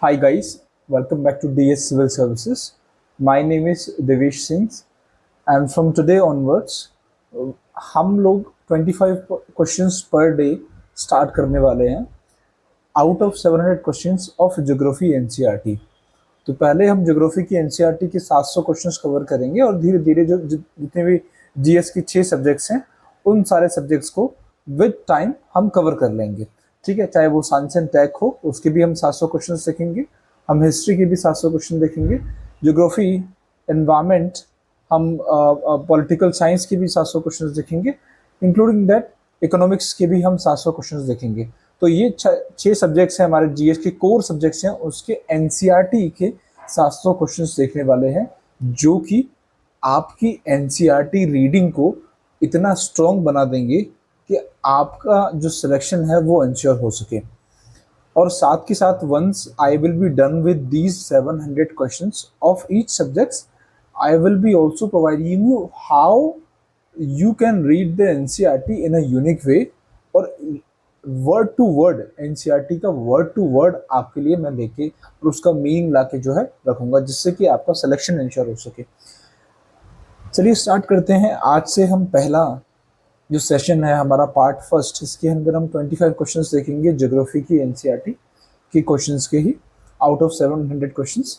Hi guys, welcome back to DS Civil Services. My name is Devesh Singh and from today onwards हम लोग 25 questions per day start करने वाले हैं out of 700 questions of geography NCERT. तो पहले हम geography की NCERT के 700 क्वेश्चंस कवर करेंगे और धीरे धीरे जो जितने भी जीएस की 6 सब्जेक्ट्स हैं उन सारे सब्जेक्ट्स को विद टाइम हम कवर कर लेंगे। ठीक है, चाहे वो साइंस एंड टेक हो उसके भी हम 700 क्वेश्चन देखेंगे, हम हिस्ट्री के भी 700 क्वेश्चन देखेंगे, ज्योग्राफी, एनवायरमेंट, हम पॉलिटिकल साइंस के भी 700 क्वेश्चन देखेंगे, इंक्लूडिंग दैट इकोनॉमिक्स के भी हम 700 क्वेश्चन देखेंगे। तो ये 6 सब्जेक्ट्स हैं हमारे जीएस के कोर सब्जेक्ट्स हैं, उसके एनसीईआरटी के 700 क्वेश्चन देखने वाले हैं जो कि आपकी एनसीईआरटी रीडिंग को इतना स्ट्रॉन्ग बना देंगे कि आपका जो सिलेक्शन है वो इंश्योर हो सके। और साथ के साथ once I will be done with these 700 questions of each subjects, I will be also providing you how you can read the NCERT in a unique way, और वर्ड टू वर्ड एनसीईआरटी का word to word आपके लिए मैं लेके और उसका meaning ला के जो है रखूंगा, जिससे कि आपका सिलेक्शन इंश्योर हो सके। चलिए स्टार्ट करते हैं। आज से हम पहला जो सेशन है हमारा पार्ट फर्स्ट, इसके अंदर हम 25 क्वेश्चंस देखेंगे ज्योग्राफी की एनसीईआरटी के क्वेश्चंस के ही आउट ऑफ 700 क्वेश्चंस।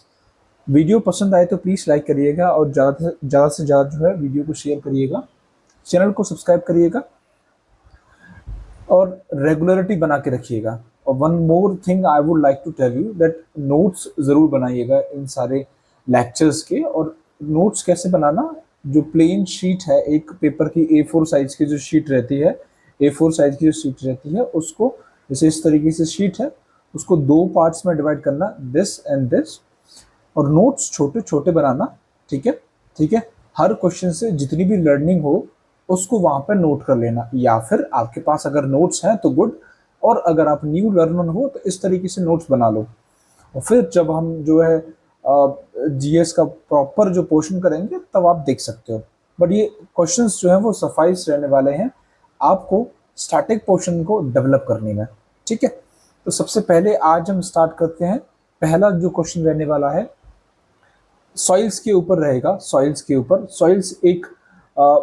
वीडियो पसंद आए तो प्लीज़ लाइक करिएगा और ज़्यादा से ज़्यादा जो है वीडियो को शेयर करिएगा, चैनल को सब्सक्राइब करिएगा और रेगुलरिटी बना के रखिएगा। और one more thing I would like to tell you that notes ज़रूर बनाइएगा इन सारे लेक्चर्स के। और नोट्स कैसे बनाना, जो प्लेन शीट है एक पेपर की A4 साइज की जो शीट रहती है, A4 साइज की जो शीट रहती है उसको जैसे इस तरीके से शीट है उसको 2 पार्ट्स में डिवाइड करना, दिस एंड दिस, और नोट्स छोटे छोटे बनाना। ठीक है, ठीक है। हर क्वेश्चन से जितनी भी लर्निंग हो उसको वहाँ पर नोट कर लेना, या फिर आपके पास अगर नोट्स हैं तो गुड, और अगर आप न्यू लर्नर हो तो इस तरीके से नोट्स बना लो। और फिर जब हम जो है जीएस का प्रॉपर जो पोर्शन करेंगे तब आप देख सकते हो। बट ये क्वेश्चंस जो हैं वो सफाइस रहने वाले हैं आपको स्टैटिक पोर्शन को डेवलप करने में। ठीक है, तो सबसे पहले आज हम स्टार्ट करते हैं। पहला जो क्वेश्चन रहने वाला है सॉइल्स के ऊपर रहेगा। सॉइल्स के ऊपर, सॉइल्स एक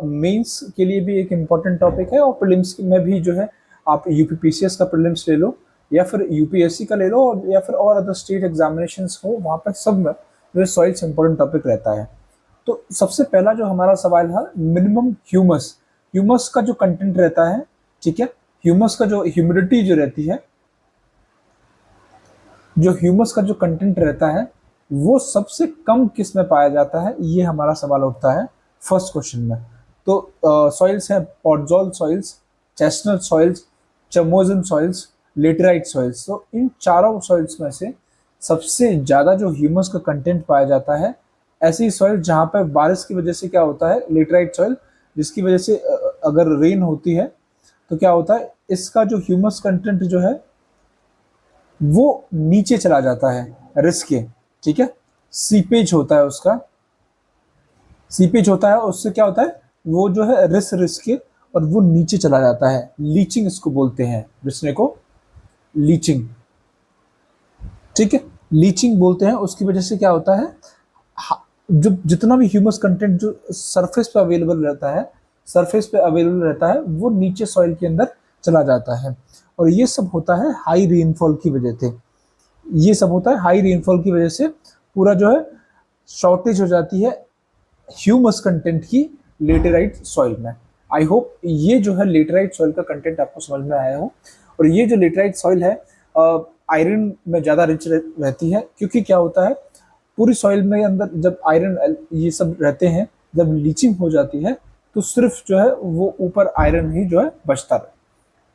मेंस के लिए भी एक इम्पॉर्टेंट टॉपिक है और प्रीलिम्स में भी जो है आप यूपीपीसीएस का प्रीलिम्स ले लो या फिर यूपीएससी का ले लो, या फिर और अदर स्टेट एग्जामिनेशंस हो, वहाँ पर सब में जो सॉइल्स इंपॉर्टेंट टॉपिक रहता है। तो सबसे पहला जो हमारा सवाल है मिनिमम ह्यूमस, ह्यूमस का जो कंटेंट रहता है, ठीक है, ह्यूमस का जो ह्यूमिडिटी जो रहती है, जो ह्यूमस का जो कंटेंट रहता है वो सबसे कम किस में पाया जाता है, ये हमारा सवाल उठता है फर्स्ट क्वेश्चन में। तो सॉइल्स हैं podzol soils, chestnut soils, chernozem soils, laterite soils. तो इन चारों सॉइल्स में से सबसे ज़्यादा जो ह्यूमस का कंटेंट पाया जाता है ऐसी सॉइल जहाँ पर बारिश की वजह से क्या होता है, लेटराइट सॉइल, जिसकी वजह से अगर रेन होती है तो क्या होता है, इसका जो ह्यूमस कंटेंट जो है वो नीचे चला जाता है रिस्क के। ठीक है, सीपेज होता है उसका, सीपेज होता है, उससे क्या होता है वो जो है रिस्क के और वो नीचे चला जाता है। लीचिंग इसको बोलते हैं, रिसने को लीचिंग। ठीक है, लीचिंग बोलते हैं। उसकी वजह से क्या होता है, जो जितना भी ह्यूमस कंटेंट जो सरफेस पे अवेलेबल रहता है, सरफेस पे अवेलेबल रहता है वो नीचे सॉइल के अंदर चला जाता है। और ये सब होता है हाई रेनफॉल की वजह से, ये सब होता है हाई रेनफॉल की वजह से पूरा जो है शॉर्टेज हो जाती है ह्यूमस कंटेंट की लेटेराइट सॉइल में। आई होप ये जो है लेटेराइट सॉइल का कंटेंट आपको समझ में आया हो। और ये जो लेटेराइट सॉइल है आयरन में ज़्यादा रिच रहती है, क्योंकि क्या होता है पूरी सॉइल में अंदर जब आयरन ये सब रहते हैं, जब लीचिंग हो जाती है तो सिर्फ जो है वो ऊपर आयरन ही जो है बचता है।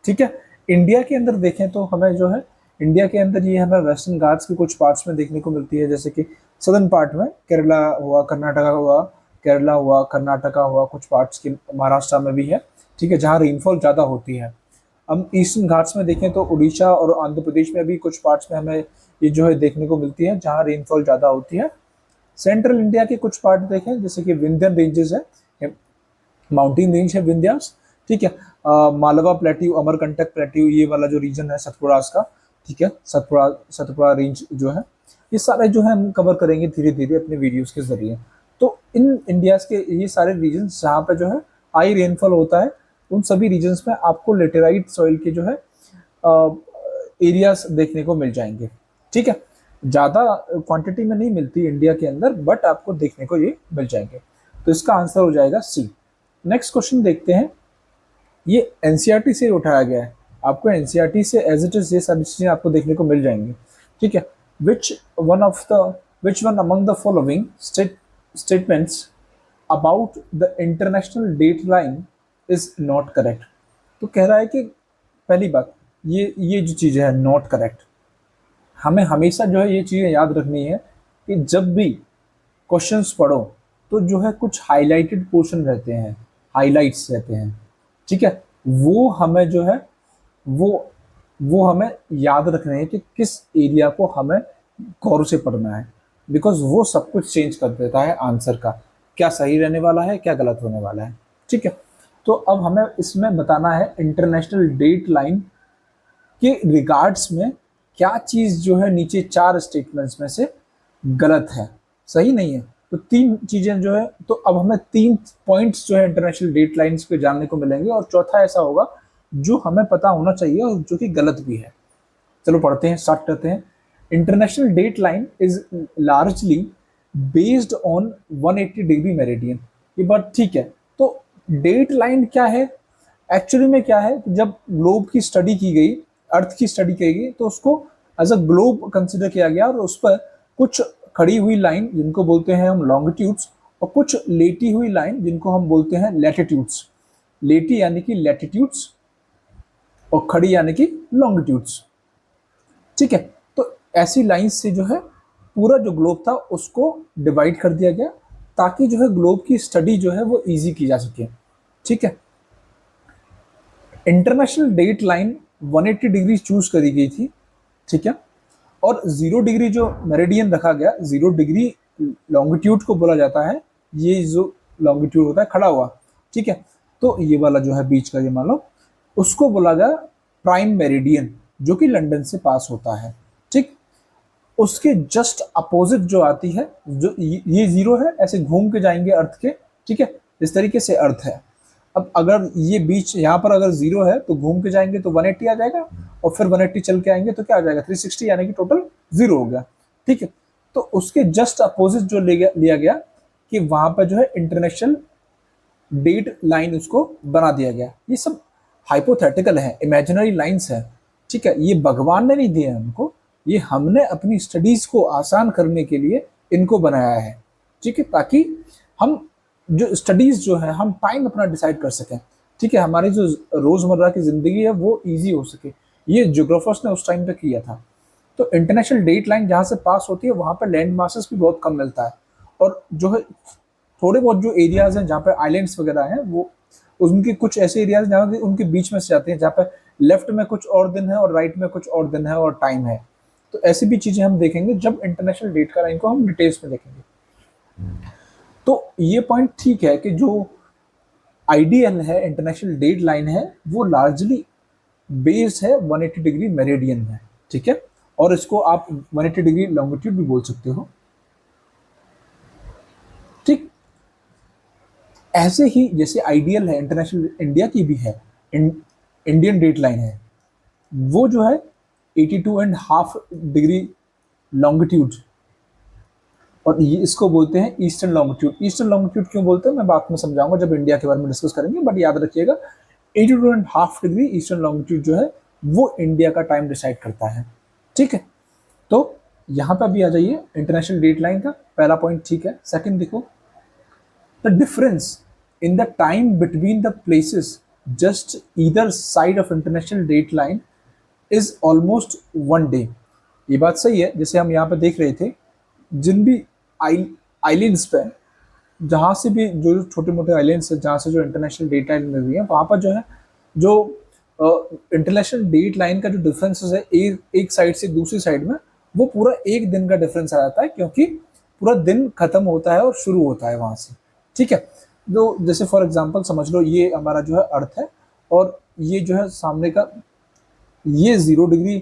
ठीक है, इंडिया के अंदर देखें तो हमें जो है इंडिया के अंदर ये हमें वेस्टर्न घाट्स के कुछ पार्ट्स में देखने को मिलती है, जैसे कि सदर्न पार्ट में केरला हुआ, कर्नाटका हुआ, केरला हुआ, कर्नाटका हुआ, कुछ पार्ट्स के महाराष्ट्र में भी है। ठीक है, जहाँ रेनफॉल ज़्यादा होती है। हम ईस्टर्न घाट्स में देखें तो उड़ीसा और आंध्र प्रदेश में भी कुछ पार्ट्स में हमें ये जो है देखने को मिलती है जहाँ रेनफॉल ज़्यादा होती है। सेंट्रल इंडिया के कुछ पार्ट देखें जैसे कि विंध्यन रेंजेस है, माउंटेन रेंज है विंध्यास। ठीक है, मालवा प्लेट्यू, अमरकंटक प्लेट्यू, ये वाला जो रीजन है सतपुड़ा का, ठीक है, सतपुड़ा रेंज जो है ये सारे जो है हम कवर करेंगे धीरे धीरे अपने वीडियोस के जरिए। तो इन इंडियाज के ये सारे रीजन्स जहाँ पे जो है हाई रेनफॉल होता है, उन सभी रीजन्स में आपको लेटेराइट सॉइल के जो है एरियाज देखने को मिल जाएंगे। ठीक है, ज़्यादा क्वांटिटी में नहीं मिलती इंडिया के अंदर, बट आपको देखने को ये मिल जाएंगे। तो इसका आंसर हो जाएगा सी। नेक्स्ट क्वेश्चन देखते हैं, ये एनसीईआरटी से उठाया गया है, आपको एनसीईआरटी से एज इट इज ये सारी चीज़ें आपको देखने को मिल जाएंगी। ठीक है, which one among the following statements about the international date line is not correct. तो कह रहा है कि पहली बात, ये जो चीज़ है नॉट करेक्ट, हमें हमेशा जो है ये चीज़ें याद रखनी है कि जब भी क्वेश्चंस पढ़ो तो जो है कुछ हाईलाइटेड पोर्शन रहते हैं, हाईलाइट्स रहते हैं। ठीक है, वो हमें जो है वो हमें याद रखना है कि किस एरिया को हमें गौर से पढ़ना है, बिकॉज वो सब कुछ चेंज कर देता है आंसर का, क्या सही रहने वाला है क्या गलत होने वाला है। ठीक है, तो अब हमें इसमें बताना है इंटरनेशनल डेट लाइन के रिगार्ड्स में क्या चीज़ जो है नीचे 4 स्टेटमेंट्स में से गलत है, सही नहीं है। तो 3 चीज़ें जो है, तो अब हमें 3 पॉइंट्स जो है इंटरनेशनल डेट लाइन्स पे जानने को मिलेंगे, और चौथा ऐसा होगा जो हमें पता होना चाहिए और जो कि गलत भी है। चलो पढ़ते हैं, स्टार्ट करते हैं। International date line is largely based on 180 degree meridian. ये बात ठीक है। तो डेट लाइन क्या है, एक्चुअली में क्या है, जब ग्लोब की स्टडी की गई, अर्थ की स्टडी की गई, तो उसको एज अ ग्लोब कंसिडर किया गया और उस पर कुछ खड़ी हुई लाइन जिनको बोलते हैं हम लॉन्गिट्यूड्स, और कुछ लेटी हुई लाइन जिनको हम बोलते हैं लैटिट्यूड्स। लेटी यानी कि लैटिट्यूड्स और खड़ी यानी कि लॉन्गिट्यूड्स। ठीक है, तो ऐसी लाइन से जो है पूरा जो ग्लोब था उसको डिवाइड कर दिया गया, ताकि जो है ग्लोब की स्टडी जो है वो इजी की जा सके। ठीक है, international date line 180 degree choose करी गई थी। ठीक है, और 0 डिग्री जो मेरिडियन रखा गया, 0 डिग्री लॉन्गिट्यूड को बोला जाता है, ये जो लॉन्गिट्यूड होता है खड़ा हुआ। ठीक है, तो ये वाला जो है बीच का, ये मान लो, उसको बोला गया प्राइम मेरिडियन, जो कि लंदन से पास होता है। ठीक, उसके जस्ट अपोजिट जो आती है, जो ये 0 है, ऐसे घूम के जाएंगे अर्थ के। ठीक है, इस तरीके से अर्थ है। अब अगर ये बीच यहाँ पर अगर 0 है तो घूम के जाएंगे तो 180 आ जाएगा, और फिर 180 चल के आएंगे तो क्या आ जाएगा 360, यानी कि टोटल 0 हो गया। ठीक है, तो उसके जस्ट अपोजिट जो लिया गया कि वहां पर जो है इंटरनेशनल डेट लाइन उसको बना दिया गया। ये सब हाइपोथेटिकल है, इमेजिनरी लाइंस है। ठीक है, ये भगवान ने नहीं दिए हमको, ये हमने अपनी स्टडीज को आसान करने के लिए इनको बनाया है। ठीक है, ताकि हम जो स्टडीज जो है हम टाइम अपना डिसाइड कर सकें। ठीक है, हमारी जो रोजमर्रा की जिंदगी है वो इजी हो सके। ये ज्योग्राफर्स ने उस टाइम पे किया था। तो इंटरनेशनल डेट लाइन जहाँ से पास होती है वहाँ पर लैंड मासेस भी बहुत कम मिलता है, और जो है थोड़े बहुत जो एरियाज हैं जहाँ पे आइलैंड्स वगैरह हैं, वो उनके कुछ ऐसे एरियाज जहाँ उनके बीच में से जाते हैं, जहाँ पे लेफ्ट में कुछ और दिन है और राइट में कुछ और दिन है और टाइम है। तो ऐसी भी चीजें हम देखेंगे जब इंटरनेशनल डेट का लाइन को हम डिटेल्स में देखेंगे। तो ये पॉइंट ठीक है कि जो आइडियल है इंटरनेशनल डेट लाइन है वो लार्जली बेस्ड है 180 डिग्री मेरिडियन में। ठीक है, और इसको आप 180 डिग्री लॉन्गिट्यूड भी बोल सकते हो। ठीक, ऐसे ही जैसे आइडियल है इंटरनेशनल इंडिया की भी है, इंडियन डेट लाइन है, वो जो है 82.5 डिग्री लॉन्गिट्यूड, और ये इसको बोलते हैं ईस्टर्न लॉन्गिट्यूड। ईस्टर्न लॉन्गिट्यूड क्यों बोलते हैं मैं बाद में समझाऊंगा जब इंडिया के बारे में डिस्कस करेंगे, बट याद रखिएगा 82.5 डिग्री ईस्टर्न लॉन्गिट्यूड जो है वो इंडिया का टाइम डिसाइड करता है। ठीक है, तो यहाँ पे अभी आ जाइए इंटरनेशनल डेट लाइन का पहला पॉइंट ठीक है। सेकंड देखो, the difference in the time between the places just either side of international date line is almost 1 day. ये बात सही है, जैसे हम यहाँ पे देख रहे थे, जिन भी आइलैंड्स पे, जहाँ से भी जो छोटे मोटे आइलैंड्स है जहाँ से जो इंटरनेशनल डेट लाइन मिल रही है, वहाँ पर जो है जो इंटरनेशनल डेट लाइन का जो डिफरेंसेस है एक साइड से दूसरी साइड में, वो पूरा 1 दिन का डिफरेंस आ जाता है, क्योंकि पूरा दिन खत्म होता है और शुरू होता है वहाँ से। ठीक है, तो जैसे फॉर एग्जांपल समझ लो ये हमारा जो है अर्थ है, और ये जो है सामने का ये 0 डिग्री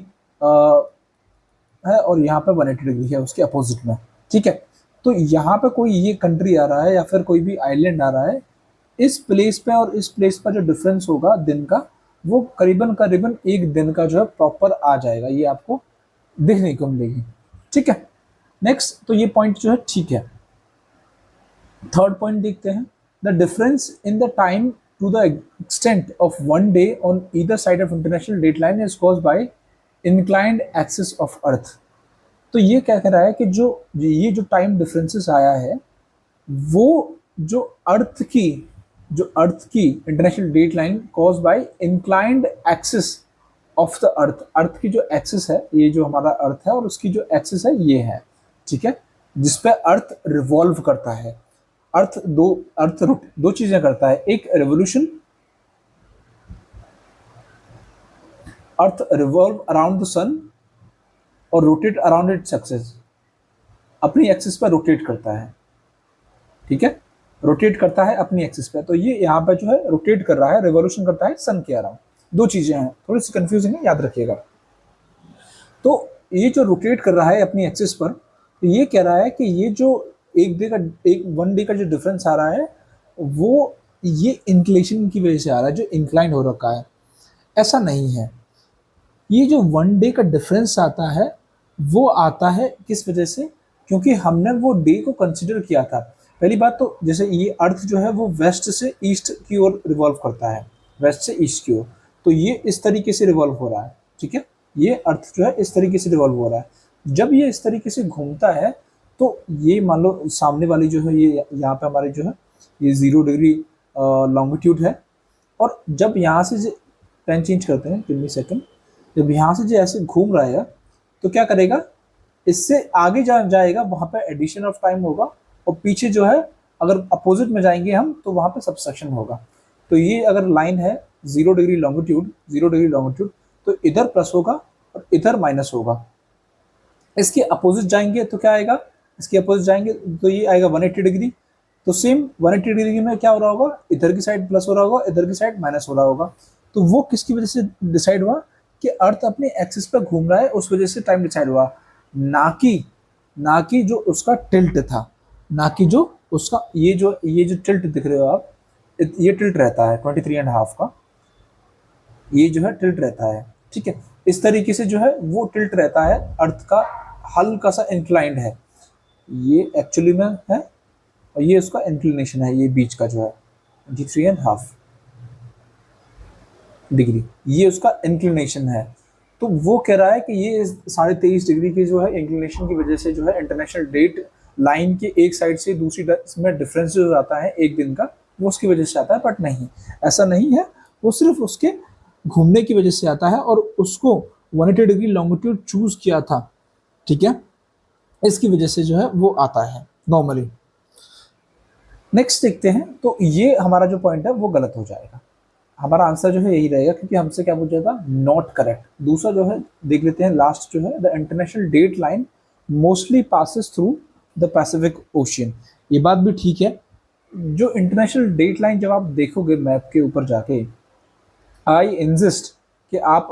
है और यहाँ पे 180 डिग्री है उसके अपोजिट में, ठीक है। तो यहाँ पे कोई ये कंट्री आ रहा है या फिर कोई भी आइलैंड आ रहा है, इस प्लेस पे और इस प्लेस का जो डिफरेंस होगा दिन का, वो करीबन करीबन एक दिन का जो है प्रॉपर आ जाएगा, ये आपको देखने को मिलेगी, ठीक है। नेक्स्ट, तो ये पॉइंट जो है ठीक है। थर्ड पॉइंट देखते हैं, the difference in the time to the extent of one day on either side of international date line is caused by inclined axis of earth. तो ये क्या कह रहा है कि ये जो टाइम डिफरेंसेस आया है, वो जो अर्थ की international date line cause by inclined axis of the earth, earth की जो एक्सिस है, ये जो हमारा अर्थ है और उसकी जो एक्सिस है ये है, ठीक है, जिसपे अर्थ रिवॉल्व करता है। दो चीजें करता है, एक revolution, earth revolve around the sun और रोटेट अराउंड इट्स एक्सिस, अपनी एक्सिस पर रोटेट करता है, ठीक है, रोटेट करता है अपनी एक्सिस पे। तो ये यहाँ पे जो है रोटेट कर रहा है, रिवॉल्यूशन करता है सन के अराउंड। दो चीजें हैं, थोड़ी सी कंफ्यूजिंग है, याद रखिएगा। तो ये जो रोटेट कर रहा है अपनी एक्सिस पर, तो ये कह रहा है कि ये जो वन डे का जो डिफरेंस आ रहा है, वो ये इंक्लेशन की वजह से आ रहा है, जो इंक्लाइंड हो रखा है। ऐसा नहीं है, ये जो वन डे का डिफरेंस आता है वो आता है किस वजह से, क्योंकि हमने वो डे को कंसिडर किया था। पहली बात तो जैसे ये अर्थ जो है वो वेस्ट से ईस्ट की ओर रिवॉल्व करता है, वेस्ट से ईस्ट की ओर, तो ये इस तरीके से रिवॉल्व हो रहा है, ठीक है, ये अर्थ जो है इस तरीके से रिवॉल्व हो रहा है। जब ये इस तरीके से घूमता है तो ये मान लो सामने वाली जो है, ये यहाँ पे हमारे जो है ये 0 डिग्री लॉन्गिट्यूड है, और जब यहाँ से पेन चेंज करते हैं, गिव मी सेकंड, जब यहाँ से जो ऐसे घूम रहा है तो क्या करेगा, इससे आगे जाएगा, वहाँ पे एडिशन ऑफ टाइम होगा, और पीछे जो है अगर अपोजिट में जाएंगे हम तो वहाँ पे सबसेक्शन होगा। तो ये अगर लाइन है 0 डिग्री लॉन्गिट्यूड, तो इधर प्लस होगा और इधर माइनस होगा। इसके अपोजिट जाएंगे तो क्या आएगा, इसके अपोजिट जाएंगे तो ये आएगा 180 डिग्री। तो सेम 180 डिग्री में क्या हो रहा होगा, इधर की साइड प्लस हो रहा होगा, इधर की साइड माइनस हो रहा होगा। तो वो किसकी वजह से डिसाइड हुआ कि अर्थ अपने एक्सिस पर घूम रहा है, उस वजह से टाइम डिसाइड हुआ, ना कि जो उसका टिल्ट था, ना कि जो उसका ये जो टिल्ट दिख रहे हो आप, ये टिल्ट रहता है 23.5 का, ये जो है टिल्ट रहता है, ठीक है। इस तरीके से जो है वो टिल्ट रहता है, अर्थ का हल्का सा इंक्लाइंड है, ये एक्चुअली में है, और ये उसका इंक्लिनेशन है, ये बीच का जो है 23.5 डिग्री, ये उसका इंक्लिनेशन है। तो वो कह रहा है कि ये 23.5 डिग्री की जो है इंक्लिनेशन की वजह से जो है इंटरनेशनल डेट लाइन के एक साइड से दूसरी में डिफरेंस जो आता है एक दिन का, वो उसकी वजह से आता है। बट नहीं, ऐसा नहीं है, वो सिर्फ उसके घूमने की वजह से आता है, और उसको 180 डिग्री लॉन्गिट्यूड चूज किया था, ठीक है, इसकी वजह से जो है वो आता है नॉर्मली। नेक्स्ट देखते हैं, तो ये हमारा जो पॉइंट है वो गलत हो जाएगा, हमारा आंसर जो है यही रहेगा, क्योंकि हमसे क्या पूछा था, नॉट करेक्ट। दूसरा जो है देख लेते हैं, लास्ट जो है, the international date line mostly passes through the Pacific Ocean. ये बात भी ठीक है, जो इंटरनेशनल डेट लाइन जब आप देखोगे मैप के ऊपर जाके, आई इंसिस्ट कि आप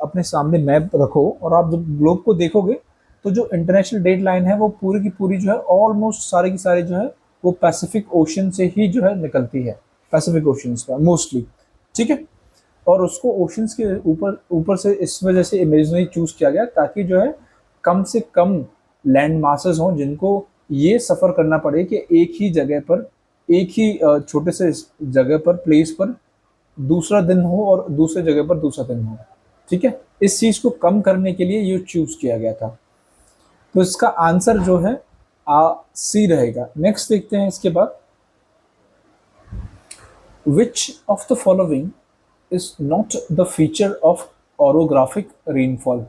अपने सामने मैप रखो, और आप जब ग्लोब को देखोगे तो जो इंटरनेशनल डेट लाइन है वो पूरी की पूरी जो है ऑलमोस्ट सारे की सारे जो है वो पैसिफिक ओशन से ही जो है निकलती है, पैसिफिक ओशन पर मोस्टली, ठीक है। और उसको ओशंस के ऊपर से इस वजह से इमेजिनरी चूज किया गया, ताकि जो है कम से कम लैंड मासेस हों जिनको ये सफ़र करना पड़े कि एक ही जगह पर, एक ही छोटे से जगह पर, प्लेस पर दूसरा दिन हो और दूसरे जगह पर दूसरा दिन हो, ठीक है। इस चीज़ को कम करने के लिए ये चूज किया गया था। तो इसका आंसर जो है सी रहेगा। नेक्स्ट देखते हैं इसके बाद, Which of the following is not the feature of orographic rainfall?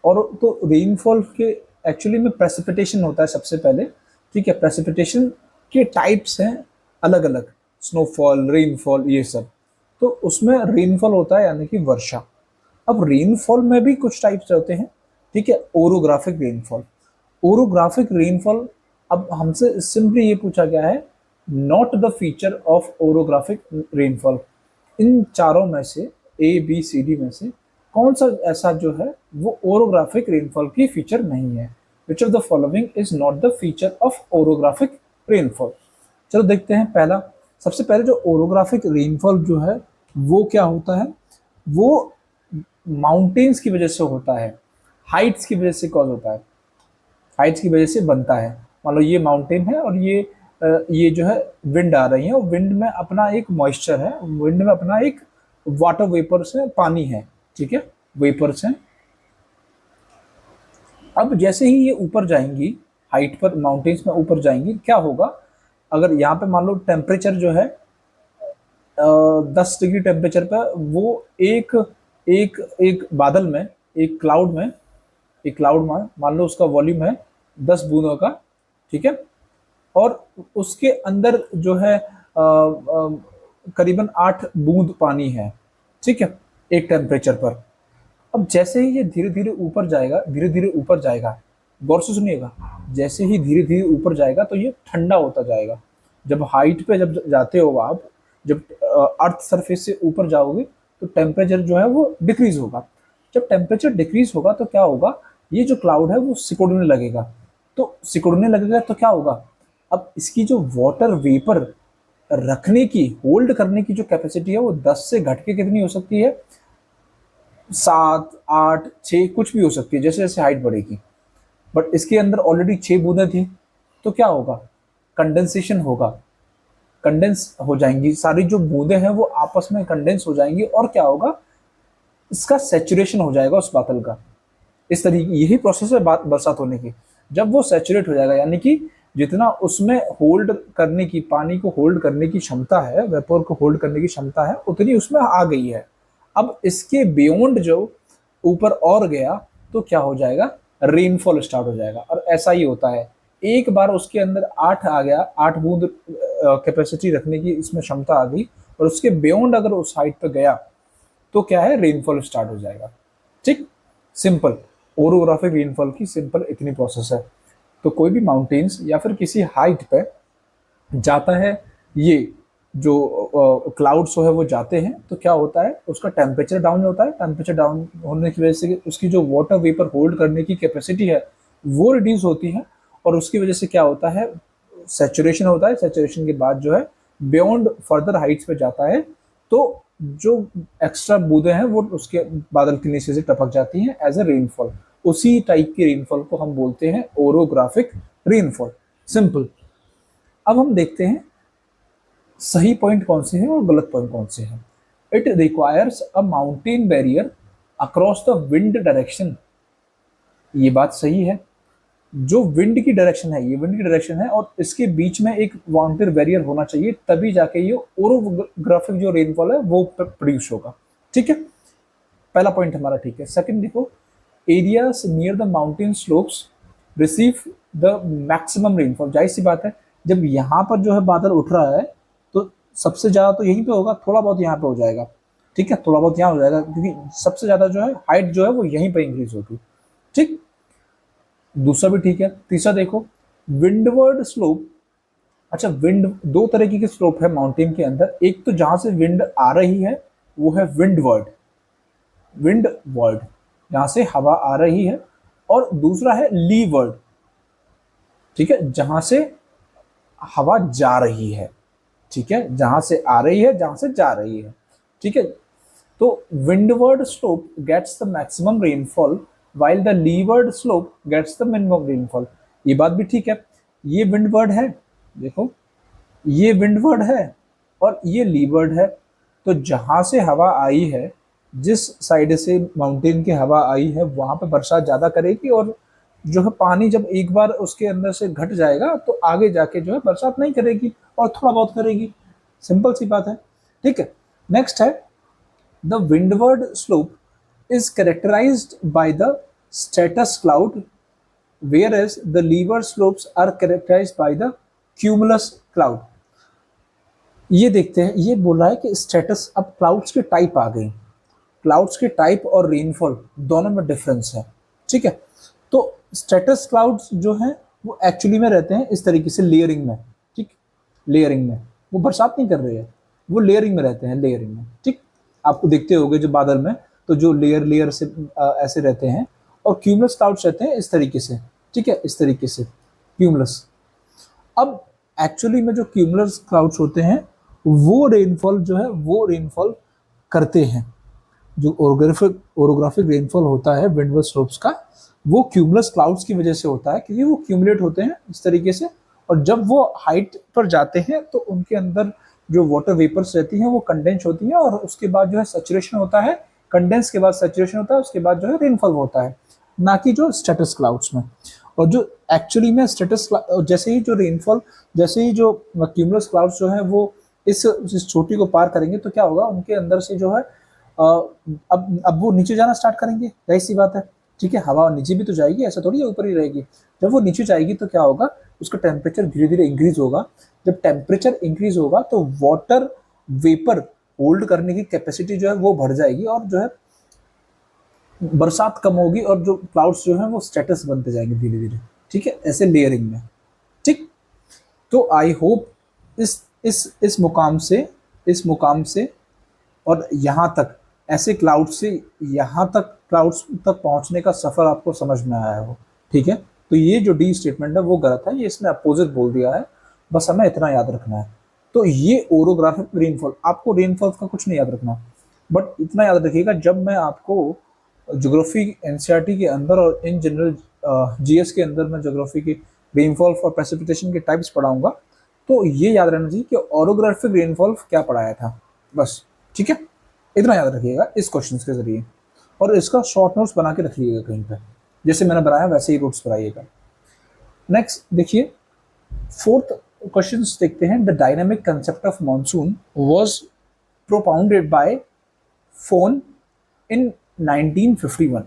और तो रेनफॉल के एक्चुअली में प्रेसिपिटेशन होता है सबसे पहले, ठीक है, प्रेसिपिटेशन के टाइप्स हैं अलग अलग, स्नोफॉल, रेनफॉल, ये सब। तो उसमें रेनफॉल होता है यानी कि वर्षा। अब रेनफॉल में भी कुछ टाइप्स होते हैं, ठीक है, ओरोग्राफिक रेनफॉल। अब हमसे सिंपली ये पूछा गया है, not the feature of orographic rainfall. इन चारों में से, A B C D में से कौन सा ऐसा जो है वो ओरोग्राफिक रेनफॉल की फीचर नहीं है? Which of the following is not the feature of orographic rainfall? चलो देखते हैं। पहला, सबसे पहले जो ओरोग्राफिक रेनफॉल जो है वो क्या होता है, वो माउंटेन्स की वजह से होता है, हाइट्स की वजह से कॉज होता है, हाइट्स की वजह से बनता है। मान लो ये माउंटेन है और ये जो है विंड आ रही है, और विंड में अपना एक मॉइस्चर है, विंड में अपना एक वाटर वेपर्स है, पानी है, ठीक है, वेपर्स हैं। अब जैसे ही ये ऊपर जाएंगी, हाइट पर माउंटेन्स में ऊपर जाएंगी, क्या होगा, अगर यहाँ पे मान लो टेम्परेचर जो है 10 डिग्री टेम्परेचर पर, वो एक एक एक बादल में, एक क्लाउड में, एक क्लाउड में मान लो उसका वॉल्यूम है 10 बूंदों का, ठीक है, और उसके अंदर जो है करीबन 8 बूंद पानी है, ठीक है, एक टेम्परेचर पर। अब जैसे ही ये धीरे धीरे ऊपर जाएगा, धीरे धीरे ऊपर जाएगा, गौर से सुनिएगा, जैसे ही धीरे धीरे ऊपर जाएगा तो ये ठंडा होता जाएगा। जब हाइट पे जब जाते हो आप, जब अर्थ सरफेस से ऊपर जाओगे तो टेम्परेचर जो है वो डिक्रीज होगा। जब टेम्परेचर डिक्रीज होगा तो क्या होगा, ये जो क्लाउड है वो सिकुड़ने लगेगा। तो सिकुड़ने लगेगा तो क्या होगा, अब इसकी जो वाटर वेपर रखने की, होल्ड करने की जो कैपेसिटी है वो 10 से घट के कितनी हो सकती है, 7, 8, 6 कुछ भी हो सकती है, जैसे जैसे हाइट बढ़ेगी। बट इसके अंदर ऑलरेडी 6 बूंदें थी, तो क्या होगा, कंडेंसेशन होगा, कंडेंस हो जाएंगी, सारी जो बूंदें हैं वो आपस में कंडेंस हो जाएंगी, और क्या होगा, इसका सेचुरेशन हो जाएगा उस बादल का। इस तरीके, यही प्रोसेस है बरसात होने की। जब वो सेचुरेट हो जाएगा, यानी कि जितना उसमें होल्ड करने की, पानी को होल्ड करने की क्षमता है, वेपर को होल्ड करने की क्षमता है, उतनी उसमें आ गई है। अब इसके बियॉन्ड जो ऊपर और गया तो क्या हो जाएगा, रेनफॉल स्टार्ट हो जाएगा। और ऐसा ही होता है, एक बार उसके अंदर 8 आ गया, 8 बूंद कैपेसिटी रखने की इसमें क्षमता आ गई, और उसके बियॉन्ड अगर उस हाइट पे गया तो क्या है, रेनफॉल स्टार्ट हो जाएगा। ठीक, सिंपल, ओरोग्राफिक रेनफॉल की सिंपल इतनी प्रोसेस है। तो कोई भी माउंटेन्स या फिर किसी हाइट पे जाता है, ये जो क्लाउड्स है वो जाते हैं, तो क्या होता है, उसका टेम्परेचर डाउन होता है। टेम्परेचर डाउन होने की वजह से उसकी जो वाटर वेपर होल्ड करने की कैपेसिटी है वो रिड्यूस होती है, और उसकी वजह से क्या होता है, सेचुरेशन होता है। सेचुरेशन के बाद जो है बियॉन्ड फर्दर हाइट्स पे जाता है, तो जो एक्स्ट्रा बूंदें हैं वो उसके बादल के नीचे से टपक जाती हैं एज ए रेनफॉल। उसी टाइप की रेनफॉल को हम बोलते हैं ओरोग्राफिक रेनफॉल। सिंपल। अब हम देखते हैं सही पॉइंट कौन से हैं और गलत पॉइंट कौन से हैं। It requires a mountain barrier across the wind direction, ये बात सही है। जो विंड की डायरेक्शन है, ये विंड की डायरेक्शन है, और इसके बीच में एक माउंटेन बैरियर होना चाहिए, तभी जाके ये ओरोग्राफिक जो रेनफॉल है वो प्रोड्यूस होगा। ठीक है, पहला पॉइंट हमारा ठीक है। सेकंड देखो, areas near the mountain slopes receive the maximum rainfall. जाहिर सी बात है, जब यहाँ पर जो है बादल उठ रहा है तो सबसे ज्यादा तो यहीं पे होगा, थोड़ा बहुत यहाँ पे हो जाएगा, ठीक है, थोड़ा बहुत यहाँ हो जाएगा, क्योंकि सबसे ज्यादा जो है हाइट जो है वो यहीं पर इंक्रीज होगी। ठीक, दूसरा भी ठीक है। तीसरा देखो, विंडवर्ड स्लोप। अच्छा, विंड दो तरीके के स्लोप है माउंटेन के अंदर, एक तो जहां से विंड आ रही है वो है विंडवर्ड, विंडवर्ड जहां से हवा आ रही है, और दूसरा है लीवर्ड, ठीक है, जहां से हवा जा रही है, ठीक है, जहां से आ रही है, जहां से जा रही है, ठीक है। तो windward slope gets the maximum rainfall while the leeward slope gets the minimum rainfall. ये बात भी ठीक है। ये विंडवर्ड है, देखो, ये विंडवर्ड है और ये लीवर्ड है। तो जहां से हवा आई है, जिस साइड से माउंटेन की हवा आई है, वहां पे बरसात ज्यादा करेगी, और जो है पानी जब एक बार उसके अंदर से घट जाएगा तो आगे जाके जो है बरसात नहीं करेगी, और थोड़ा बहुत करेगी। सिंपल सी बात है। ठीक है, नेक्स्ट है, the windward slope is characterized by the stratus cloud, whereas the leeward slopes are characterized by the cumulus cloud। ये देखते हैं, ये बोला है कि स्टेटस, अब क्लाउड्स के टाइप आ गई, क्लाउड्स के टाइप और रेनफॉल दोनों में डिफरेंस है। ठीक है, तो स्टेटस क्लाउड्स जो हैं वो एक्चुअली में रहते हैं इस तरीके से, लेयरिंग में। ठीक, लेयरिंग में, वो बरसात नहीं कर रहे हैं, वो लेयरिंग में रहते हैं, लेयरिंग में। ठीक, आपको देखते होंगे जो बादल में, तो जो लेयर लेयर से ऐसे रहते हैं, और क्यूमुलस क्लाउड्स रहते हैं इस तरीके से, ठीक है, इस तरीके से क्यूमुलस। अब एक्चुअली में जो क्यूमुलस क्लाउड्स होते हैं वो रेनफॉल जो है वो रेनफॉल करते हैं। जो ओरोग्राफिक रेनफॉल होता है विंडवर्ड स्लोप्स का, वो क्यूमुलस क्लाउड्स की वजह से होता है, क्योंकि वो क्यूमुलेट होते हैं इस तरीके से, और जब वो हाइट पर जाते हैं तो उनके अंदर जो वाटर वेपर्स रहती हैं वो कंडेंस होती हैं, और उसके बाद जो है सैचुरेशन होता है, कंडेंस के बाद सैचुरेशन होता है, उसके बाद जो है रेनफॉल होता है, ना कि जो स्ट्रेटस क्लाउड्स में। और जो एक्चुअली में स्ट्रेटस, जैसे ही जो रेनफॉल, जैसे ही जो क्यूमुलस क्लाउड्स जो है वो इस चोटी को पार करेंगे तो क्या होगा, उनके अंदर से जो है अब वो नीचे जाना स्टार्ट करेंगे, जाहिर सी बात है, ठीक है, हवा नीचे भी तो जाएगी, ऐसा थोड़ी है ऊपर ही रहेगी। जब वो नीचे जाएगी तो क्या होगा, उसका टेम्परेचर धीरे धीरे इंक्रीज होगा। जब टेम्परेचर इंक्रीज होगा तो वाटर वेपर होल्ड करने की कैपेसिटी जो है वो बढ़ जाएगी, और जो है बरसात कम होगी, और जो क्लाउड्स जो है वो स्ट्रेटस बनते जाएंगे धीरे धीरे, ठीक है, ऐसे लेयरिंग में। ठीक, तो आई होप इस मुकाम से और यहाँ तक, ऐसे क्लाउड से यहाँ तक, क्लाउड्स तक पहुँचने का सफ़र आपको समझ में आया हो, ठीक है। तो ये जो डी स्टेटमेंट है वो गलत है, ये इसने अपोजिट बोल दिया है, बस हमें इतना याद रखना है। तो ये ओरोग्राफिक रेनफॉल, आपको रेनफॉल का कुछ नहीं याद रखना, बट इतना याद रखिएगा, जब मैं आपको ज्योग्राफी एनसीईआरटी के अंदर और इन जनरल जीएस के अंदर मैं ज्योग्राफी की रेनफॉल और प्रेसिपिटेशन के टाइप्स पढ़ाऊंगा, तो ये याद रहना चाहिए कि ओरोग्राफिक रेनफॉल क्या पढ़ाया था, बस, ठीक है। इतना याद रखिएगा इस क्वेश्चन के जरिए, और इसका शॉर्ट नोट्स बना के रखिएगा कहीं पे, जैसे मैंने बनाया वैसे ही नोट्स बनाइएगा। नेक्स्ट देखिए, फोर्थ क्वेश्चन देखते हैं। The dynamic concept of monsoon was propounded bye phone in 1951।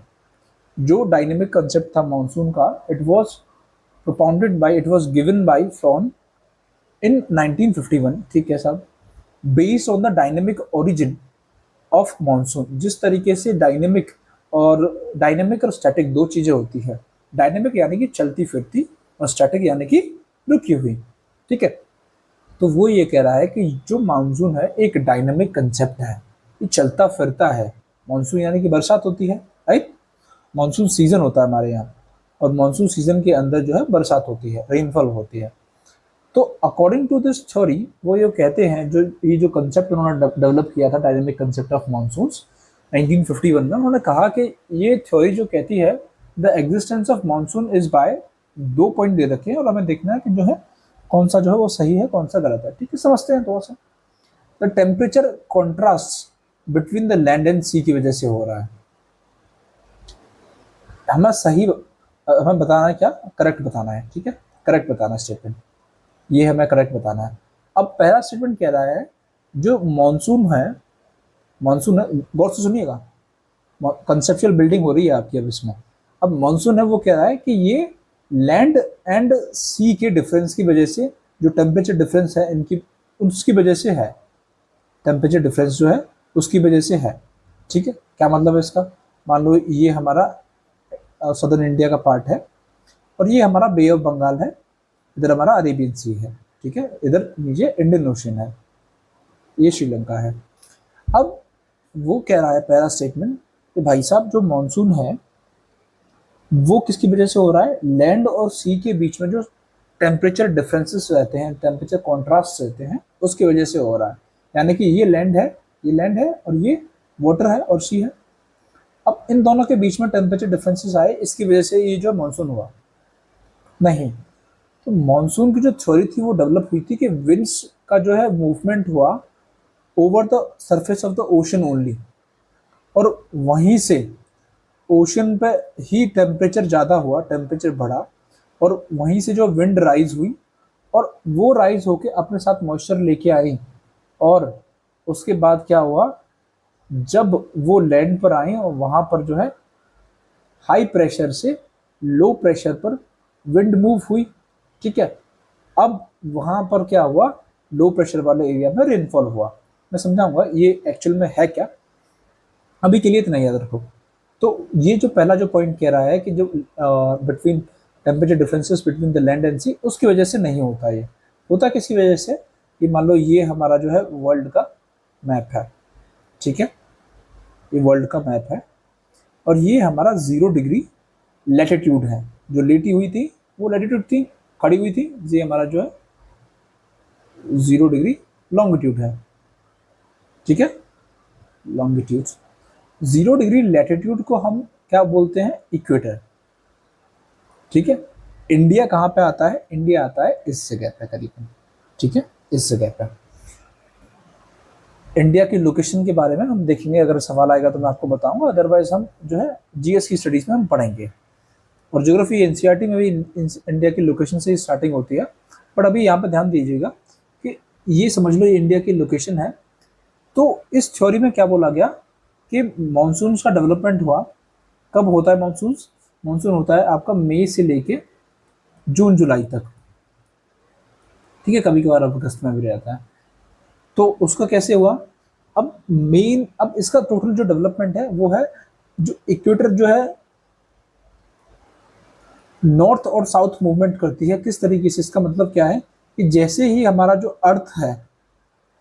जो डायनेमिक कंसेप्ट था मॉनसून का, it was given by phone in 1951, ठीक है साहब, based on the dynamic origin of monsoon. जिस तरीके से डायनेमिक और स्टैटिक दो चीजें होती है, डायनेमिक यानी कि चलती फिरती, और स्टैटिक यानी कि रुकी हुई, ठीक है। तो वो ये कह रहा है कि जो मानसून है एक डायनेमिक कंसेप्ट है, ये चलता फिरता है। मानसून यानी कि बरसात होती है, राइट, मानसून सीजन होता है हमारे यहाँ, और मानसून सीजन के अंदर जो है बरसात होती है, रेनफॉल होती है। तो अकॉर्डिंग टू दिस थ्योरी, वो ये कहते हैं, जो कंसेप्ट उन्होंने डेवलप किया था, डायनेमिक कंसेप्ट ऑफ मानसून्स 1951 में, उन्होंने कहा कि ये थ्योरी जो कहती है the existence of monsoon is by, 2 point दे रखे हैं और हमें देखना है कि जो है कौन सा जो है वो सही है, कौन सा गलत है, ठीक है, समझते हैं थोड़ा सा। The temperature contrast between the land and sea की वजह से हो रहा है। हमें बताना है क्या, करेक्ट बताना है, ठीक है, करेक्ट बताना है स्टेटमेंट, ये हमें करेक्ट बताना है। अब पहला स्टेटमेंट कह रहा है जो मानसून है, गौर से सुनिएगा, कंसेप्चुअल बिल्डिंग हो रही है आपकी अब इसमें। अब मानसून है वो कह रहा है कि ये लैंड एंड सी के डिफरेंस की वजह से, जो टेम्परेचर डिफरेंस है इनकी, उसकी वजह से है, टेम्परेचर डिफरेंस जो है उसकी वजह से है, ठीक है। क्या मतलब है इसका, मान लो ये हमारा सदर्न इंडिया का पार्ट है, और ये हमारा बे ऑफ बंगाल है, इधर हमारा अरेबियन सी है, ठीक है, इधर नीचे इंडियन ओशन है, ये श्रीलंका है। अब वो कह रहा है पहला स्टेटमेंट कि भाई साहब जो मानसून है वो किसकी वजह से हो रहा है, लैंड और सी के बीच में जो टेम्परेचर डिफरेंसेस रहते हैं, टेम्परेचर कॉन्ट्रास्ट रहते हैं, उसकी वजह से हो रहा है। यानी कि ये लैंड है और ये वाटर है और सी है। अब इन दोनों के बीच में टेम्परेचर डिफरेंसेस आए, इसकी वजह से ये जो मानसून हुआ नहीं। तो मानसून की जो थ्योरी थी वो डेवलप हुई थी कि विंड्स का जो है मूवमेंट हुआ over the surface of the ocean only, और वहीं से ओशन पे ही टेम्परेचर ज़्यादा हुआ, टेम्परेचर बढ़ा, और वहीं से जो विंड राइज हुई, और वो राइज होके अपने साथ मॉइस्चर लेके आई, और उसके बाद क्या हुआ, जब वो लैंड पर आए और वहाँ पर जो है हाई प्रेशर से लो प्रेशर पर विंड मूव हुई, ठीक है। अब वहाँ पर क्या हुआ, लो प्रेशर वाले एरिया में रेनफॉल हुआ। मैं समझाऊंगा ये एक्चुअल में है क्या, अभी के लिए इतना याद रखो। तो ये जो पहला जो पॉइंट कह रहा है कि जो between temperature differences between the land and sea, उसकी वजह से नहीं होता, ये होता किसकी वजह से, कि मान लो ये हमारा जो है वर्ल्ड का मैप है, ठीक है, ये वर्ल्ड का मैप है, और ये हमारा 0 डिग्री लैटिट्यूड है। जो लेटी हुई थी वो लैटिट्यूड थी, खड़ी हुई थी, ये हमारा जो है 0 डिग्री लॉन्गिट्यूड है। ठीक है, लॉन्गिट्यूड। 0 डिग्री लैटिट्यूड को हम क्या बोलते हैं? इक्वेटर। ठीक है, इंडिया कहाँ पे आता है? इंडिया आता है इस जगह पे करीबन। ठीक है, इस जगह पे। इंडिया की लोकेशन के बारे में हम देखेंगे, अगर सवाल आएगा तो मैं आपको बताऊंगा, अदरवाइज हम जो है जीएस की स्टडीज में हम पढ़ेंगे। और ज्योग्राफी एनसीईआरटी में भी इंडिया की लोकेशन से स्टार्टिंग होती है। बट अभी यहाँ पे ध्यान दीजिएगा कि ये समझ लो ये इंडिया की लोकेशन है। तो इस थ्योरी में क्या बोला गया कि मानसून का डेवलपमेंट हुआ। कब होता है मानसून? मानसून होता है आपका मई से लेके जून जुलाई तक। ठीक है, कभी कभार अगस्त में भी रहता है। तो उसका कैसे हुआ? अब इसका टोटल जो डेवलपमेंट है वो है, जो इक्वेटर जो है नॉर्थ और साउथ मूवमेंट करती है। किस तरीके से? इसका मतलब क्या है कि जैसे ही हमारा जो अर्थ है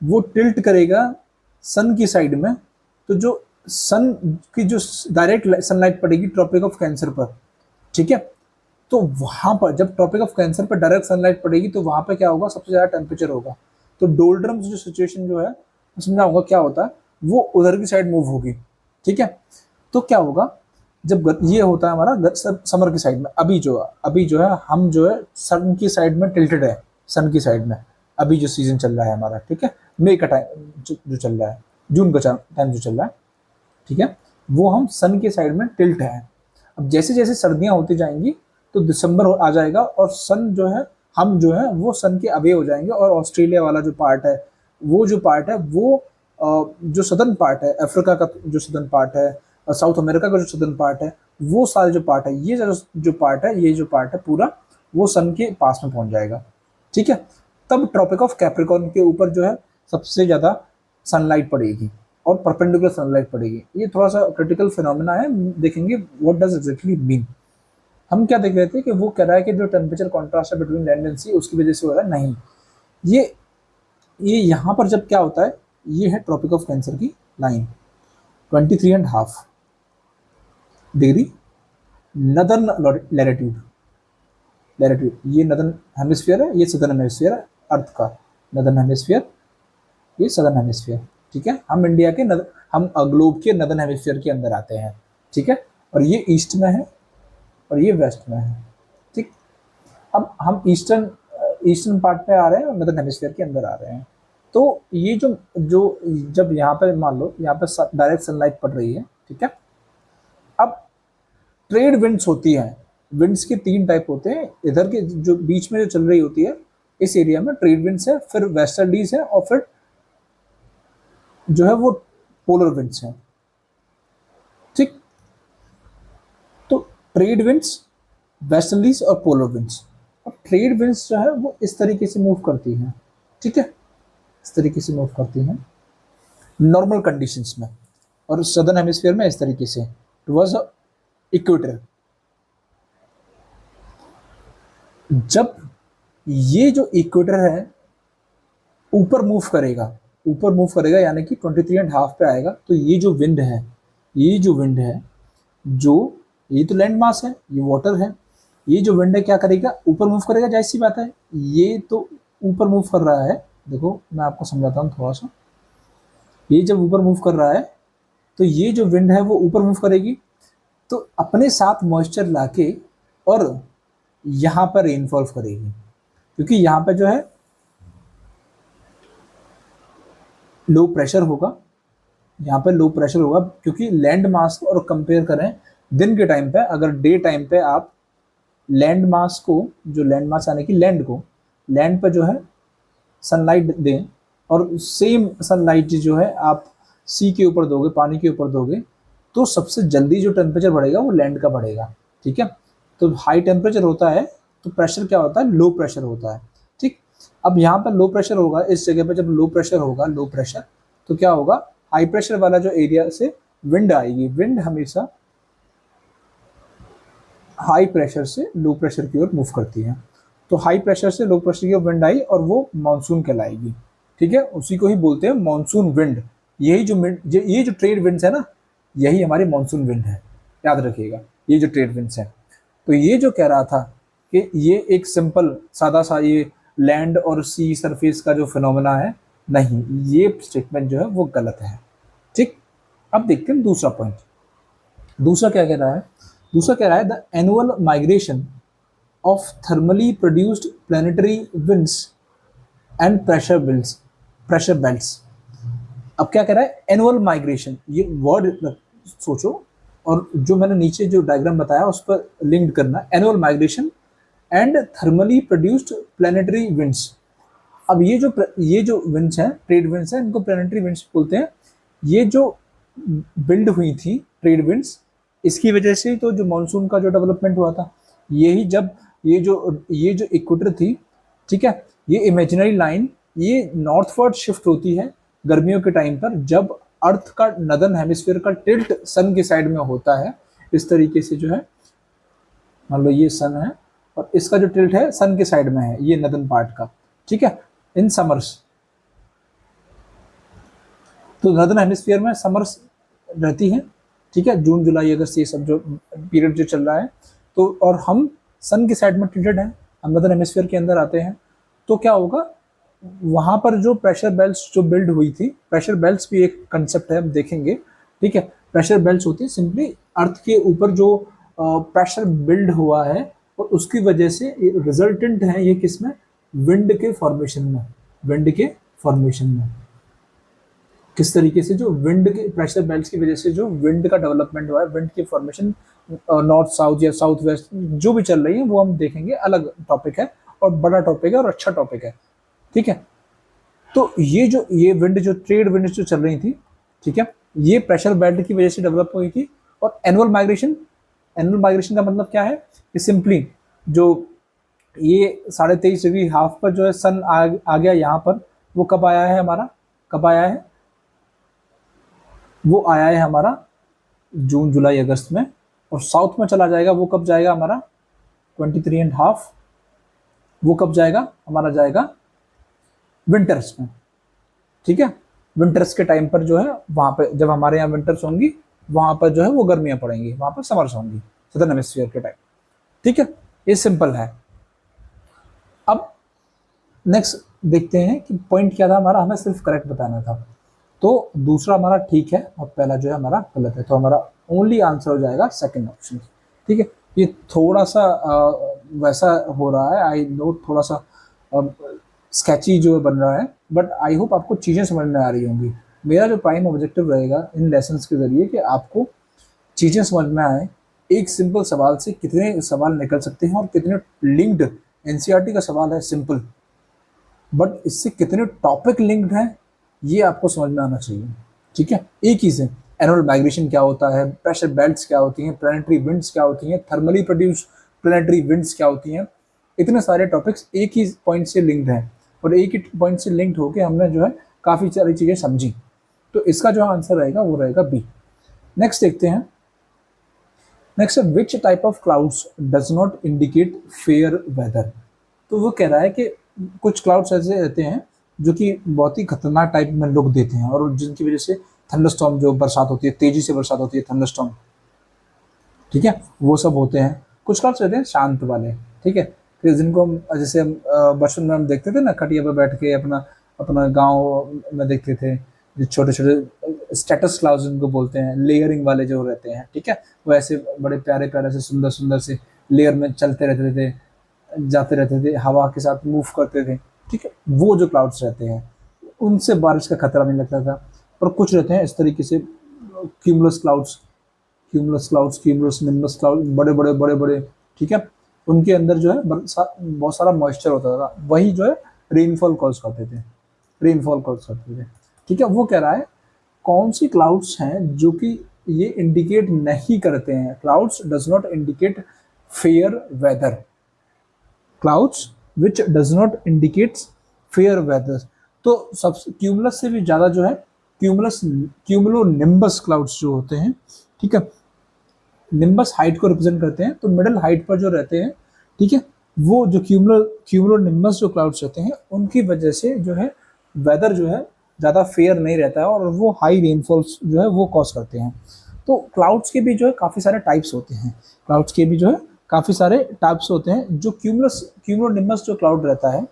वो टिल्ट करेगा सन की साइड में, तो जो सन की जो डायरेक्ट सनलाइट पड़ेगी ट्रॉपिक ऑफ कैंसर पर, ठीक है, तो वहां पर जब ट्रॉपिक ऑफ कैंसर पर डायरेक्ट सनलाइट पड़ेगी तो वहां पर क्या होगा? सबसे ज्यादा टेम्परेचर होगा। तो डोल्ड्रम्स जो सिचुएशन जो है, समझा होगा क्या होता है, वो उधर की साइड मूव होगी। ठीक है, तो क्या होगा जब ये होता है हमारा समर की साइड में। अभी जो है हम जो है सन की साइड में टिल्टेड है, सन की साइड में अभी जो सीजन चल रहा है हमारा। ठीक है, मई का टाइम जो चल रहा है, जून का टाइम जो चल रहा है, ठीक है, वो हम सन के साइड में टिल्ट है। अब जैसे जैसे सर्दियां होती जाएंगी तो दिसंबर आ जाएगा और सन जो है, हम जो है वो सन के अवे हो जाएंगे, और ऑस्ट्रेलिया वाला जो पार्ट है, वो जो पार्ट है वो जो सदर्न पार्ट है, अफ्रीका का जो सदर्न पार्ट है, और साउथ अमेरिका का जो सदर्न पार्ट है, वो सारे जो पार्ट है, ये जो पार्ट है, ये जो पार्ट है पूरा, वो सन के पास में पहुंच जाएगा। ठीक है, तब ट्रॉपिक ऑफ कैप्रिकॉर्न के ऊपर जो है सबसे ज़्यादा सनलाइट पड़ेगी और परपेंडिकुलर सनलाइट पड़ेगी। ये थोड़ा सा क्रिटिकल फिनोमेना है, देखेंगे व्हाट डज एग्जैक्टली मीन। हम क्या देख रहे थे कि वो कह रहा है कि जो टेम्परेचर कॉन्ट्रास्ट है बिटवीन लैंड एंड सी उसकी वजह से हो रहा है। नहीं, ये यहाँ पर जब क्या होता है, ये है ट्रॉपिक ऑफ कैंसर की लाइन 23.5 डिग्री नदर्न लैटिट्यूड। ये नदर्न हेमिस्फीयर है, ये सदर्न हेमिस्फीयर है अर्थ का। नदर्न हेमिस्फीयर, ये सदर्न हेमिस्फीयर। ठीक है, हम इंडिया के हम ग्लोब के नदर्न हेमिस्फीयर के अंदर आते हैं। ठीक है, और ये ईस्ट में है और ये वेस्ट में है। ठीक, अब हम ईस्टर्न पार्ट पे आ रहे हैं और नदर्न हेमिस्फीयर के अंदर आ रहे हैं। तो ये जो जब यहाँ पे मान लो यहाँ पे डायरेक्ट सनलाइट पड़ रही है, ठीक है, अब ट्रेड विंड्स होती हैं। विंड्स के 3 टाइप होते हैं, इधर के जो बीच में जो चल रही होती है इस एरिया में ट्रेड विंड्स है, फिर वेस्टर्लीज है, और फिर जो है वो पोलर विंड्स हैं। ठीक, तो ट्रेड विंड्स, वेस्टर्लीज और पोलर विंड्स। अब ट्रेड विंड्स जो है वो इस तरीके से मूव करती हैं। ठीक है, इस तरीके से मूव करती हैं नॉर्मल कंडीशंस में, और सदर्न हेमिस्फीयर में इस तरीके से टुवर्ड्स इक्वेटर। जब ये जो इक्वेटर है ऊपर मूव करेगा यानी कि 23.5 पे आएगा, तो ये जो विंड है, जो ये तो लैंड मास है, ये वाटर है, ये जो विंड है क्या करेगा? ऊपर मूव करेगा, जाहिर सी बात है, ये तो ऊपर मूव कर रहा है। देखो मैं आपको समझाता हूँ थोड़ा सा। ये जब ऊपर मूव कर रहा है तो ये जो विंड है वो ऊपर मूव करेगी, तो अपने साथ मॉइस्चर लाके और यहाँ पर रेनफॉल करेगी, क्योंकि यहाँ पे जो है लो प्रेशर होगा, यहाँ पे लो प्रेशर होगा, क्योंकि लैंड मास को और कंपेयर करें दिन के टाइम पे, अगर डे टाइम पे आप लैंड मास को, जो लैंड मास यानी कि लैंड को, लैंड पे जो है सनलाइट दें, और सेम सनलाइट जो है आप सी के ऊपर दोगे, पानी के ऊपर दोगे, तो सबसे जल्दी जो टेम्परेचर बढ़ेगा वो लैंड का बढ़ेगा। ठीक है, तो हाई टेम्परेचर होता है तो प्रेशर क्या होता है? लो प्रेशर होता है। ठीक, अब यहाँ पर लो प्रेशर होगा, इस जगह पर जब लो प्रेशर होगा, लो प्रेशर, तो क्या होगा? हाई प्रेशर वाला जो एरिया से विंड आएगी, विंड हमेशा हाई प्रेशर से लो प्रेशर की ओर मूव करती है। तो हाई प्रेशर से लो प्रेशर की ओर विंड आई और वो मानसून कहलाएगी। ठीक है, उसी को ही बोलते हैं मानसून विंड। ये जो ट्रेड विंड्स है ना, यही हमारी मानसून विंड है, याद रखिएगा, ये जो ट्रेड विंड्स है। तो ये जो कह रहा था कि ये एक सिंपल सादा सा ये लैंड और सी सरफेस का जो फिनोमेना है, नहीं, ये स्टेटमेंट जो है वो गलत है। ठीक, अब देखते हैं दूसरा पॉइंट। दूसरा क्या कह रहा है? दूसरा कह रहा है the annual migration of thermally produced planetary winds and pressure belts. अब क्या कह रहा है? एनुअल माइग्रेशन, ये वर्ड सोचो और जो मैंने नीचे जो डायग्राम बताया उस पर लिंक करना, annual migration and thermally produced planetary winds. अब ये जो विंड्स हैं, ट्रेड विंड्स हैं, इनको प्लानिटरी विंड्स बोलते हैं। ये जो बिल्ड हुई थी ट्रेड विंड्स, इसकी वजह से तो जो मानसून का जो डेवलपमेंट हुआ था, यही जब ये जो इक्वेटर थी, ठीक है, ये इमेजिनरी लाइन ये नॉर्थवर्ड शिफ्ट होती है गर्मियों के टाइम पर, जब अर्थ का नदर्न हेमिस्फीयर का टिल्ट सन के साइड में होता है। इस तरीके से जो है, मान लो ये सन है और इसका जो टिल्ट है सन के साइड में है, ये नदर्न पार्ट का, ठीक है, इन समर्स। तो नदर्न हेमिस्फीयर में समर्स रहती है, ठीक है, जून जुलाई अगस्त ये सब जो पीरियड जो चल रहा है। तो और हम सन के साइड में टिल्टेड हैं, हम नदर्न हेमिस्फीयर के अंदर आते हैं। तो क्या होगा, वहाँ पर जो प्रेशर बेल्ट्स जो बिल्ड हुई थी, प्रेशर बेल्ट्स भी एक कंसेप्ट है, हम देखेंगे, ठीक है। प्रेशर बेल्ट्स होती है सिंपली अर्थ के ऊपर जो प्रेशर बिल्ड हुआ है और उसकी वजह से रिजल्टेंट है ये किस में, विंड के फॉर्मेशन में। विंड के फॉर्मेशन में किस तरीके से जो विंड के प्रेशर बेल्ट्स की वजह से जो विंड का डेवलपमेंट हुआ है, विंड की फॉर्मेशन नॉर्थ साउथ या साउथ वेस्ट जो भी चल रही है वो हम देखेंगे, अलग टॉपिक है और बड़ा टॉपिक है और अच्छा टॉपिक है, ठीक है। तो ये विंड जो ट्रेड विंड जो चल रही थी, ठीक है, ये प्रेशर बेल्ट की वजह से डेवलप हुई थी। और एनुअल माइग्रेशन का मतलब क्या है कि सिंपली जो ये 23.5 हाफ पर जो है सन आ गया यहाँ पर, वो कब आया है हमारा, कब आया है, वो आया है हमारा जून जुलाई अगस्त में। और साउथ में चला जाएगा, वो कब जाएगा हमारा 23.5, वो कब जाएगा हमारा, जाएगा विंटर्स में, ठीक है। विंटर्स के टाइम पर जो है वहाँ पे, जब हमारे यहाँ विंटर्स होंगी वहाँ पर जो है वो गर्मियाँ पड़ेंगी, वहाँ पर समर्स होंगी सदर्न हेमिस्फीयर के टाइम, ठीक है। ये सिंपल है। अब नेक्स्ट देखते हैं कि पॉइंट क्या था हमारा, हमें सिर्फ करेक्ट बताना था। तो दूसरा हमारा ठीक है और पहला जो है हमारा गलत है, तो हमारा ओनली आंसर हो जाएगा सेकंड ऑप्शन, ठीक है। ये थोड़ा सा वैसा हो रहा है, आई नो, थोड़ा सा स्केची जो बन रहा है, बट आई होप आपको चीज़ें समझ में आ रही होंगी। मेरा जो प्राइम ऑब्जेक्टिव रहेगा इन लेसन्स के जरिए कि आपको चीज़ें समझ में आए। एक सिंपल सवाल से कितने सवाल निकल सकते हैं और कितने लिंक्ड, एनसीईआरटी का सवाल है सिंपल, बट इससे कितने टॉपिक लिंक्ड हैं ये आपको समझ में आना चाहिए, ठीक है। एक ही से एनुअल माइग्रेशन क्या होता है, प्रेशर बेल्ट्स क्या होती हैं, प्लानिटरी विंड्स क्या होती हैं, थर्मली प्रोड्यूस्ड प्लानिटरी विंड्स क्या होती हैं, इतने सारे टॉपिक्स एक ही पॉइंट से लिंक्ड हैं और एक ही पॉइंट से लिंक्ड होकर हमने जो है काफ़ी सारी चीज़ें समझी। तो इसका जो आंसर रहेगा वो रहेगा बी। नेक्स्ट देखते हैं। नेक्स्ट है which type of clouds does not indicate fair weather. तो वो कह रहा है कि कुछ क्लाउड्स ऐसे रहते हैं जो कि बहुत ही खतरनाक टाइप में लुक देते हैं और जिनकी वजह से थंडरस्टॉर्म जो बरसात होती है, तेजी से बरसात होती है, थंडरस्टॉर्म, ठीक है, वो सब होते हैं। कुछ क्लाउड्स रहते हैं शांत वाले, ठीक है, फिर जिनको हम जैसे हम बचपन में हम देखते थे ना, खटिया पर बैठ के अपना अपना गाँव में देखते थे, जो छोटे छोटे स्टेटस क्लाउड्स जिनको बोलते हैं, लेयरिंग वाले जो रहते हैं, ठीक है, वो ऐसे बड़े प्यारे प्यारे से सुंदर सुंदर से लेयर में चलते रहते थे, जाते रहते थे, हवा के साथ मूव करते थे, ठीक है। वो जो क्लाउड्स रहते हैं उनसे बारिश का खतरा नहीं लगता था। पर कुछ रहते हैं इस तरीके से cumulus clouds, cumulus nimbus cloud, बड़े बड़े बड़े बड़े, ठीक है, उनके अंदर जो है बहुत सारा मॉइस्चर होता था, वही जो है रेनफॉल कॉज करते थे, ठीक है। वो कह रहा है कौन सी क्लाउड्स हैं जो कि ये इंडिकेट नहीं करते हैं, clouds does not indicate fair weather, clouds which does not indicate fair weather. तो सबसे क्यूमुलस से भी ज़्यादा जो है क्यूमुलो निम्बस क्लाउड्स जो होते हैं, ठीक है, निम्बस हाइट को रिप्रेजेंट करते हैं, तो मिडिल हाइट पर जो रहते हैं, ठीक है, वो जो क्यूमुलो निम्बस जो क्लाउड्स रहते हैं उनकी वजह से जो है वेदर जो है ज़्यादा फेयर नहीं रहता है और वो हाई रेनफॉल्स जो है वो कॉज करते हैं। तो क्लाउड्स के भी जो है काफ़ी सारे टाइप्स होते हैं, क्लाउड्स के भी जो है काफ़ी सारे टाइप्स होते हैं। जो क्यूमुलोनिम्बस जो क्लाउड रहता है,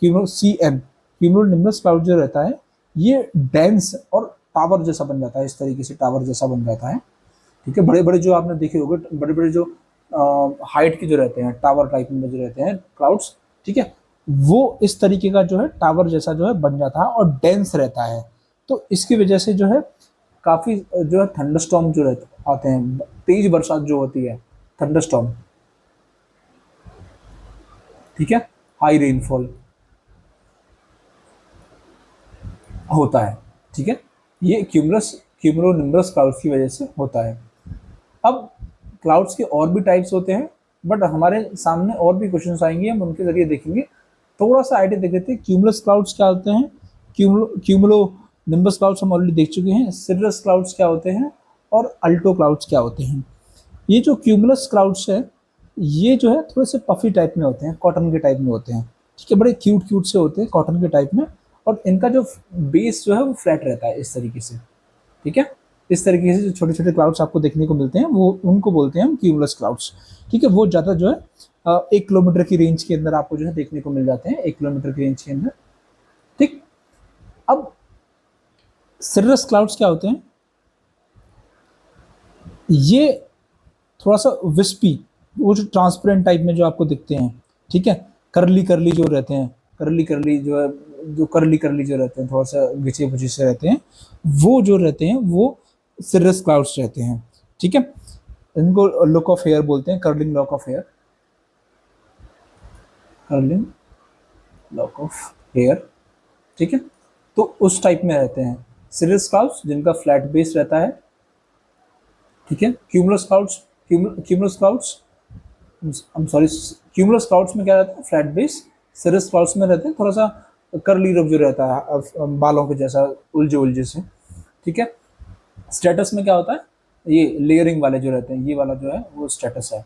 क्यूमुलोनिम्बस क्लाउड जो रहता है, ये डेंस और टावर जैसा बन जाता है, इस तरीके से टावर जैसा बन जाता है। ठीक है, बड़े बड़े जो आपने देखे होंगे, बड़े बड़े जो हाइट के जो रहते हैं, टावर टाइप में जो रहते हैं क्लाउड्स, ठीक है, वो इस तरीके का जो है टावर जैसा जो है बन जाता है और डेंस रहता है। तो इसकी वजह से जो है काफ़ी जो है थंडरस्टॉर्म जो रहते आते हैं, तेज बरसात जो होती है, थंडरस्टॉर्म, ठीक है, हाई रेनफॉल होता है। ठीक है, ये क्यूमुलोनिम्बस क्लाउड्स की वजह से होता है। अब क्लाउड्स के और भी टाइप्स होते हैं, बट हमारे सामने और भी क्वेश्चंस आएंगे, हम उनके जरिए देखेंगे। थोड़ा सा आइडिया देख लेते हैं, क्यूमुलस क्लाउड्स क्या होते हैं, क्यूमुलो निम्बस क्लाउड्स हम ऑलरेडी देख चुके हैं, सिरस क्लाउड्स क्या होते हैं, और अल्टो क्लाउड्स क्या होते हैं। ये जो क्यूमुलस क्लाउड्स है, ये जो है थोड़े से पफी टाइप में होते हैं, कॉटन के टाइप में होते हैं। ठीक है, बड़े क्यूट क्यूट से होते हैं, कॉटन के टाइप में, और इनका जो बेस जो है वो फ्लैट रहता है, इस तरीके से। ठीक है, इस तरीके से जो छोटे छोटे क्लाउड्स आपको देखने को मिलते हैं, वो उनको बोलते हैं हम क्यूमुलस क्लाउड्स। ठीक है, वो ज़्यादा जो है 1 किलोमीटर की रेंज के अंदर आपको जो है देखने को मिल जाते हैं, 1 किलोमीटर की रेंज के अंदर। ठीक, अब सर्रस क्लाउड्स क्या होते हैं, ये थोड़ा सा विस्पी, वो जो ट्रांसपेरेंट टाइप में जो आपको दिखते हैं, ठीक है, करली करली जो रहते हैं, करली करली जो है, जो करली करली जो रहते हैं, थोड़ा सा घिचे पुचे से रहते हैं, वो जो रहते हैं वो सिरस क्लाउड्स रहते हैं। ठीक है, इनको लॉक ऑफ हेयर बोलते हैं, curling lock of hair, curling lock of hair. ठीक है, तो उस टाइप में रहते हैं सिरस क्लाउड्स, जिनका फ्लैट बेस रहता है। ठीक है, cumulus clouds, cumulus clouds, I am sorry, cumulus clouds में क्या रहता है, फ्लैट बेस। सिरस क्लाउड्स में रहते हैं थोड़ा सा कर्ली रब जो रहता है, बालों के जैसा, उलझे उलझे से। ठीक है, स्टेटस में क्या होता है, ये लेयरिंग वाले जो रहते हैं, ये वाला जो है वो स्टेटस है।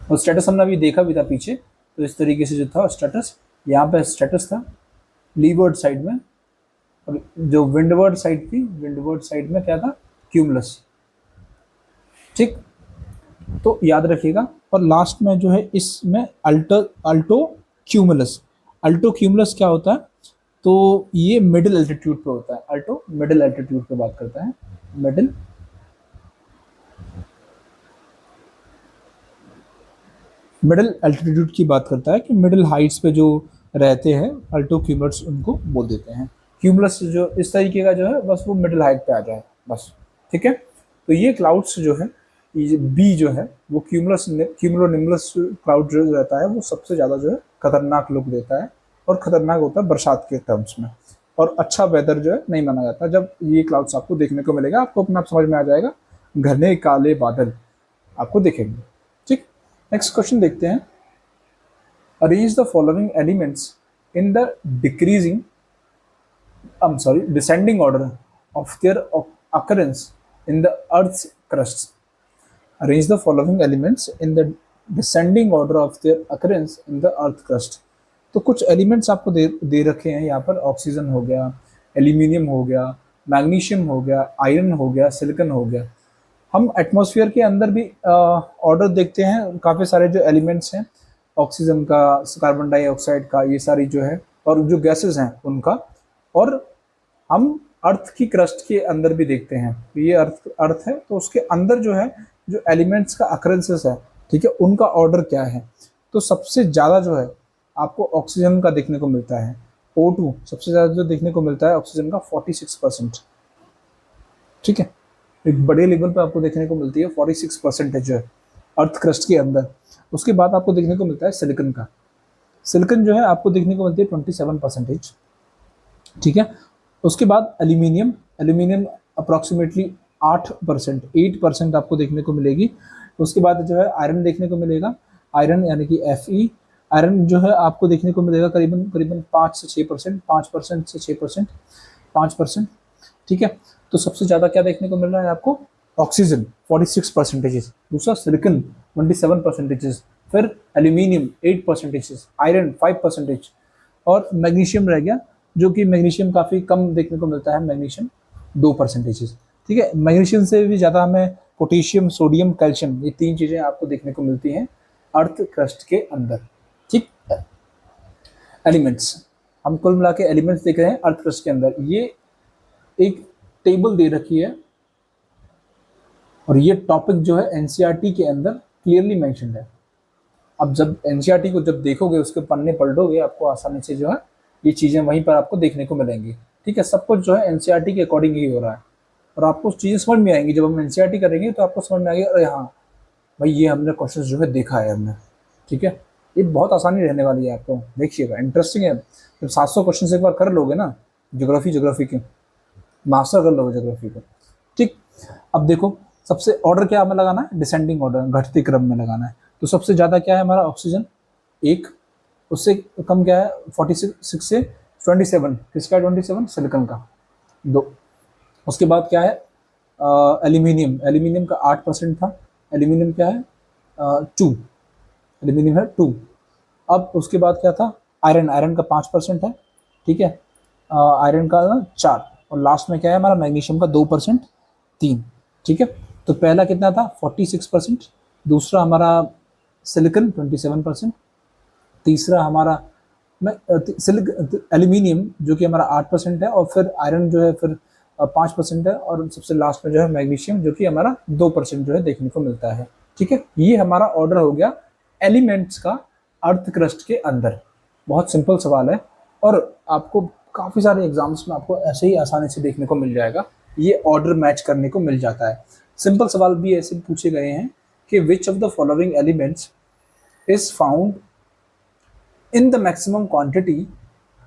और स्टेटस हमने अभी देखा भी था पीछे, तो इस तरीके से जो था स्टेटस, यहाँ पे स्टेटस था लीवर्ड साइड में, और जो विंडवर्ड साइड थी, विंडवर्ड साइड में क्या था, क्यूमुलस। ठीक, तो याद रखिएगा। और लास्ट में जो है इसमें अल्टो क्यूमुलस, अल्टो क्यूमुलस क्या होता है, तो ये मिडिल एल्टीट्यूड पे होता है, अल्टो मिडिल एल्टीट्यूड पे बात करता है, मिडिल एल्टीट्यूड की बात करता है, कि मिडिल हाइट्स पे जो रहते हैं अल्टो क्यूमुलस उनको बोल देते हैं। क्यूमुलस जो इस तरीके का जो है, बस वो मिडिल हाइट पे आ जाए बस। ठीक है, तो ये क्लाउड्स जो है, ये बी जो है वो क्यूमुलोनिम्बस क्लाउड जो रहता है, वो सबसे ज़्यादा जो है खतरनाक लुक देता है, और खतरनाक होता है बरसात के टर्म्स में, और अच्छा वेदर जो है नहीं माना जाता। जब ये क्लाउड्स आपको देखने को मिलेगा, आपको अपना समझ में आ जाएगा, घने काले बादल आपको दिखेंगे। ठीक, नेक्स्ट क्वेश्चन देखते हैं। Arrange the following elements in the decreasing, descending order of their occurrence in the Earth's crust. Arrange the following elements in the descending order of their occurrence in the Earth crust. तो कुछ elements आपको दे रखे हैं यहाँ पर, oxygen हो गया, aluminium हो गया, मैग्नीशियम हो गया, आयरन हो गया, सिलिकॉन हो गया। हम एटमॉस्फेयर के अंदर भी ऑर्डर देखते हैं, काफ़ी सारे जो एलिमेंट्स हैं, ऑक्सीजन का, कार्बन डाइऑक्साइड का, ये सारी जो है, और जो गैसेस हैं उनका। और हम अर्थ की क्रस्ट के अंदर भी देखते हैं, तो ये अर्थ है, तो उसके अंदर जो है, जो एलिमेंट्स का अकरेंसेस है, ठीक है, उनका ऑर्डर क्या है। तो सबसे ज़्यादा जो है आपको ऑक्सीजन का देखने को मिलता है, O2 सबसे ज़्यादा जो देखने को मिलता है ऑक्सीजन का 46%। ठीक है, एक बड़े लेवल पे आपको देखने को मिलती है 46% जो है अर्थ क्रस्ट के अंदर। उसके बाद आपको देखने को मिलता है सिलिकॉन का, सिलिकॉन जो है आपको देखने को मिलती है 27%। ठीक है, उसके बाद एल्यूमिनियम, एल्यूमिनियम अप्रॉक्सीमेटली 8% आपको देखने को मिलेगी। उसके बाद जो है आयरन देखने को मिलेगा, आयरन यानी कि Fe, आयरन जो है आपको देखने को मिलेगा करीबन 5 से 6%, 5% से 6%, 5%। ठीक है, तो सबसे ज़्यादा क्या देखने को मिल रहा है आपको, ऑक्सीजन 46%, दूसरा सिलिकॉन 27%, फिर एल्यूमिनियम 8%, आयरन 5%, और मैग्नीशियम रह गया, जो कि मैग्नीशियम काफ़ी कम देखने को मिलता है, मैग्नीशियम 2%। ठीक है। मैग्नीशियम से भी ज़्यादा हमें पोटेशियम, सोडियम, कैल्शियम, ये 3 चीज़ें आपको देखने को मिलती हैं अर्थ क्रस्ट के अंदर। ठीक, एलिमेंट्स, हम कुल मिला के एलिमेंट्स देख रहे हैं अर्थ क्रस्ट के अंदर। ये एक टेबल दे रखी है और ये टॉपिक जो है एनसीईआरटी के अंदर क्लियरली मेंशन्ड है। अब जब एनसीईआरटी को जब देखोगे, उसके पन्ने पलटोगे, आपको आसानी से जो है ये चीज़ें वहीं पर आपको देखने को मिलेंगी। ठीक है, सब कुछ जो है एनसीईआरटी के अकॉर्डिंग ही हो रहा है और आपको चीज़ें समझ में आएंगी। जब हम एनसीईआरटी करेंगे तो आपको समझ में आएगी, अरे हाँ भाई ये हमने क्वेश्चन जो है देखा है हमने। ठीक है, ये बहुत आसानी रहने वाली है, आपको देखिएगा, इंटरेस्टिंग है। जब 700 क्वेश्चन एक बार कर लोगे ना ज्योग्राफी के, मास्टर कर लोगे ज्योग्राफी को। ठीक, अब देखो सबसे ऑर्डर क्या हमें लगाना है, डिसेंडिंग ऑर्डर, घटते क्रम में लगाना है। तो सबसे ज़्यादा क्या है हमारा ऑक्सीजन, एक, उससे कम क्या है 46 से 27, किसका 27, सिलिकॉन का 2। उसके बाद क्या है एल्यूमिनियम, एल्यूमिनियम का 8% था, एल्यूमिनियम क्या है 2, एल्यूमिनियम है 2। अब उसके बाद क्या था आयरन, आयरन का 5% है। ठीक है, आयरन का 4, और लास्ट में क्या है हमारा मैग्नीशियम का 2%, 3। ठीक है, तो पहला कितना था 46%, दूसरा हमारा सिलिकॉन 27%, तीसरा हमारा एल्यूमिनियम जो कि हमारा 8% है, और फिर आयरन जो है फिर 5% है, और सबसे लास्ट में जो है मैग्नीशियम जो कि हमारा 2% जो है देखने को मिलता है। ठीक है, ये हमारा ऑर्डर हो गया एलिमेंट्स का अर्थ क्रस्ट के अंदर। बहुत सिंपल सवाल है और आपको काफ़ी सारे एग्जाम्स में आपको ऐसे ही आसानी से देखने को मिल जाएगा, ये ऑर्डर मैच करने को मिल जाता है। सिंपल सवाल भी ऐसे पूछे गए हैं कि विच of the following elements is found in the maximum quantity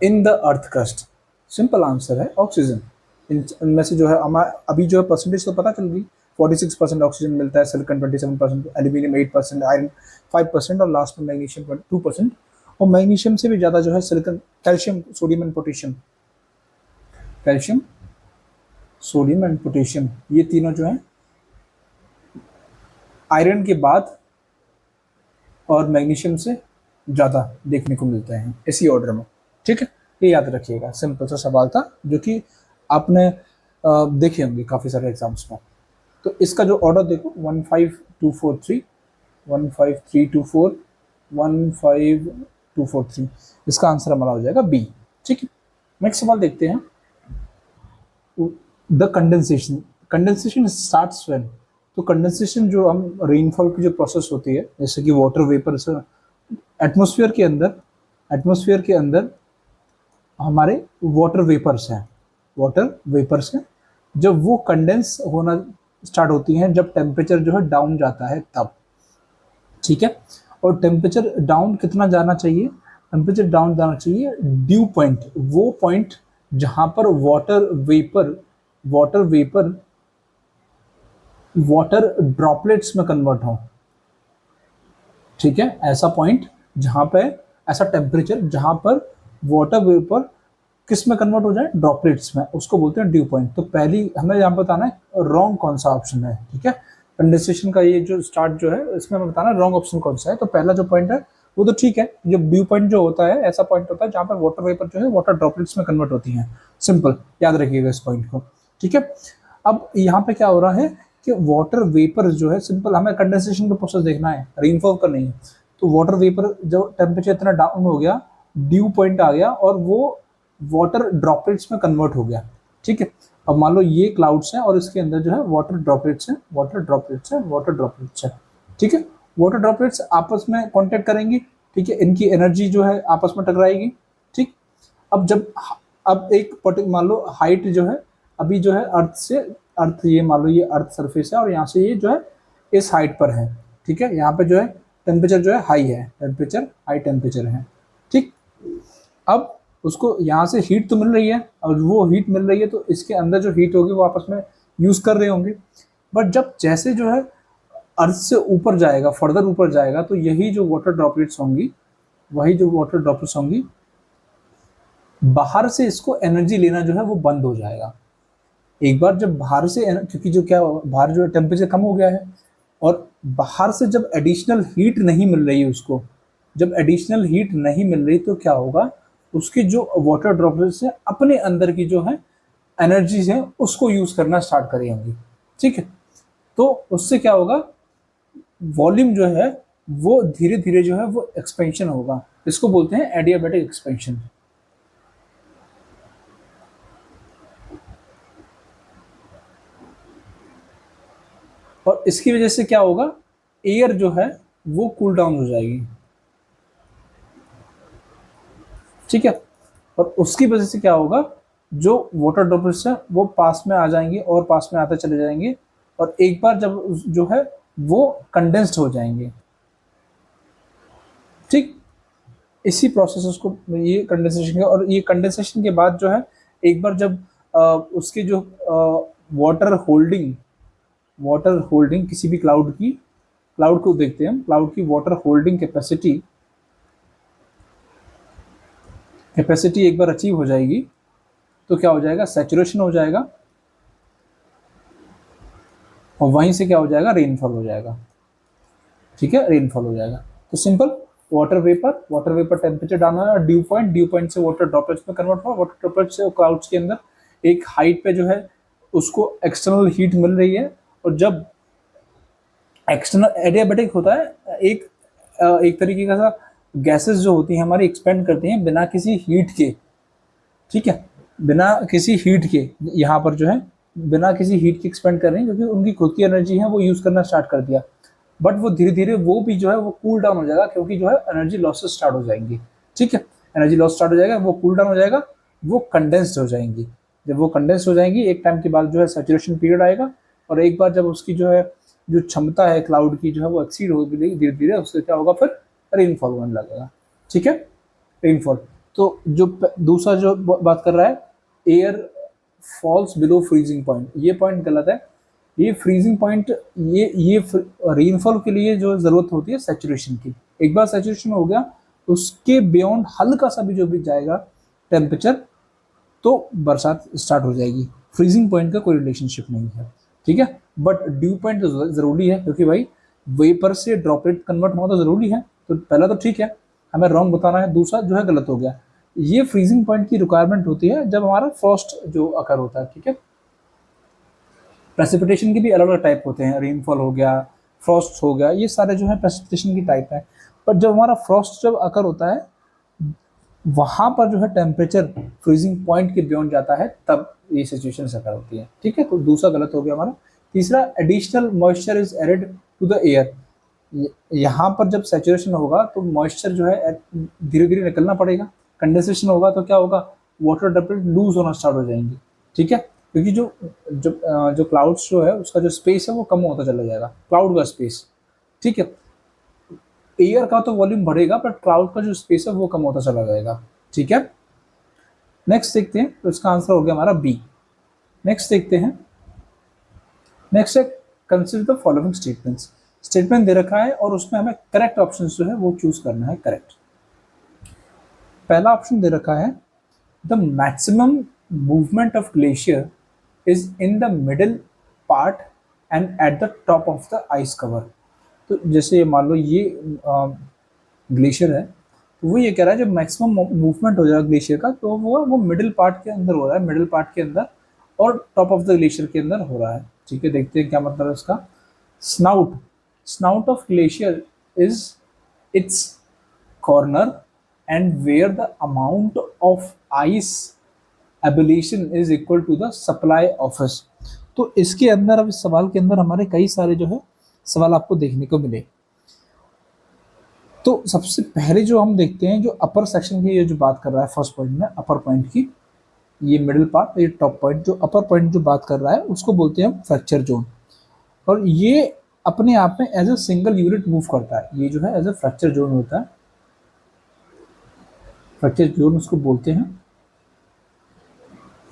in the earth crust. Simple answer है ऑक्सीजन। इनमें से जो है हमारा अभी जो है परसेंटेज तो पता चल गई, 46% ऑक्सीजन मिलता है, सिलिकॉन 27%, एल्यूमिनियम 8%, आयरन 5% और लास्ट में मैग्नीशियम 2%। और मैग्नीशियम से भी ज़्यादा जो है silicon, calcium, sodium and potassium, calcium, sodium and potassium, ये तीनों जो है आयरन के बाद और मैग्नीशियम से ज़्यादा देखने को मिलते हैं इसी ऑर्डर में। ठीक है, ये याद रखिएगा, सिंपल सा सवाल था जो कि आपने देखे होंगे काफ़ी सारे एग्जाम्स में। तो इसका जो ऑर्डर देखो 15243, 15324, 15243, इसका आंसर हमारा हो जाएगा बी। ठीक है, नेक्स्ट सवाल देखते हैं। The condensation, condensation starts when. तो कंडेंसेशन जो हम रेनफॉल की जो प्रोसेस होती है, जैसे कि वाटर वेपर से एटमॉस्फेयर के अंदर हमारे वाटर वेपर्स हैं, वाटर वेपर्स हैं, जब वो कंडेंस होना स्टार्ट होती हैं जब टेम्परेचर जो है डाउन जाता है तब। ठीक है, और टेम्परेचर डाउन कितना जाना चाहिए, टेम्परेचर डाउन जाना चाहिए ड्यू पॉइंट, वो पॉइंट जहाँ पर वाटर ड्रॉपलेट्स में कन्वर्ट हो। ठीक है, ऐसा पॉइंट जहाँ पे, ऐसा टेम्परेचर जहाँ पर वाटर वेपर किस में कन्वर्ट हो जाए, ड्रॉपलेट्स में, उसको बोलते हैं ड्यू पॉइंट। तो पहली हमें यहाँ बताना है रॉन्ग कौन सा ऑप्शन है। ठीक है, कंडेंसेशन का ये जो स्टार्ट जो है इसमें हमें बताना है रॉन्ग ऑप्शन कौन सा है। तो पहला जो पॉइंट है वो तो ठीक है, जो ड्यू पॉइंट जो होता है ऐसा पॉइंट होता है जहाँ पर वाटर वेपर जो है वाटर ड्रॉपलेट्स में कन्वर्ट होती हैं। सिंपल, याद रखिएगा इस पॉइंट को। ठीक है, अब यहाँ पे क्या हो रहा है कि वाटर वेपर जो है, सिंपल हमें कंडेंसेशन का प्रोसेस देखना है, रेनफॉल का नहीं। तो वाटर वेपर जो टेम्परेचर इतना डाउन हो गया, ड्यू पॉइंट आ गया और वो वाटर ड्रॉपलेट्स में कन्वर्ट हो गया। ठीक है, अब मान लो ये क्लाउड्स हैं और इसके अंदर जो है वाटर ड्रॉपलेट्स हैं, वाटर ड्रॉपलेट्स हैं, वाटर ड्रॉपलेट्स हैं। ठीक है, वाटर ड्रॉपलेट्स आपस में कांटेक्ट करेंगी। ठीक है, इनकी एनर्जी जो है आपस में टकराएगी। ठीक, अब एक मान लो हाइट जो है अभी जो है अर्थ ये मान लो ये अर्थ सरफेस है और यहाँ से ये जो है इस हाइट पर है। ठीक है, यहाँ पे जो है टेम्परेचर जो है हाई है, हाई टेम्परेचर है। ठीक, अब उसको यहाँ से हीट तो मिल रही है और वो हीट मिल रही है तो इसके अंदर जो हीट होगी वो आपस में यूज़ कर रहे होंगे। बट जब जैसे जो है अर्थ से ऊपर जाएगा, फर्दर ऊपर जाएगा, तो यही जो वाटर ड्रॉपलेट्स होंगी, वही जो वाटर ड्रॉपलेट्स होंगी, बाहर से इसको एनर्जी लेना जो है वो बंद हो जाएगा। एक बार जब बाहर से, क्योंकि जो क्या बाहर जो टेम्परेचर कम हो गया है और बाहर से जब एडिशनल हीट नहीं मिल रही है उसको, जब एडिशनल हीट नहीं मिल रही तो क्या होगा, उसके जो वाटर ड्रॉपलेट्स है अपने अंदर की जो है एनर्जीज हैं उसको यूज करना स्टार्ट करेंगे। ठीक है, तो उससे क्या होगा, वॉल्यूम जो है वो धीरे धीरे जो है वो एक्सपेंशन होगा। इसको बोलते हैं एडियाबैटिक एक्सपेंशन। और इसकी वजह से क्या होगा, एयर जो है वो कूल डाउन हो जाएगी। ठीक है, और उसकी वजह से क्या होगा, जो वाटर ड्रॉपलेट्स हैं वो पास में आ जाएंगे और पास में आते चले जाएंगे, और एक बार जब जो है वो कंडेंस्ड हो जाएंगे। ठीक, इसी प्रोसेस को ये कंडेंसेशन का, और ये कंडेंसेशन के बाद जो है एक बार जब उसकी जो वाटर होल्डिंग किसी भी क्लाउड को देखते हैं हम, क्लाउड की वाटर होल्डिंग कैपेसिटी एक बार अचीव हो जाएगी तो क्या हो जाएगा, सैचुरेशन हो जाएगा, और वहीं से क्या हो जाएगा, रेनफॉल हो जाएगा। ठीक है, रेनफॉल हो जाएगा। तो सिंपल, वाटर वेपर टेम्परेचर डालना है, और ड्यू पॉइंट से वाटर ड्रॉपलेट्स में कन्वर्ट हुआ, वाटर ड्रॉपलेट से क्लाउड्स के अंदर एक हाइट पे जो है उसको एक्सटर्नल हीट मिल रही है। और जब एक्सटर्नल एडियाबैटिक होता है, एक तरीके का सा गैसेस जो होती हैं हमारी एक्सपेंड करती हैं बिना किसी हीट के। ठीक है, बिना किसी हीट के, यहाँ पर जो है बिना किसी हीट के एक्सपेंड कर रही हैं, क्योंकि उनकी खुद की एनर्जी है वो यूज़ करना स्टार्ट कर दिया। बट वो धीरे धीरे वो भी जो है वो कूल डाउन हो जाएगा, क्योंकि जो है एनर्जी लॉसेस स्टार्ट हो जाएंगी। ठीक है, एनर्जी लॉस स्टार्ट हो जाएगा, वो कूल डाउन हो जाएगा, वो कंडेंस्ड हो जाएंगी। जब वो कंडेंस्ड हो जाएंगी, एक टाइम के बाद जो है सैचुरेशन पीरियड आएगा, और एक बार जब उसकी जो है जो क्षमता है क्लाउड की जो है वो एक्सीड होगी धीरे धीरे, उससे क्या होगा, फिर रेनफॉल होने लगेगा। ठीक है, रेनफॉल। तो जो दूसरा जो बात कर रहा है, air falls below freezing point, ये पॉइंट गलत है। ये फ्रीजिंग पॉइंट, ये रेनफॉल के लिए जो ज़रूरत होती है सैचुरेशन की, एक बार सैचुरेशन हो गया उसके बियॉन्ड हल्का सा भी जो भी जाएगा टेम्परेचर, तो बरसात स्टार्ट हो जाएगी। फ्रीजिंग पॉइंट का कोई रिलेशनशिप नहीं है। ठीक है, बट ड्यू पॉइंट तो ज़रूरी है, क्योंकि भाई वेपर से ड्रॉपलेट कन्वर्ट होना तो ज़रूरी है। तो पहला तो ठीक है, हमें रॉन्ग बताना है, दूसरा जो है गलत हो गया। ये फ्रीजिंग पॉइंट की रिक्वायरमेंट होती है जब हमारा फ्रॉस्ट जो अकर होता है। ठीक है, प्रेसिपिटेशन के भी अलग अलग टाइप होते हैं, रेनफॉल हो गया, फ्रॉस्ट हो गया, ये सारे जो है प्रेसिपिटेशन की टाइप है। पर जब हमारा फ्रॉस्ट जब अकर होता है, वहाँ पर जो है टेम्परेचर फ्रीजिंग पॉइंट के बियॉन्ड जाता है, तब ये सिचुएशन अकर होती है। ठीक है, तो दूसरा गलत हो गया हमारा। तीसरा, additional moisture is added to the air. यहाँ पर जब सैचुरेशन होगा तो मॉइस्चर जो है धीरे धीरे निकलना पड़ेगा। कंडेंसेशन होगा तो क्या होगा, वाटर ड्रॉपलेट लूज होना स्टार्ट हो जाएंगी। ठीक है, क्योंकि जो जो जो क्लाउड्स जो है उसका जो स्पेस है वो कम होता चला जाएगा, क्लाउड का स्पेस। ठीक है, एयर का तो वॉल्यूम बढ़ेगा, बट क्लाउड का जो स्पेस है वो कम होता चला जाएगा। ठीक है, नेक्स्ट देखते हैं, तो इसका आंसर हो गया हमारा बी। नेक्स्ट देखते हैं, नेक्स्ट है consider the following statements. Statement दे रखा है और उसमें हमें करेक्ट ऑप्शन जो है वो चूज करना है। करेक्ट, पहला ऑप्शन दे रखा है, the maximum movement of glacier is in the middle part and at the top of the ice cover. तो जैसे मान लो ये ग्लेशियर है, तो वो ये कह रहा है जब मैक्सिमम मूवमेंट हो जाएगा ग्लेशियर का, तो वो मिडिल पार्ट के अंदर हो रहा है, मिडिल पार्ट के अंदर और टॉप ऑफ द ग्लेशियर के अंदर हो रहा है। ठीक है, देखते हैं क्या मतलब है इसका। Snout of glacier is it's corner and where the amount of ice ebullition is equal to the supply of us। तो इसके अंदर, अब इस सवाल के अंदर हमारे कई सारे जो है सवाल आपको देखने को मिले। तो सबसे पहले जो हम देखते हैं, जो अपर सेक्शन की ये जो बात कर रहा है फर्स्ट पॉइंट में, अपर पॉइंट की, ये मिडिल पार्ट, ये टॉप पॉइंट, जो अपर पॉइंट जो बात कर रहा है उसको बोलते हैं हम फ्रैक्चर जोन। और ये अपने आप में as a single unit move करता है, ये जो है एज ए फ्रैक्चर जोन होता है, फ्रैक्चर जोन उसको बोलते हैं।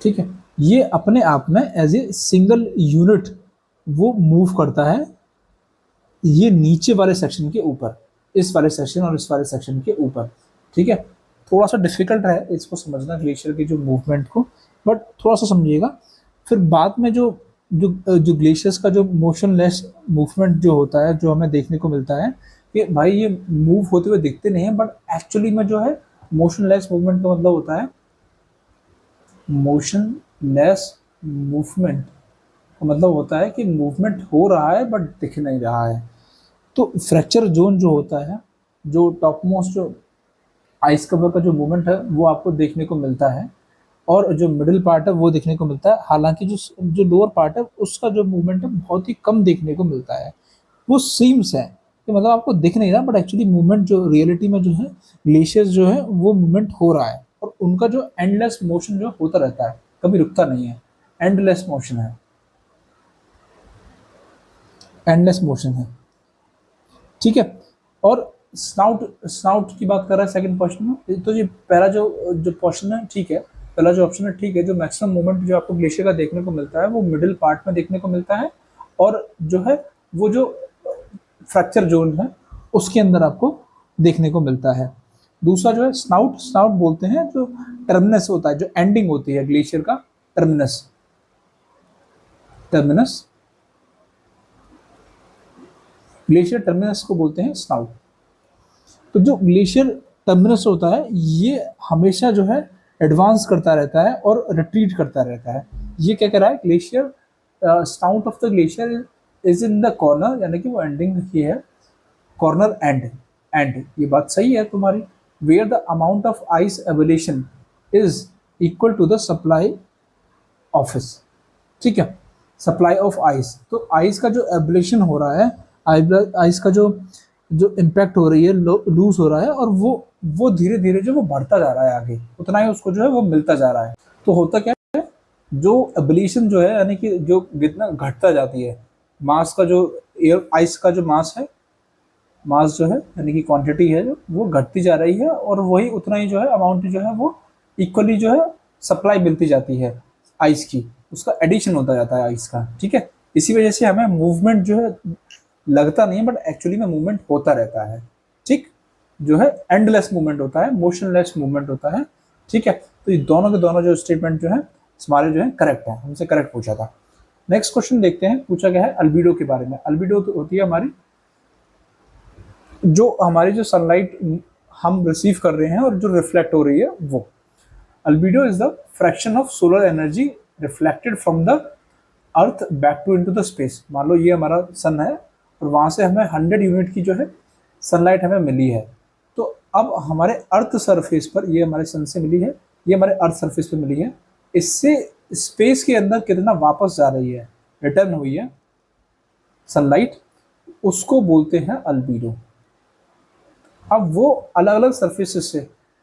ठीक है, ये अपने आप में एज ए सिंगल यूनिट वो मूव करता है, ये नीचे वाले सेक्शन के ऊपर, इस वाले सेक्शन और इस वाले सेक्शन के ऊपर। ठीक है, थोड़ा सा डिफिकल्ट है इसको समझना ग्लेशियर की जो मूवमेंट को, बट थोड़ा सा समझिएगा। फिर बाद में जो जो जो ग्लेशियर्स का जो मोशनलेस मूवमेंट जो होता है, जो हमें देखने को मिलता है कि भाई ये मूव होते हुए दिखते नहीं है, बट एक्चुअली में जो है मोशनलेस मूवमेंट का मतलब होता है, मोशनलेस मूवमेंट का मतलब होता है कि मूवमेंट हो रहा है बट दिख नहीं रहा है। तो फ्रैक्चर जोन जो होता है, जो टॉप मोस्ट जो आइस कवर का जो मूवमेंट है वो आपको देखने को मिलता है, और जो मिडिल पार्ट है वो देखने को मिलता है। हालांकि जो जो लोअर पार्ट है उसका जो मूवमेंट है बहुत ही कम देखने को मिलता है। वो सीम्स है कि मतलब आपको दिख नहीं रहा, बट एक्चुअली मूवमेंट जो रियलिटी में जो है, ग्लेशियर्स जो है वो मूवमेंट हो रहा है, और उनका जो एंडलेस मोशन जो होता रहता है, कभी रुकता नहीं है। एंडलेस मोशन है, एंडलेस मोशन है। ठीक है। और स्नाउट, स्नाउट की बात कर रहा है सेकंड क्वेश्चन में, तो ये पहला जो जो क्वेश्चन है ठीक है, पहला जो ऑप्शन है ठीक है। जो मैक्सिमम मूवमेंट जो आपको ग्लेशियर का देखने को मिलता है वो मिडिल पार्ट में देखने को मिलता है, और जो है वो जो फ्रैक्चर जोन है उसके अंदर आपको देखने को मिलता है। दूसरा जो है स्नाउट, स्नाउट बोलते हैं जो टर्मिनस होता है, जो एंडिंग होती है ग्लेशियर का, टर्मिनस, टर्मिनस, ग्लेशियर टर्मिनस को बोलते हैं स्नाउट। तो जो ग्लेशियर टर्मिनस होता है ये हमेशा जो है एडवांस करता रहता है और रिट्रीट करता रहता है। ये क्या कर रहा है, glacier snout of the glacier is in the corner, यानी कि वो एंडिंग ही है, कॉर्नर एंड, एंड ये बात सही है तुम्हारी, where the amount of ice evolution is equal to the supply office. ठीक है, सप्लाई ऑफ आइस, तो आइस का जो एब्लेशन हो रहा है, आइस का जो जो इम्पैक्ट हो रही है, लूज हो रहा है, और वो धीरे धीरे जो वो बढ़ता जा रहा है आगे, उतना ही उसको जो है वो मिलता जा रहा है। तो होता क्या है, जो एब्लेशन जो है यानी कि जो जितना घटता जाती है, मास का जो एयर आइस का जो मास है, मास जो है यानी कि क्वांटिटी है जो वो घटती जा रही है, और वही उतना ही जो है अमाउंट जो है वो इक्वली जो है सप्लाई मिलती जाती है आइस की, उसका एडिशन होता जाता है आइस का। ठीक है, इसी वजह से हमें मूवमेंट जो है लगता नहीं है, बट एक्चुअली में मूवमेंट होता रहता है। ठीक, जो है एंडलेस मूवमेंट होता है, मोशनलेस मूवमेंट होता है। ठीक है, तो ये दोनों के दोनों जो स्टेटमेंट जो है हमारे जो है करेक्ट है, हमसे करेक्ट पूछा था। नेक्स्ट क्वेश्चन देखते हैं, पूछा गया है अल्बीडो के बारे में। अल्बीडो होती है हमारी जो हमारी जो सनलाइट हम रिसीव कर रहे हैं और जो रिफ्लेक्ट हो रही है वो। Albedo is the fraction of solar energy reflected from the earth back to into the space. मान लो ये हमारा सन है और वहां से हमें 100 यूनिट की जो है सनलाइट हमें मिली है, तो अब हमारे अर्थ सरफेस पर, ये हमारे सन से मिली है, ये हमारे अर्थ सरफेस पर मिली है, इससे स्पेस के अंदर कितना वापस जा रही है, रिटर्न हुई है सनलाइट, उसको बोलते हैं अल्बीडो। अब वो अलग अलग सर्फेसिस से,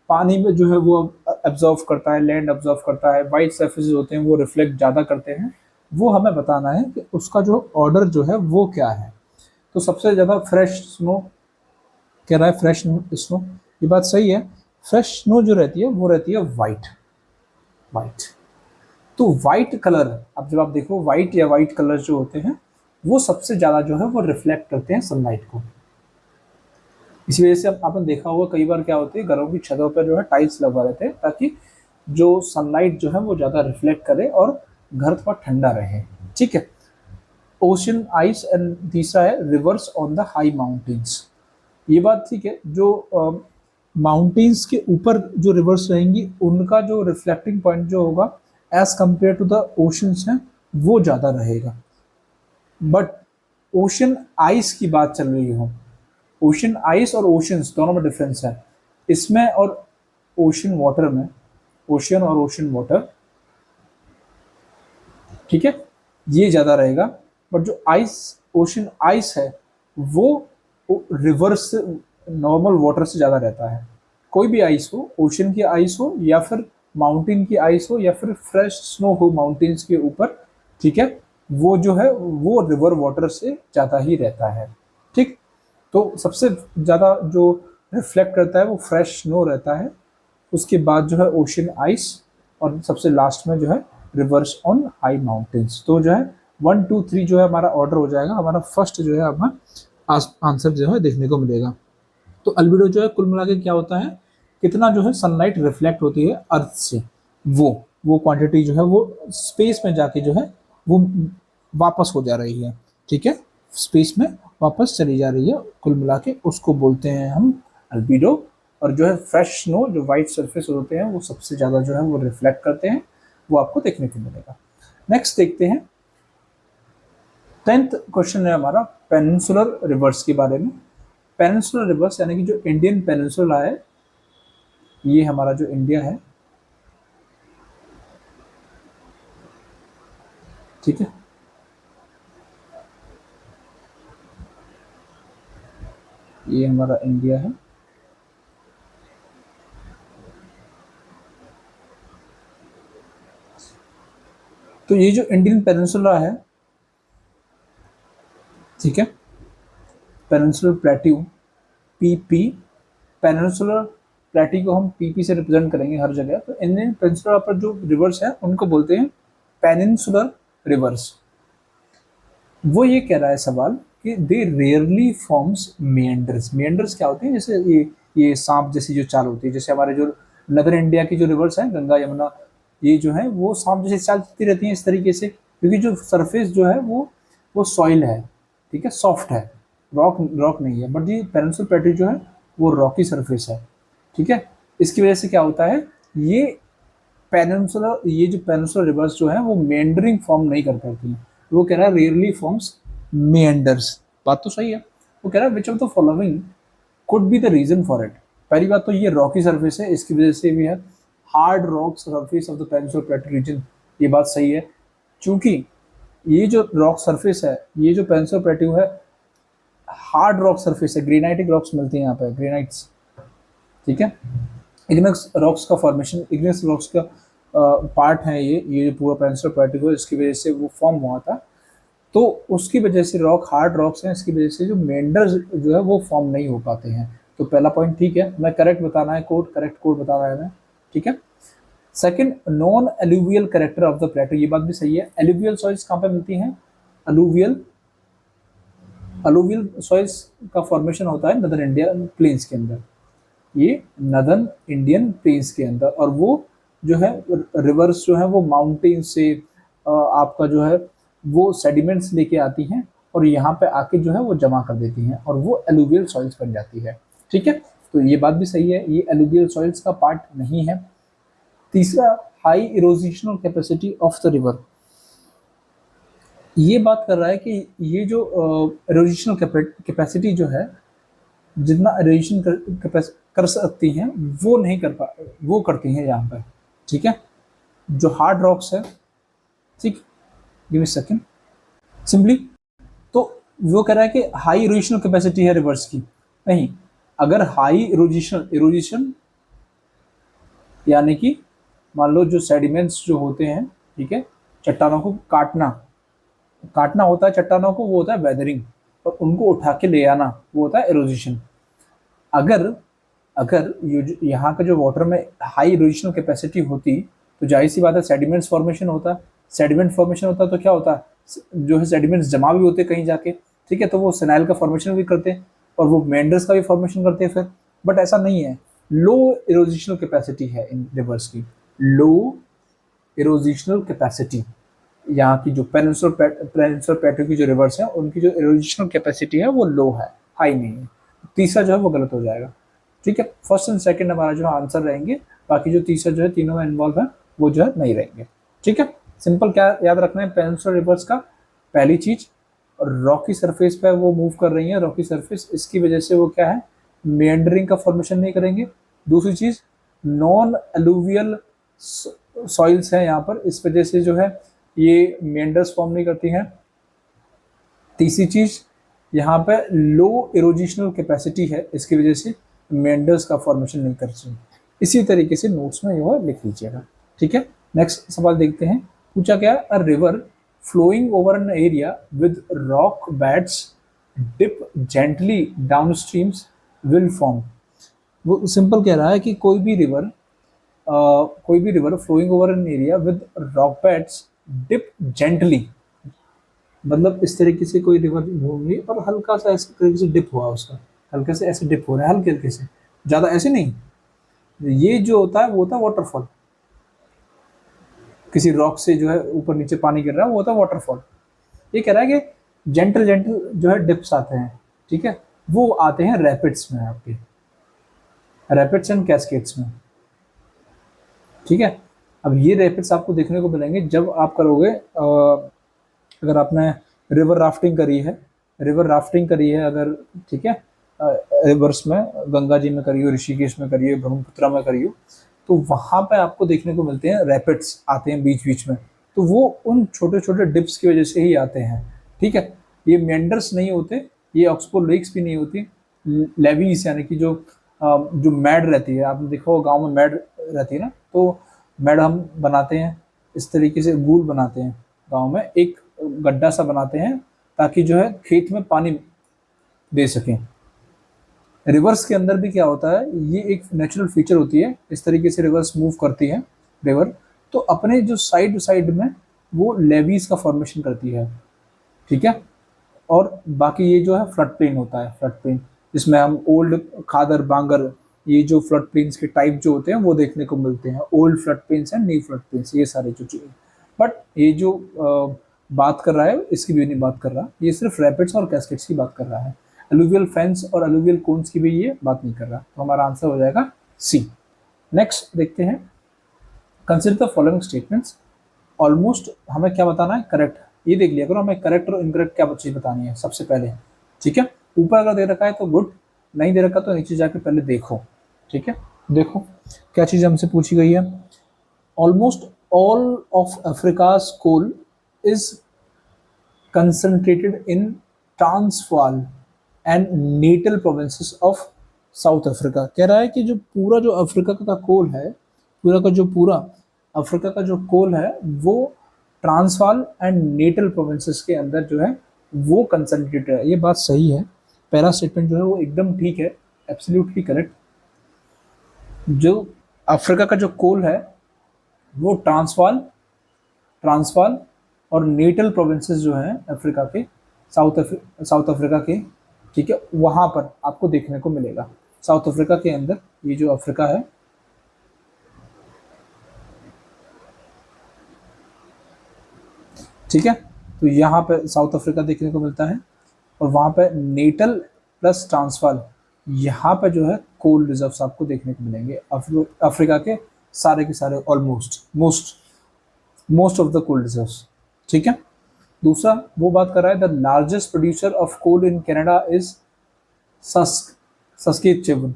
पानी में जो है वो एब्जॉर्व करता है, लैंड एब्जॉर्व करता है, वाइट सर्फेसिस होते हैं वो रिफ्लेक्ट ज़्यादा करते हैं, वो हमें बताना है कि उसका जो ऑर्डर जो है वो क्या है। तो सबसे ज़्यादा फ्रेश स्नो कह रहा है, फ्रेश स्नो, ये बात सही है। फ्रेश स्नो जो रहती है वो रहती है वाइट, वाइट। तो वाइट कलर, अब जब आप देखो वाइट या वाइट कलर जो होते हैं वो सबसे ज़्यादा जो है वो रिफ्लेक्ट करते हैं सनलाइट को। इसी वजह से आपने देखा होगा कई बार क्या होती है, घरों की छतों पर जो है टाइल्स लगवा देते हैं ताकि जो सनलाइट जो है वो ज़्यादा रिफ्लेक्ट करे और घर थोड़ा ठंडा रहे। ठीक है, ओशन आइस, एंड तीसरा है reverse on the high mountains. ये बात ठीक है, जो माउंटेन्स के ऊपर जो रिवर्स रहेंगी उनका जो रिफ्लेक्टिंग पॉइंट जो होगा as compare to the oceans है वो ज़्यादा रहेगा। बट ओशन आइस की बात चल रही हो, ओशन आइस और ओशंस दोनों में डिफरेंस है इसमें, और ओशन वाटर में, ओशन और ओशन वाटर, ठीक है, ये ज़्यादा रहेगा। बट जो आइस, ओशन आइस है वो रिवर्स नॉर्मल वाटर से ज़्यादा रहता है। कोई भी आइस हो, ओशन की आइस हो या फिर माउंटेन की आइस हो या फिर फ्रेश स्नो हो माउंटेन्स के ऊपर, ठीक है, वो जो है वो रिवर वाटर से ज़्यादा ही रहता है। ठीक, तो सबसे ज़्यादा जो रिफ्लेक्ट करता है वो फ्रेश स्नो रहता है, उसके बाद जो है ओशन आइस, और सबसे लास्ट में जो है रिवर्स ऑन हाई माउंटेन्स। तो जो है 1 2 3 जो है हमारा ऑर्डर हो जाएगा, हमारा फर्स्ट जो है हमारा आंसर जो है देखने को मिलेगा। तो अल्बिडो जो है कुल मिला के क्या होता है, कितना जो है सनलाइट रिफ्लेक्ट होती है अर्थ से, वो क्वांटिटी जो है वो स्पेस में जाके जो है वो वापस हो जा रही है। ठीक है, स्पेस में वापस चली जा रही है, कुल मिला के उसको बोलते हैं हम अल्बिडो। और जो है फ्रेश स्नो, जो वाइट सरफेस होते हैं वो सबसे ज़्यादा जो है वो रिफ्लेक्ट करते हैं, वो आपको देखने को मिलेगा। नेक्स्ट देखते हैं 10th क्वेश्चन है हमारा पेनिनसुलर रिवर्स के बारे में। पेनिनसुलर रिवर्स यानी कि जो इंडियन पेनिनसुला है, ये हमारा जो इंडिया है, ठीक है, ये हमारा इंडिया है। तो ये जो इंडियन पेनिनसुला है, ठीक है, peninsular plateau, PP, peninsular plateau को हम पीपी से रिप्रेजेंट करेंगे हर जगह। तो इंडियन पेनिनसुला पर जो रिवर्स है उनको बोलते हैं पेनिनसुलर रिवर्स। वो ये कह रहा है सवाल कि दे रेयरली फॉर्म्स मेंडर्स। मेंडर्स क्या होते हैं? जैसे ये सांप जैसी जो चाल होती है, जैसे हमारे जो नदर इंडिया की जो रिवर्स है, गंगा यमुना, ये जो है वो सांप जैसी चाल चलती रहती है इस तरीके से, क्योंकि जो सरफेस जो है वो सॉइल है, ठीक है, सॉफ्ट है, रॉक रॉक नहीं है। बट ये पेनिनसुलर प्लेट्यू जो है वो रॉकी सरफेस है, ठीक है। इसकी वजह से क्या होता है, ये जो पेनिनसुलर रिवर्स जो है वो मेंडरिंग फॉर्म नहीं कर पाती हैं। वो कह रहा है रेयरली फॉर्म्स मेंडर्स। बात तो सही है। वो कह रहा है which of the following could be the reason for it. पहली बात तो ये रॉकी सरफेस है, इसकी वजह से भी है। Hard rock surface of the peninsular plateau region, ये बात सही है, क्योंकि ये जो रॉक सरफेस है, ये जो पेनिनसुलर प्लेट्यू है, हार्ड रॉक सरफेस है, ग्रेनाइटिक रॉक्स मिलती हैं यहाँ पे, ग्रेनाइट्स, ठीक है। इग्नेस रॉक्स का फॉर्मेशन, इग्नेस रॉक्स का पार्ट है ये जो पूरा पेनिनसुलर प्लेट्यू है, इसकी वजह से वो फॉर्म हुआ था। तो उसकी वजह से रॉक हार्ड रॉक्स हैं, इसकी वजह से जो मेंडर्स जो है वो फॉर्म नहीं हो पाते हैं। तो पहला पॉइंट ठीक है, मैं करेक्ट बताना है, करेक्ट कोड बताना है मैं, ठीक है। Second, non alluvial character of the plateau, ये बात भी सही है। एलुवियल सॉइल्स कहाँ पे मिलती हैं? अलुवियल सॉइल्स का फॉर्मेशन होता है नदर इंडिया प्लेन्स के अंदर, ये नदर्न इंडियन प्लेन्स के अंदर। और वो जो है रिवर्स जो है वो माउंटेन से आपका जो है वो सेडिमेंट्स लेके आती हैं और यहाँ पे आके जो है वो जमा कर देती हैं और वो एलुवियल सॉइल्स बन जाती है, ठीक है। तो ये बात भी सही है, ये एलुवियल सॉइल्स का पार्ट नहीं है। तीसरा, high erosional capacity of the river, ये बात कर रहा है कि ये जो इरोजिशनल कैपेसिटी जो है, जितना इरोजिशन कर सकती हैं वो नहीं कर पा, वो करती हैं यहाँ पर, ठीक है। जो हार्ड रॉक्स है, ठीक, गिव मी सेकंड, सिंपली, तो वो कह रहा है कि हाई इरोजिशनल कैपेसिटी है रिवर्स की। नहीं, अगर हाई इरोजिशन यानी कि मान लो जो सेडिमेंट्स जो होते हैं, ठीक है, चट्टानों को काटना होता है चट्टानों को, वो होता है वेदरिंग, और उनको उठा के ले आना वो होता है इरोजिशन। अगर यहाँ का जो वाटर में हाई इरोजिशनल कैपेसिटी होती तो जाहिर सी बात है सेडिमेंट्स फॉर्मेशन होता। सेडिमेंट फॉर्मेशन होता तो क्या होता, जो है सेडिमेंट्स जमा भी होते कहीं जाके, ठीक है, तो वो सेनाइल का फॉर्मेशन भी करते और वो मेंडर्स का भी फॉर्मेशन करते हैं फिर। बट ऐसा नहीं है, लो इरोजिशनल कैपेसिटी है इन रिवर्स की, लो इरोजिशनल कैपेसिटी। यहाँ की जो पेनिनसुलर प्लेट्यू की जो रिवर्स है उनकी जो इरोजिशनल कैपेसिटी है वो लो है, हाई नहीं है। तीसरा जो है वो गलत हो जाएगा, ठीक है। फर्स्ट एंड सेकंड हमारा जो आंसर रहेंगे, बाकी जो तीसरा जो है तीनों में इन्वॉल्व है वो जो है नहीं रहेंगे, ठीक है। सिंपल क्या याद रखना है पेनिनसुलर रिवर्स का, पहली चीज रॉकी सरफेस पे वो मूव कर रही है, रॉकी सरफेस, इसकी वजह से वो क्या है, मेंडरिंग का फॉर्मेशन नहीं करेंगे। दूसरी चीज, नॉन एलुवियल सॉइल्स है यहाँ पर, इस वजह से जो है ये मेंडर्स फॉर्म नहीं करती हैं। तीसरी चीज, यहाँ पे लो इरोजिशनल कैपेसिटी है, इसकी वजह से मेंडर्स का फॉर्मेशन नहीं कर सकते। इसी तरीके से नोट्स में ये लिख लीजिएगा, ठीक है। नेक्स्ट सवाल देखते हैं, पूछा गया, a river flowing over an area with rock beds dip gently downstreams will form. वो सिंपल कह रहा है कि कोई भी river flowing over an area with rock beds dip gently, मतलब इस तरीके से कोई रिवर घूम रही और हल्का सा ऐसे तरीके से डिप हुआ, उसका हल्के से ऐसे डिप हो रहा है, हल्के हल्के से, ज़्यादा ऐसे नहीं। ये जो होता है वो होता है वाटरफॉल, किसी रॉक से जो है ऊपर नीचे पानी गिर रहा है वो होता है वाटरफॉल। ये कह रहा है कि जेंटल जो है डिप्स आते हैं, ठीक है, वो आते हैं रैपिड्स में, आपके रैपिड्स एंड कैस्केड्स में, ठीक है। अब ये रैपिड्स आपको देखने को मिलेंगे जब आप करोगे अगर आपने रिवर राफ्टिंग करी है, अगर, ठीक है, रिवर्स में गंगा जी में करी हो, ऋषिकेश में करी हो, ब्रह्मपुत्रा में करी हो, तो वहां पे आपको देखने को मिलते हैं रैपिड्स आते हैं बीच बीच में। तो वो उन छोटे छोटे डिप्स की वजह से ही आते हैं, ठीक है। ये मेंडर्स नहीं होते, ये ऑक्सफोर्ड लेक्स भी नहीं होती, लेवीज यानी कि जो मैड रहती है, आपने देखा होगा गाँव में मैड रहती है ना, तो मैड हम बनाते हैं इस तरीके से, गूल बनाते हैं गाँव में, एक गड्ढा सा बनाते हैं ताकि जो है खेत में पानी दे सकें। रिवर्स के अंदर भी क्या होता है, ये एक नेचुरल फीचर होती है, इस तरीके से रिवर्स मूव करती है रिवर, तो अपने जो साइड साइड में वो लेवीज का फॉर्मेशन करती है, ठीक है। और बाकी ये जो है फ्लड प्लेन होता है, फ्लड प्लेन जिसमें हम ओल्ड खादर बांगर, ये जो फ्लड प्लेन्स के टाइप जो होते हैं वो देखने को मिलते हैं, old flood plains and new flood plains, ये सारे जो चीज़ें। बट ये जो बात कर रहा है इसकी भी नहीं बात कर रहा, ये सिर्फ रैपिड्स और कैस्केड्स की बात कर रहा है, अलुवियल फैंस और अलुवियल कोन्स की भी ये बात नहीं कर रहा। तो हमारा आंसर हो जाएगा सी। नेक्स्ट देखते हैं, consider the following statements. Almost हमें क्या बताना है, करेक्ट, ये देख लिया करो, हमें करेक्ट और इनकरेक्ट क्या चीज बतानी है सबसे पहले, ठीक है। ऊपर अगर दे रखा है तो गुड, नहीं दे रखा तो नीचे जाके पहले देखो, ठीक है। देखो क्या चीज हमसे पूछी गई है, almost all of Africa's coal is concentrated in Transvaal and natal provinces of South Africa. कह रहा है कि जो पूरा जो अफ्रीका का कोल है, पूरा अफ्रीका का जो कोल है वो ट्रांसवाल एंड नेटल प्रोविंसेस के अंदर जो है वो कंसंट्रेटेड है। ये बात सही है, पहला स्टेटमेंट जो है वो एकदम ठीक है, एब्सोल्युटली करेक्ट। जो अफ्रीका का जो कोल है वो ट्रांसवाल और नेटल प्रोविंसेस जो हैं अफ्रीका के, साउथ अफ्रीका के, ठीक है, वहां पर आपको देखने को मिलेगा। साउथ अफ्रीका के अंदर ये जो अफ्रीका है, ठीक है, तो यहाँ पे साउथ अफ्रीका देखने को मिलता है और वहां पे नेटल प्लस ट्रांसवाल, यहाँ पे जो है कोल रिजर्व्स आपको देखने को मिलेंगे अफ्रीका के सारे के सारे, almost most of the coal reserves, ठीक है। दूसरा वो बात कर रहा है, the largest producer of coal in Canada is Saskatchewan.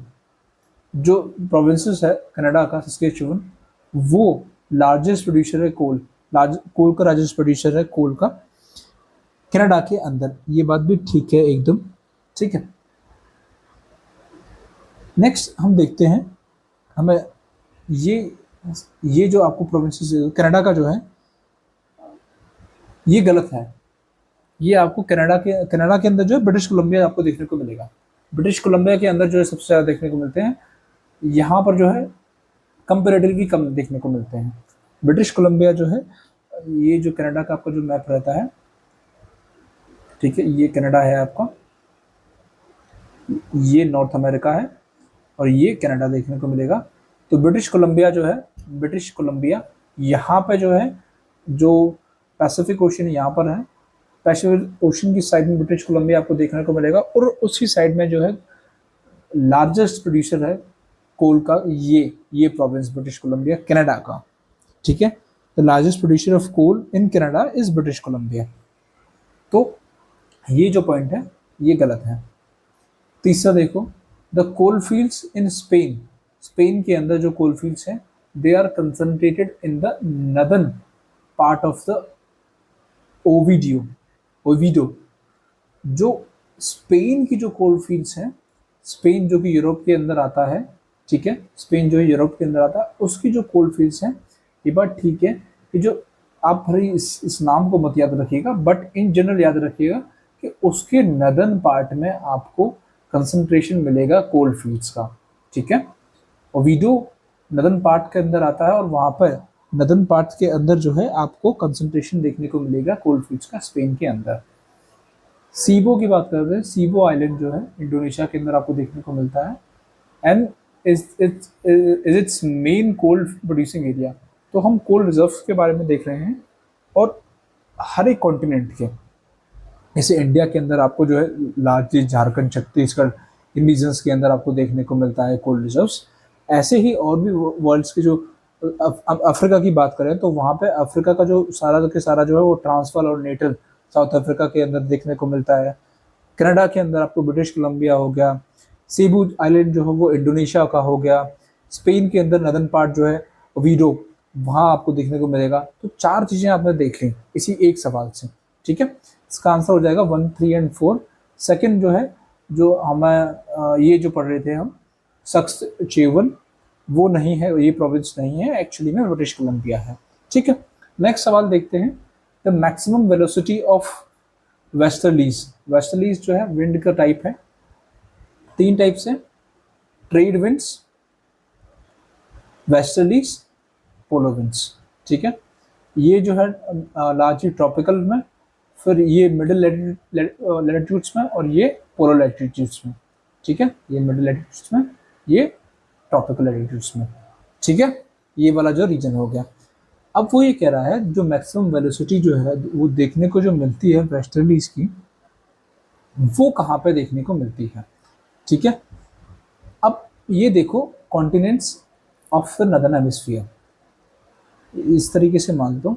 जो प्रोविंसेस है कनाडा का सस्केचुवन, वो लार्जेस्ट प्रोड्यूसर है कोल का लार्जेस्ट प्रोड्यूसर है कोल का कनाडा के अंदर। ये बात भी ठीक है एकदम, ठीक है। नेक्स्ट हम देखते हैं, हमें ये जो आपको प्रोविंसेस कनाडा का जो है ये गलत है। ये आपको कनाडा के अंदर जो है ब्रिटिश कोलंबिया आपको देखने को मिलेगा। ब्रिटिश कोलंबिया के अंदर जो है सबसे ज़्यादा देखने को मिलते हैं, यहाँ पर जो है कंपेरेटिवली कम देखने को मिलते हैं। ब्रिटिश कोलंबिया जो है, ये जो कनाडा का आपका जो मैप रहता है, ठीक है, ये कनाडा है आपका, ये नॉर्थ अमेरिका है और ये कनाडा देखने को मिलेगा। तो ब्रिटिश कोलंबिया जो है, ब्रिटिश कोलंबिया यहाँ पे जो है, जो पैसिफिक ओशन यहाँ पर है, पैसिफिक ओशन की साइड में ब्रिटिश कोलंबिया आपको देखने को मिलेगा और उसकी साइड में जो है लार्जेस्ट प्रोड्यूसर है कोल का ये प्रोविंस ब्रिटिश कोलंबिया कनाडा का, ठीक है। The largest producer of coal in Canada is British Columbia. तो ये जो पॉइंट है ये गलत है। तीसरा देखो, the coal fields in Spain के अंदर जो कोल फील्ड्स हैं, they are concentrated in the northern part of the Oviedo. जो स्पेन की जो कोल फील्ड्स हैं, स्पेन जो कि यूरोप के अंदर आता है, ठीक है, स्पेन जो है यूरोप के अंदर आता है, उसकी जो कोल फील्ड्स हैं, ये बात ठीक है कि जो आप भले इस नाम को मत याद रखिएगा, बट इन जनरल याद रखिएगा कि उसके नदर्न पार्ट में आपको कंसंट्रेशन मिलेगा कोल फील्ड्स का, ठीक है। ओविडो नदर्न पार्ट के अंदर आता है और वहाँ पर नदर्न पार्ट के अंदर जो है आपको कंसंट्रेशन देखने को मिलेगा कोल फील्ड्स का स्पेन के अंदर। सीबो की बात कर रहे हैं, सीबो आइलैंड जो है इंडोनेशिया के अंदर आपको देखने को मिलता है and is its main coal producing area. तो हम कोल रिजर्व्स के बारे में देख रहे हैं और हर एक कॉन्टिनेंट के, जैसे इंडिया के अंदर आपको जो है लार्जली झारखंड, छत्तीसगढ़, इन रीजन्स के अंदर आपको देखने को मिलता है कोल रिजर्व्स। ऐसे ही और भी वर्ल्ड्स के जो अफ्रीका की बात करें तो वहाँ पे अफ्रीका का जो सारा के सारा जो है वो ट्रांसफार और नेटल साउथ अफ्रीका के अंदर देखने को मिलता है। कनाडा के अंदर आपको ब्रिटिश कोलंबिया हो गया, सेबू आइलैंड जो है वो इंडोनेशिया का हो गया, स्पेन के अंदर नदन पार्ट जो है वीडो वहाँ आपको देखने को मिलेगा। तो 4 चीज़ें आपने देख ली इसी एक सवाल से, ठीक है। इसका आंसर हो जाएगा 1, 3 एंड 4। सेकंड जो है, जो हमें ये जो पढ़ रहे थे हम सक्स चेवन, वो नहीं है, ये प्रोविंस नहीं है, एक्चुअली में ब्रिटिश कोलंबिया है, ठीक है। नेक्स्ट सवाल देखते हैं, the maximum velocity of westerlies. Westerlies जो है विंड का टाइप है, 3 टाइप से, trade winds, westerlies, polar winds, ठीक है। ये जो है लार्जली ट्रॉपिकल में, फिर ये मिडिल लैटिट्यूड्स में, और ये पोलर लैटिट्यूड्स में, ठीक है। ये मिडिल लैटिट्यूड्स में, ये ट्रॉपिकल लैटिट्यूड्स में, ठीक है। ये वाला जो रीजन हो गया। अब वो ये कह रहा है जो मैक्सिमम वेलोसिटी जो है वो देखने को जो मिलती है वेस्टर्लीज की, वो कहाँ पे देखने को मिलती है, ठीक है। अब ये देखो continents of the northern hemisphere, इस तरीके से मान लो।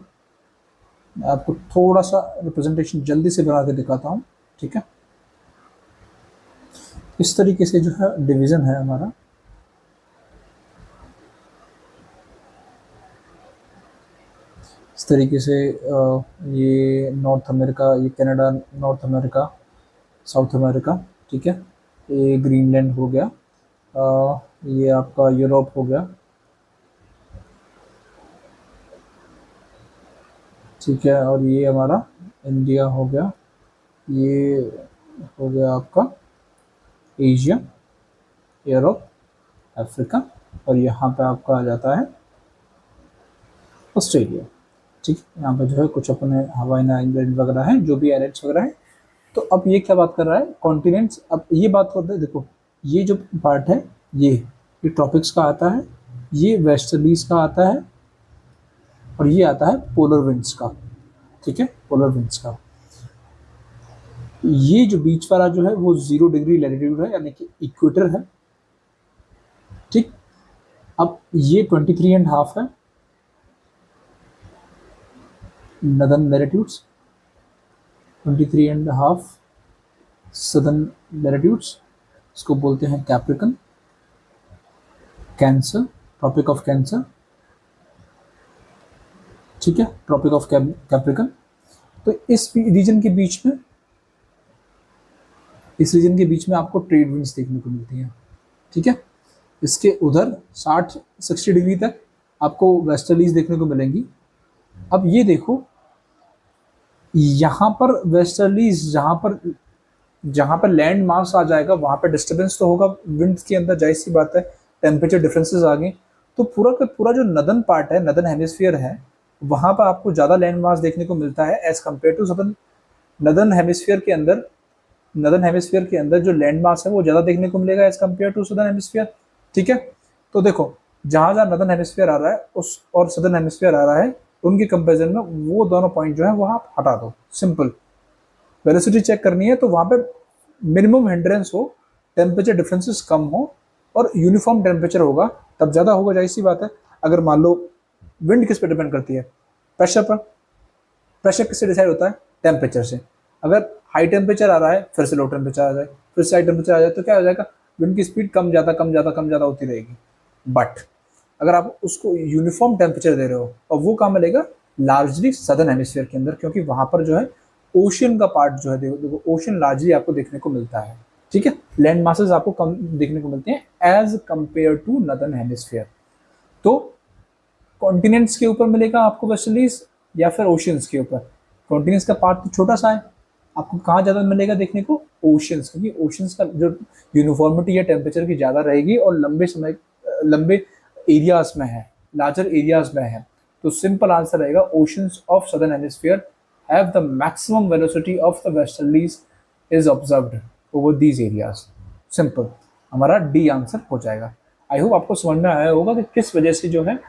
मैं आपको थोड़ा सा रिप्रेजेंटेशन जल्दी से बना के दिखाता हूँ, ठीक है। इस तरीके से जो है डिवीजन है हमारा, इस तरीके से ये नॉर्थ अमेरिका, ये Canada, north America, south America, ठीक है। ये ग्रीनलैंड हो गया, ये आपका यूरोप हो गया, ठीक है। और ये हमारा इंडिया हो गया, ये हो गया आपका एशिया, यूरोप, अफ्रीका, और यहाँ पे आपका आ जाता है ऑस्ट्रेलिया, ठीक है। यहाँ पे जो है कुछ अपने हवाई आइलैंड वगैरह हैं, जो भी आइलैंड्स वगैरह हैं। तो अब ये क्या बात कर रहा है, कॉन्टिनेंट्स। अब ये बात करते हैं, देखो ये जो पार्ट है ये ट्रॉपिक्स का आता है, ये वेस्टर्लीज का आता है, और ये आता है पोलर विंड्स का, ठीक है, पोलर विंड्स का। ये जो बीच वाला जो है वो 0 डिग्री लैटिट्यूड है, यानी कि इक्वेटर है, ठीक। अब ये 23.5 है नदर्न लैटिट्यूड्स, 23.5 सदर्न लैटिट्यूड्स, इसको बोलते हैं Capricorn, Cancer, tropic of Cancer, ठीक है, ट्रॉपिक ऑफ कैप्रिकन। तो इस रीजन के बीच में, इस रीजन के बीच में आपको ट्रेड विंड्स देखने को मिलती हैं, ठीक है। इसके उधर 60 डिग्री तक आपको वेस्टर्लीज देखने को मिलेंगी। अब ये देखो यहाँ पर वेस्टर्लीज, जहाँ पर लैंड मास आ जाएगा वहाँ पर डिस्टर्बेंस तो होगा विंड के अंदर, जाहिर सी बात है, टेम्परेचर डिफरेंसेस आ गए। तो पूरा का पूरा जो नदर्न पार्ट है, नदर्न हेमिस्फीयर है, वहाँ पर आपको ज़्यादा लैंड मास देखने को मिलता है as compared to southern. Northern hemisphere के अंदर, नदर्न हेमिस्फीयर के अंदर जो लैंड मास है वो ज़्यादा देखने को मिलेगा as compared to southern hemisphere, ठीक है। तो देखो जहाँ जहाँ नदर्न हेमिस्फीयर आ रहा है उस और सदर्न हेमिस्फीयर आ रहा है, उनके कंपेरिजन में वो दोनों पॉइंट जो है वहाँ हटा दो, सिंपल। वेलोसिटी चेक करनी है तो वहाँ पे मिनिमम हिंड्रेंस हो, टेम्परेचर डिफरेंसेस कम हो, और यूनिफॉर्म टेम्परेचर होगा तब ज़्यादा होगा, जाहिर सी बात है। अगर मान लो विंड किस पे डिपेंड करती है, प्रेशर पर। प्रेशर किससे डिसाइड होता है, टेम्परेचर से। अगर हाई टेम्परेचर आ रहा है फिर से लो टेम्परेचर आ जाए, फिर से हाई टेम्परेचर आ जाए, तो क्या हो जाएगा, विंड की स्पीड कम ज़्यादा होती रहेगी। बट अगर आप उसको यूनिफॉर्म टेम्परेचर दे रहे हो, और वो कहाँ मिलेगा, लार्जली सदर्न हेमिस्फीयर के अंदर, क्योंकि वहाँ पर जो है ओशियन का पार्ट जो है, देखो ओशियन लार्जली आपको देखने को मिलता है, ठीक है। लैंड मासेस आपको कम देखने को मिलते हैं as compare to northern hemisphere. तो कॉन्टिनेंट्स के ऊपर मिलेगा आपको वेस्टर्लीज या फिर ओशियंस के ऊपर। कॉन्टिनेंट्स का पार्ट तो छोटा सा है, आपको कहाँ ज़्यादा मिलेगा देखने को, ओशियंस, क्योंकि ओशियंस का जो यूनिफॉर्मिटी या टेम्परेचर की ज़्यादा रहेगी और लंबे एरियाज में है, लार्जर एरियाज में है। तो सिंपल आंसर रहेगा oceans of southern hemisphere have the maximum velocity of the westerlies is observed over these areas. Simple, हमारा डी आंसर हो जाएगा। आई होप आपको समझ में आया होगा कि किस वजह से जो है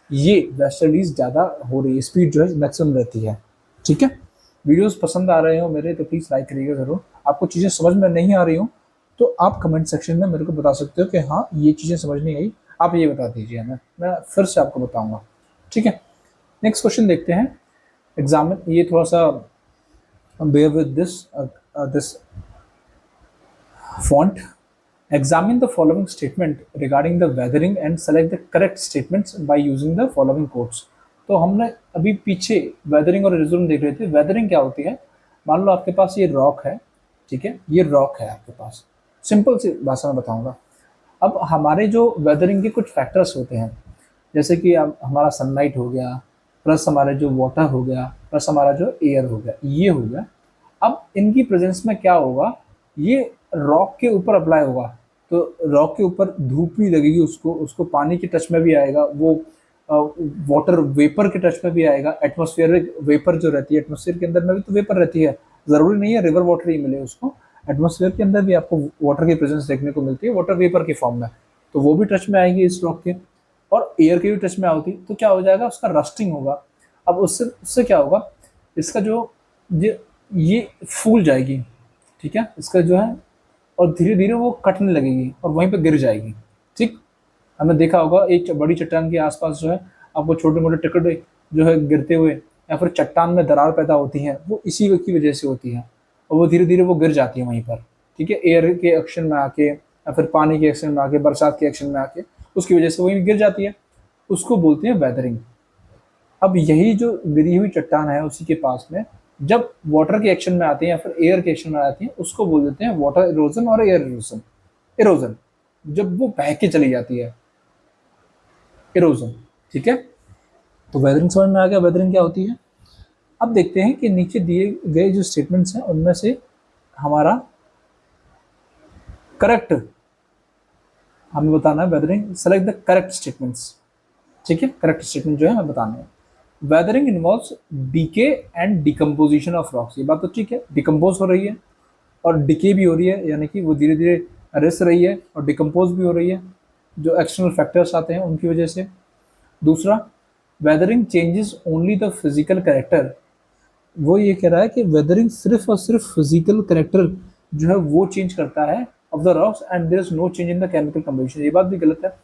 ये वेस्टर्लीज ज़्यादा हो रही है, स्पीड जो है मैक्सिमम रहती है, ठीक है। वीडियोस पसंद आ रहे हो मेरे तो प्लीज़ लाइक करिएगा ज़रूर। आपको चीज़ें समझ में नहीं आ रही हो तो आप कमेंट सेक्शन में मेरे को बता सकते हो कि हाँ ये चीज़ें समझ नहीं आई, आप ये बता दीजिए हमें, मैं फिर से आपको बताऊंगा। ठीक है, नेक्स्ट क्वेश्चन देखते हैं। एग्जामिन, ये थोड़ा सा bear with this font. Examine the following statement regarding the weathering and select the correct statements by using the following quotes. तो हमने अभी पीछे वेदरिंग और इरोजन देख रहे थे। वेदरिंग क्या होती है? मान लो आपके पास ये रॉक है, ठीक है, ये रॉक है आपके पास, सिंपल सी भाषा में बताऊंगा। अब हमारे जो वेदरिंग के कुछ फैक्टर्स होते हैं, जैसे कि अब हमारा सनलाइट हो गया, प्लस हमारे जो वाटर हो गया, प्लस हमारा जो एयर हो गया, ये हो गया। अब इनकी प्रेजेंस में क्या होगा, ये रॉक के ऊपर अप्लाई होगा, तो रॉक के ऊपर धूप भी लगेगी, उसको उसको पानी के टच में भी आएगा, वो वाटर वेपर के टच में भी आएगा। एटमॉस्फेरिक वेपर जो रहती है, एटमॉस्फेयर के अंदर में भी तो वेपर रहती है, ज़रूरी नहीं है रिवर वाटर ही मिले उसको। एटमॉस्फेयर के अंदर भी आपको वाटर की प्रेजेंस देखने को मिलती है, वाटर वेपर की फॉर्म में, तो वो भी टच में आएगी इस रॉक के। और एयर के भी टच में आती, तो क्या हो जाएगा, उसका रस्टिंग होगा। अब उससे उससे क्या होगा, इसका जो ये फूल जाएगी, ठीक है, इसका जो है, और धीरे धीरे वो कटने लगेगी और वहीं पे गिर जाएगी। ठीक, हमने देखा होगा एक बड़ी चट्टान के आसपास जो है आपको छोटे मोटे टुकड़े जो है गिरते हुए, या फिर चट्टान में दरार पैदा होती है, वो इसी की वजह से होती है, और वो धीरे धीरे वो गिर जाती है वहीं पर। ठीक है, एयर के एक्शन में आके या फिर पानी के एक्शन में आके, बरसात के एक्शन में आके, उसकी वजह से वहीं गिर जाती है, उसको बोलते हैं वेदरिंग। अब यही जो गिरी हुई चट्टान है उसी के पास में जब वाटर के एक्शन में आती है या फिर एयर के एक्शन में आती है, उसको बोल देते हैं वाटर इरोजन और एयर इरोजन। इरोजन जब वो बह के चली जाती है, इरोजन। ठीक है, तो वेदरिंग समझ में आ गया, वेदरिंग क्या होती है। अब देखते हैं कि नीचे दिए गए जो स्टेटमेंट्स हैं उनमें से हमारा करेक्ट हमें बताना है weathering, select the correct statements. ठीक है, करेक्ट स्टेटमेंट जो है हमें बताना है। Weathering involves decay and decomposition of rocks, ये बात तो ठीक है, डिकम्पोज हो रही है और डिके भी हो रही है, यानी कि वो धीरे धीरे रिस रही है और डिकम्पोज भी हो रही है, जो एक्सटर्नल फैक्टर्स आते हैं उनकी वजह से। दूसरा, weathering changes only the physical character, वो ये कह रहा है कि वेदरिंग सिर्फ और सिर्फ फिजिकल कैरेक्टर जो है वो चेंज करता है of the rocks and there is no change in the chemical composition. ये बात भी गलत है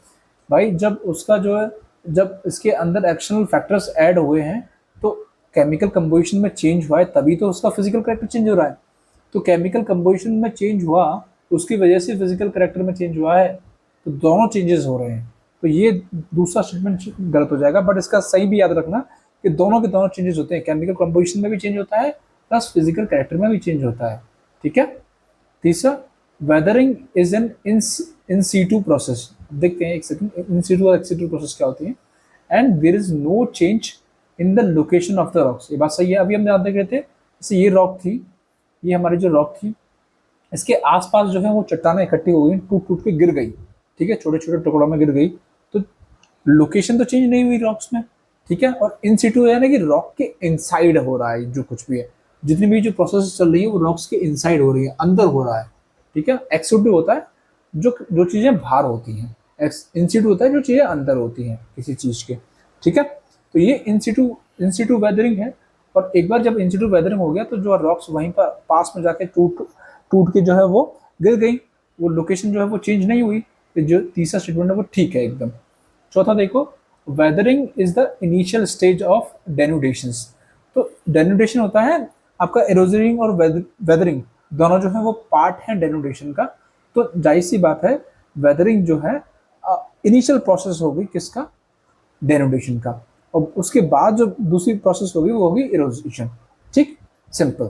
भाई, जब उसका जो है, जब इसके अंदर एक्सटर्नल फैक्टर्स ऐड हुए हैं तो केमिकल कंपोजिशन में चेंज हुआ है, तभी तो उसका फिजिकल कैरेक्टर चेंज हो रहा है। तो केमिकल कंपोजिशन में चेंज हुआ, उसकी वजह से फिजिकल कैरेक्टर में चेंज हुआ है, तो दोनों चेंजेस हो रहे हैं। तो ये दूसरा स्टेटमेंट गलत हो जाएगा, बट इसका सही भी याद रखना कि दोनों के दोनों चेंजेस होते हैं, केमिकल कंपोजिशन में भी चेंज होता है प्लस फिजिकल कैरेक्टर में भी चेंज होता है। ठीक है, तीसरा, weathering is an in situ process. देखते हैं एक सेकंड, इन सीटू और एक्स सीटू प्रोसेस क्या होती है। And there is no change in the location of the rocks, ये बात सही है। अभी हम याद देख रहे थे, जैसे ये रॉक थी, ये हमारी जो रॉक थी, इसके आसपास जो है वो चट्टानें इकट्ठी हो गई, टूट टूट के गिर गई। ठीक है, छोटे छोटे टुकड़ों में गिर गई, तो लोकेशन तो चेंज नहीं हुई रॉक्स में। ठीक है, और इन सीटू यानी कि रॉक के इनसाइड हो रहा है जो कुछ भी है, जितनी भी जो प्रोसेस चल रही है वो रॉक्स के इनसाइड हो रही है, अंदर हो रहा है। ठीक है, एक्ससीटू होता है जो जो चीज़ें बाहर होती हैं, इंसिटू होता है जो चीज़ें अंदर होती हैं किसी चीज़ के। ठीक है, तो ये इंसिटू वेदरिंग है। और एक बार जब इंसिटू वेदरिंग हो गया तो जो रॉक्स वहीं पर पास में जाके टूट टूट के जो है वो गिर गई, वो लोकेशन जो है वो चेंज नहीं हुई। तो जो तीसरा स्टेटमेंट है वो ठीक है एकदम। चौथा देखो, weathering is the initial stage of denudations. तो डेनुडेशन होता है आपका, एरोजनिंग और वेदरिंग दोनों जो है वो पार्ट है डेनुडेशन का। तो जाहिर सी बात है, वेदरिंग जो है इनिशियल प्रोसेस होगी किसका, डेनुडेशन का, और उसके बाद जो दूसरी प्रोसेस होगी वो होगी इरोजेशन। ठीक, सिंपल।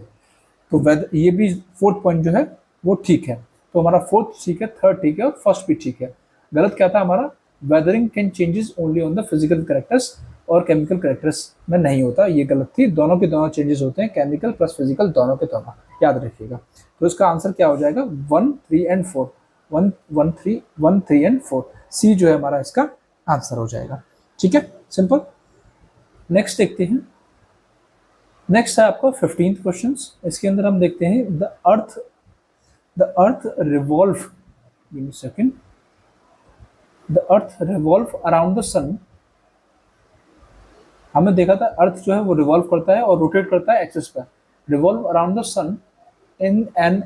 तो ये भी फोर्थ पॉइंट जो है वो ठीक है। तो हमारा फोर्थ ठीक है, थर्ड ठीक है और फर्स्ट भी ठीक है। गलत क्या था हमारा, weathering can changes only on the physical characters और केमिकल कैरेक्टर्स में नहीं होता, ये गलत थी। दोनों के दोनों चेंजेस होते हैं, केमिकल प्लस फिजिकल दोनों के दोनों, याद रखिएगा। तो इसका आंसर क्या हो जाएगा, 1, 3 एंड 4, 1, 1, 3 एंड 4, सी जो है हमारा इसका आंसर हो जाएगा। ठीक है, सिंपल। नेक्स्ट देखते हैं। नेक्स्ट है आपका 15th क्वेश्चन। इसके अंदर हम देखते हैं the earth revolve, give me second, the earth revolve around the sun. हमने देखा था अर्थ जो है वो रिवॉल्व करता है और रोटेट करता है एक्सिस पर, revolve around the sun in an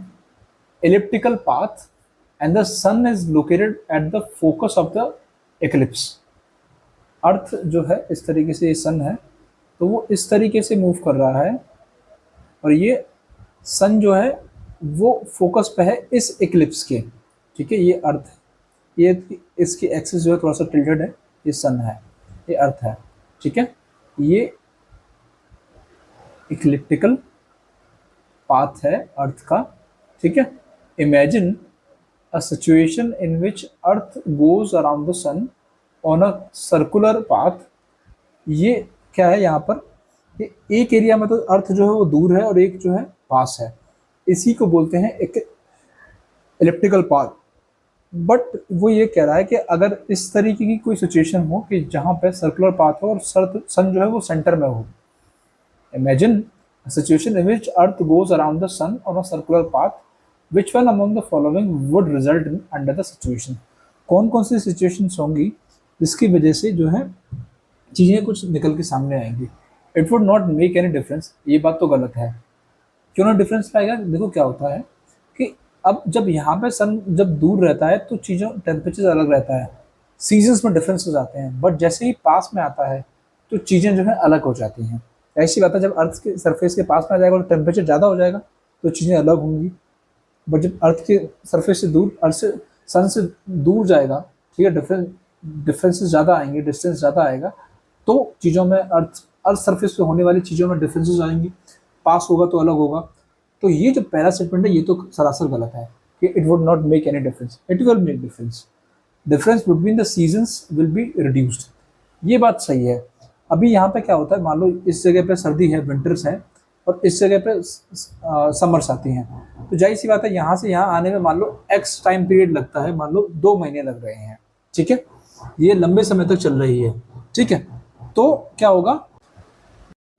elliptical path and the sun is located at the focus of the eclipse. Earth जो है इस तरीके से, ये सन है तो वो इस तरीके से मूव कर रहा है, और ये सन जो है वो फोकस पे है इस इक्लिप्स के। ठीक है, ये अर्थ है, ये इसकी एक्सिस जो है थोड़ा सा टिल्टेड है, ये सन है, ये अर्थ है। ठीक है, ये इक्लिप्टिकल पाथ है अर्थ का। ठीक है, imagine a situation in which earth goes around the sun on a circular path. ये क्या है यहाँ पर, ये एक एरिया में तो अर्थ जो है वो दूर है और एक जो है पास है, इसी को बोलते हैं एक इलिप्टिकल पाथ। बट वो ये कह रहा है कि अगर इस तरीके की कोई सिचुएशन हो कि जहाँ पे सर्कुलर पाथ हो और सन जो है वो सेंटर में हो, imagine a situation in which earth goes around the sun on a circular path, which one among the following would result in under the situation। कौन कौन सी सिचुएशंस होंगी जिसकी वजह से जो है चीज़ें कुछ निकल के सामने आएंगी। It would not make any difference, ये बात तो गलत है। क्यों ना डिफरेंस पाएगा, देखो क्या होता है कि अब जब यहाँ पे सन जब दूर रहता है तो चीज़ों टेम्परेचर अलग रहता है, सीजन्स में डिफरेंसेस आते हैं, बट जैसे ही पास में आता है तो चीज़ें जो है अलग हो जाती हैं। ऐसी बात है, जब अर्थ के सरफेस के पास में आ जाएगा तो टेम्परेचर ज़्यादा हो जाएगा तो चीज़ें अलग होंगी, बट जब अर्थ के सरफेस से दूर, अर्थ से सन से दूर जाएगा, ठीक है, डिफरेंसेस ज़्यादा आएंगे, डिस्टेंस ज़्यादा आएगा, तो चीज़ों में अर्थ अर्थ सरफेस पे होने वाली चीज़ों में डिफरेंसेस आएंगी, पास होगा तो अलग होगा। तो ये जो पहला स्टेटमेंट है ये तो सरासर गलत है कि it would not make any difference. It will make difference, difference between the seasons will be reduced, ये बात सही है। अभी यहाँ पे क्या होता है, मान लो इस जगह पे सर्दी है, विंटर्स है, और इस जगह पे समर्स आती हैं, तो जाहिर सी बात है यहाँ से यहाँ आने में मान लो एक्स टाइम पीरियड लगता है, मान लो 2 महीने लग रहे हैं। ठीक है, ये लंबे समय तक चल रही है। ठीक है, तो क्या होगा,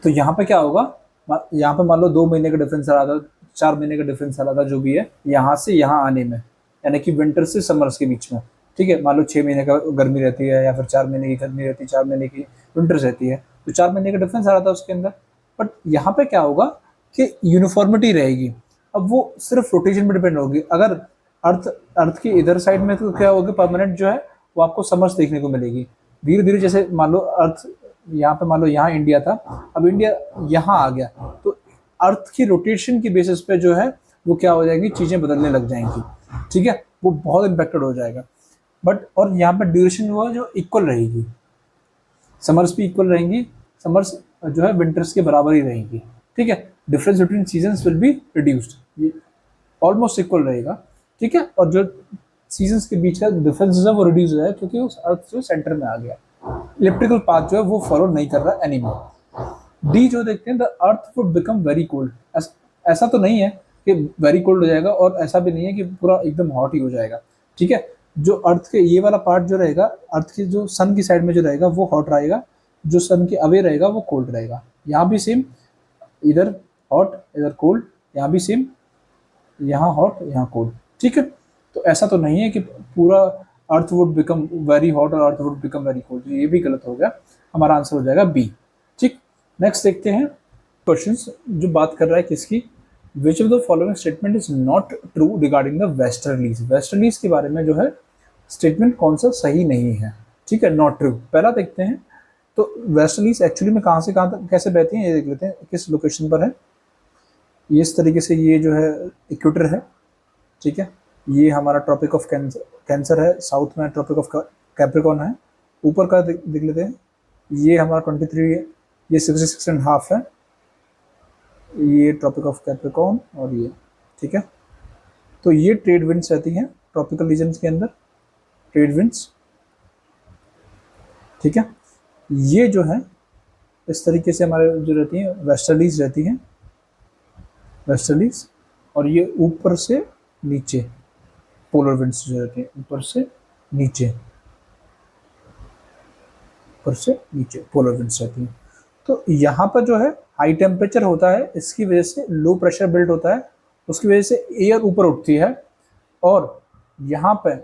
तो यहाँ पे क्या होगा, यहाँ पे मान लो 2 महीने का डिफरेंस आ रहा था, 4 महीने का डिफरेंस आ रहा था, जो भी है, यहाँ से यहाँ आने में, यानी कि विंटर से समर्स के बीच में। ठीक है, मान लो 6 महीने का गर्मी रहती है या फिर 4 महीने की गर्मी रहती है, 4 महीने की विंटर्स रहती है, तो 4 महीने का डिफरेंस आ रहा था उसके अंदर। बट यहाँ पे क्या होगा कि यूनिफॉर्मिटी रहेगी। अब वो सिर्फ रोटेशन पर डिपेंड होगी। अगर अर्थ अर्थ की इधर साइड में तो क्या होगा, परमानेंट जो है वो आपको समर्स देखने को मिलेगी। धीरे धीरे जैसे मान लो अर्थ यहाँ पे, मान लो यहाँ इंडिया था, अब इंडिया यहाँ आ गया, तो अर्थ की रोटेशन की बेसिस पे जो है वो क्या हो जाएगी, चीज़ें बदलने लग जाएंगी। ठीक है, वो बहुत इम्पेक्टेड हो जाएगा। बट और यहाँ पर ड्यूरेशन वो जो इक्वल रहेगी, समर्स भी इक्वल रहेंगी, समर्स जो है विंटर्स के बराबर ही रहेंगी। ठीक है, difference between seasons will be reduced, ये ऑलमोस्ट इक्वल रहेगा। ठीक है, और जो सीजन्स के बीच का डिफरेंस है वो रिड्यूस हो जाएगा क्योंकि उस अर्थ जो सेंटर में आ गया। इलिप्टिकल पाथ जो है वो फॉलो नहीं कर रहा एनीमोर। डी जो देखते हैं, the earth would become very cold. ऐसा तो नहीं है कि वेरी कोल्ड हो जाएगा, और ऐसा भी नहीं है कि पूरा एकदम हॉट ही हो जाएगा। ठीक है, जो अर्थ के ये वाला पार्ट जो रहेगा, अर्थ की जो सन की साइड में जो रहेगा वो हॉट रहेगा, जो सन के अवे रहेगा वो कोल्ड रहेगा। यहाँ भी सेम, इधर हॉट इधर कोल्ड, यहाँ भी सेम, यहाँ हॉट यहाँ कोल्ड। ठीक है, तो ऐसा तो नहीं है कि पूरा earth would become very hot और earth would become very cold, ये भी गलत हो गया। हमारा आंसर हो जाएगा बी। ठीक, नेक्स्ट देखते हैं क्वेश्चंस जो बात कर रहा है किसकी, विच of the following statement is not true regarding the westerlies. Westerlies के बारे में जो है स्टेटमेंट कौन सा सही नहीं है। ठीक है, नॉट ट्रू। पहला देखते हैं, तो वेस्टर्लीज एक्चुअली में कहाँ से कहाँ तक कैसे बहती हैं ये देख लेते हैं, किस लोकेशन पर है। ये इस तरीके से, ये जो है इक्वेटर है। ठीक है, ये हमारा ट्रॉपिक ऑफ कैंसर है, साउथ में ट्रॉपिक ऑफ कैप्रिकॉर्न है। ऊपर का देख लेते हैं, ये हमारा 23 है, ये 66.5 है, ये ट्रॉपिक ऑफ कैप्रिकॉर्न और ये। ठीक है, तो ये ट्रेड विंड्स रहती हैं ट्रॉपिकल रीजन्स के अंदर, ट्रेड विंड्स। ठीक है, ये जो है इस तरीके से हमारे जो रहती हैं वेस्टर्लीज रहती हैं, वेस्टर्लीज। और ये ऊपर से नीचे पोलर विंड्स जो रहती हैं, ऊपर से नीचे, ऊपर से नीचे पोलर विंड्स रहती हैं। तो यहाँ पर जो है हाई टेम्परेचर होता है, इसकी वजह से लो प्रेशर बिल्ड होता है, उसकी वजह से एयर ऊपर उठती है। और यहाँ पे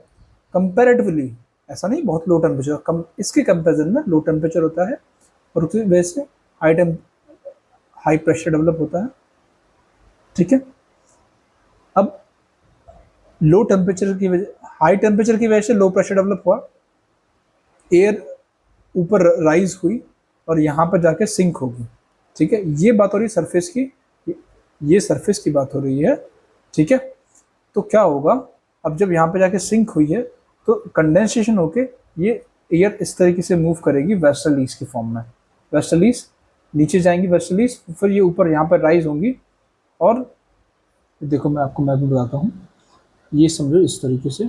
कंपैरेटिवली ऐसा नहीं बहुत लो टेम्परेचर, कम इसके कंपैरिजन में लो टेम्परेचर होता है, और उसकी वजह से हाई प्रेशर डेवलप होता है। ठीक है, अब लो टेम्परेचर की वजह, हाई टेम्परेचर की वजह से लो प्रेशर डेवलप हुआ, एयर ऊपर राइज हुई और यहाँ पर जाके सिंक होगी, ठीक है। ये बात हो रही है सरफेस की, ये सरफेस की बात हो रही है, ठीक है। तो क्या होगा, अब जब यहाँ पे जाके सिंक हुई है तो कंडेंसेशन होके ये एयर इस तरीके से मूव करेगी वेस्टर्न ईस्ट की फॉर्म में, वेस्टर्न ईस्ट नीचे जाएंगी, वेस्टर्न ईस्ट, फिर ये ऊपर यहाँ पर राइज होंगी। और देखो मैं आपको मैप में बताता हूँ, ये समझो इस तरीके से,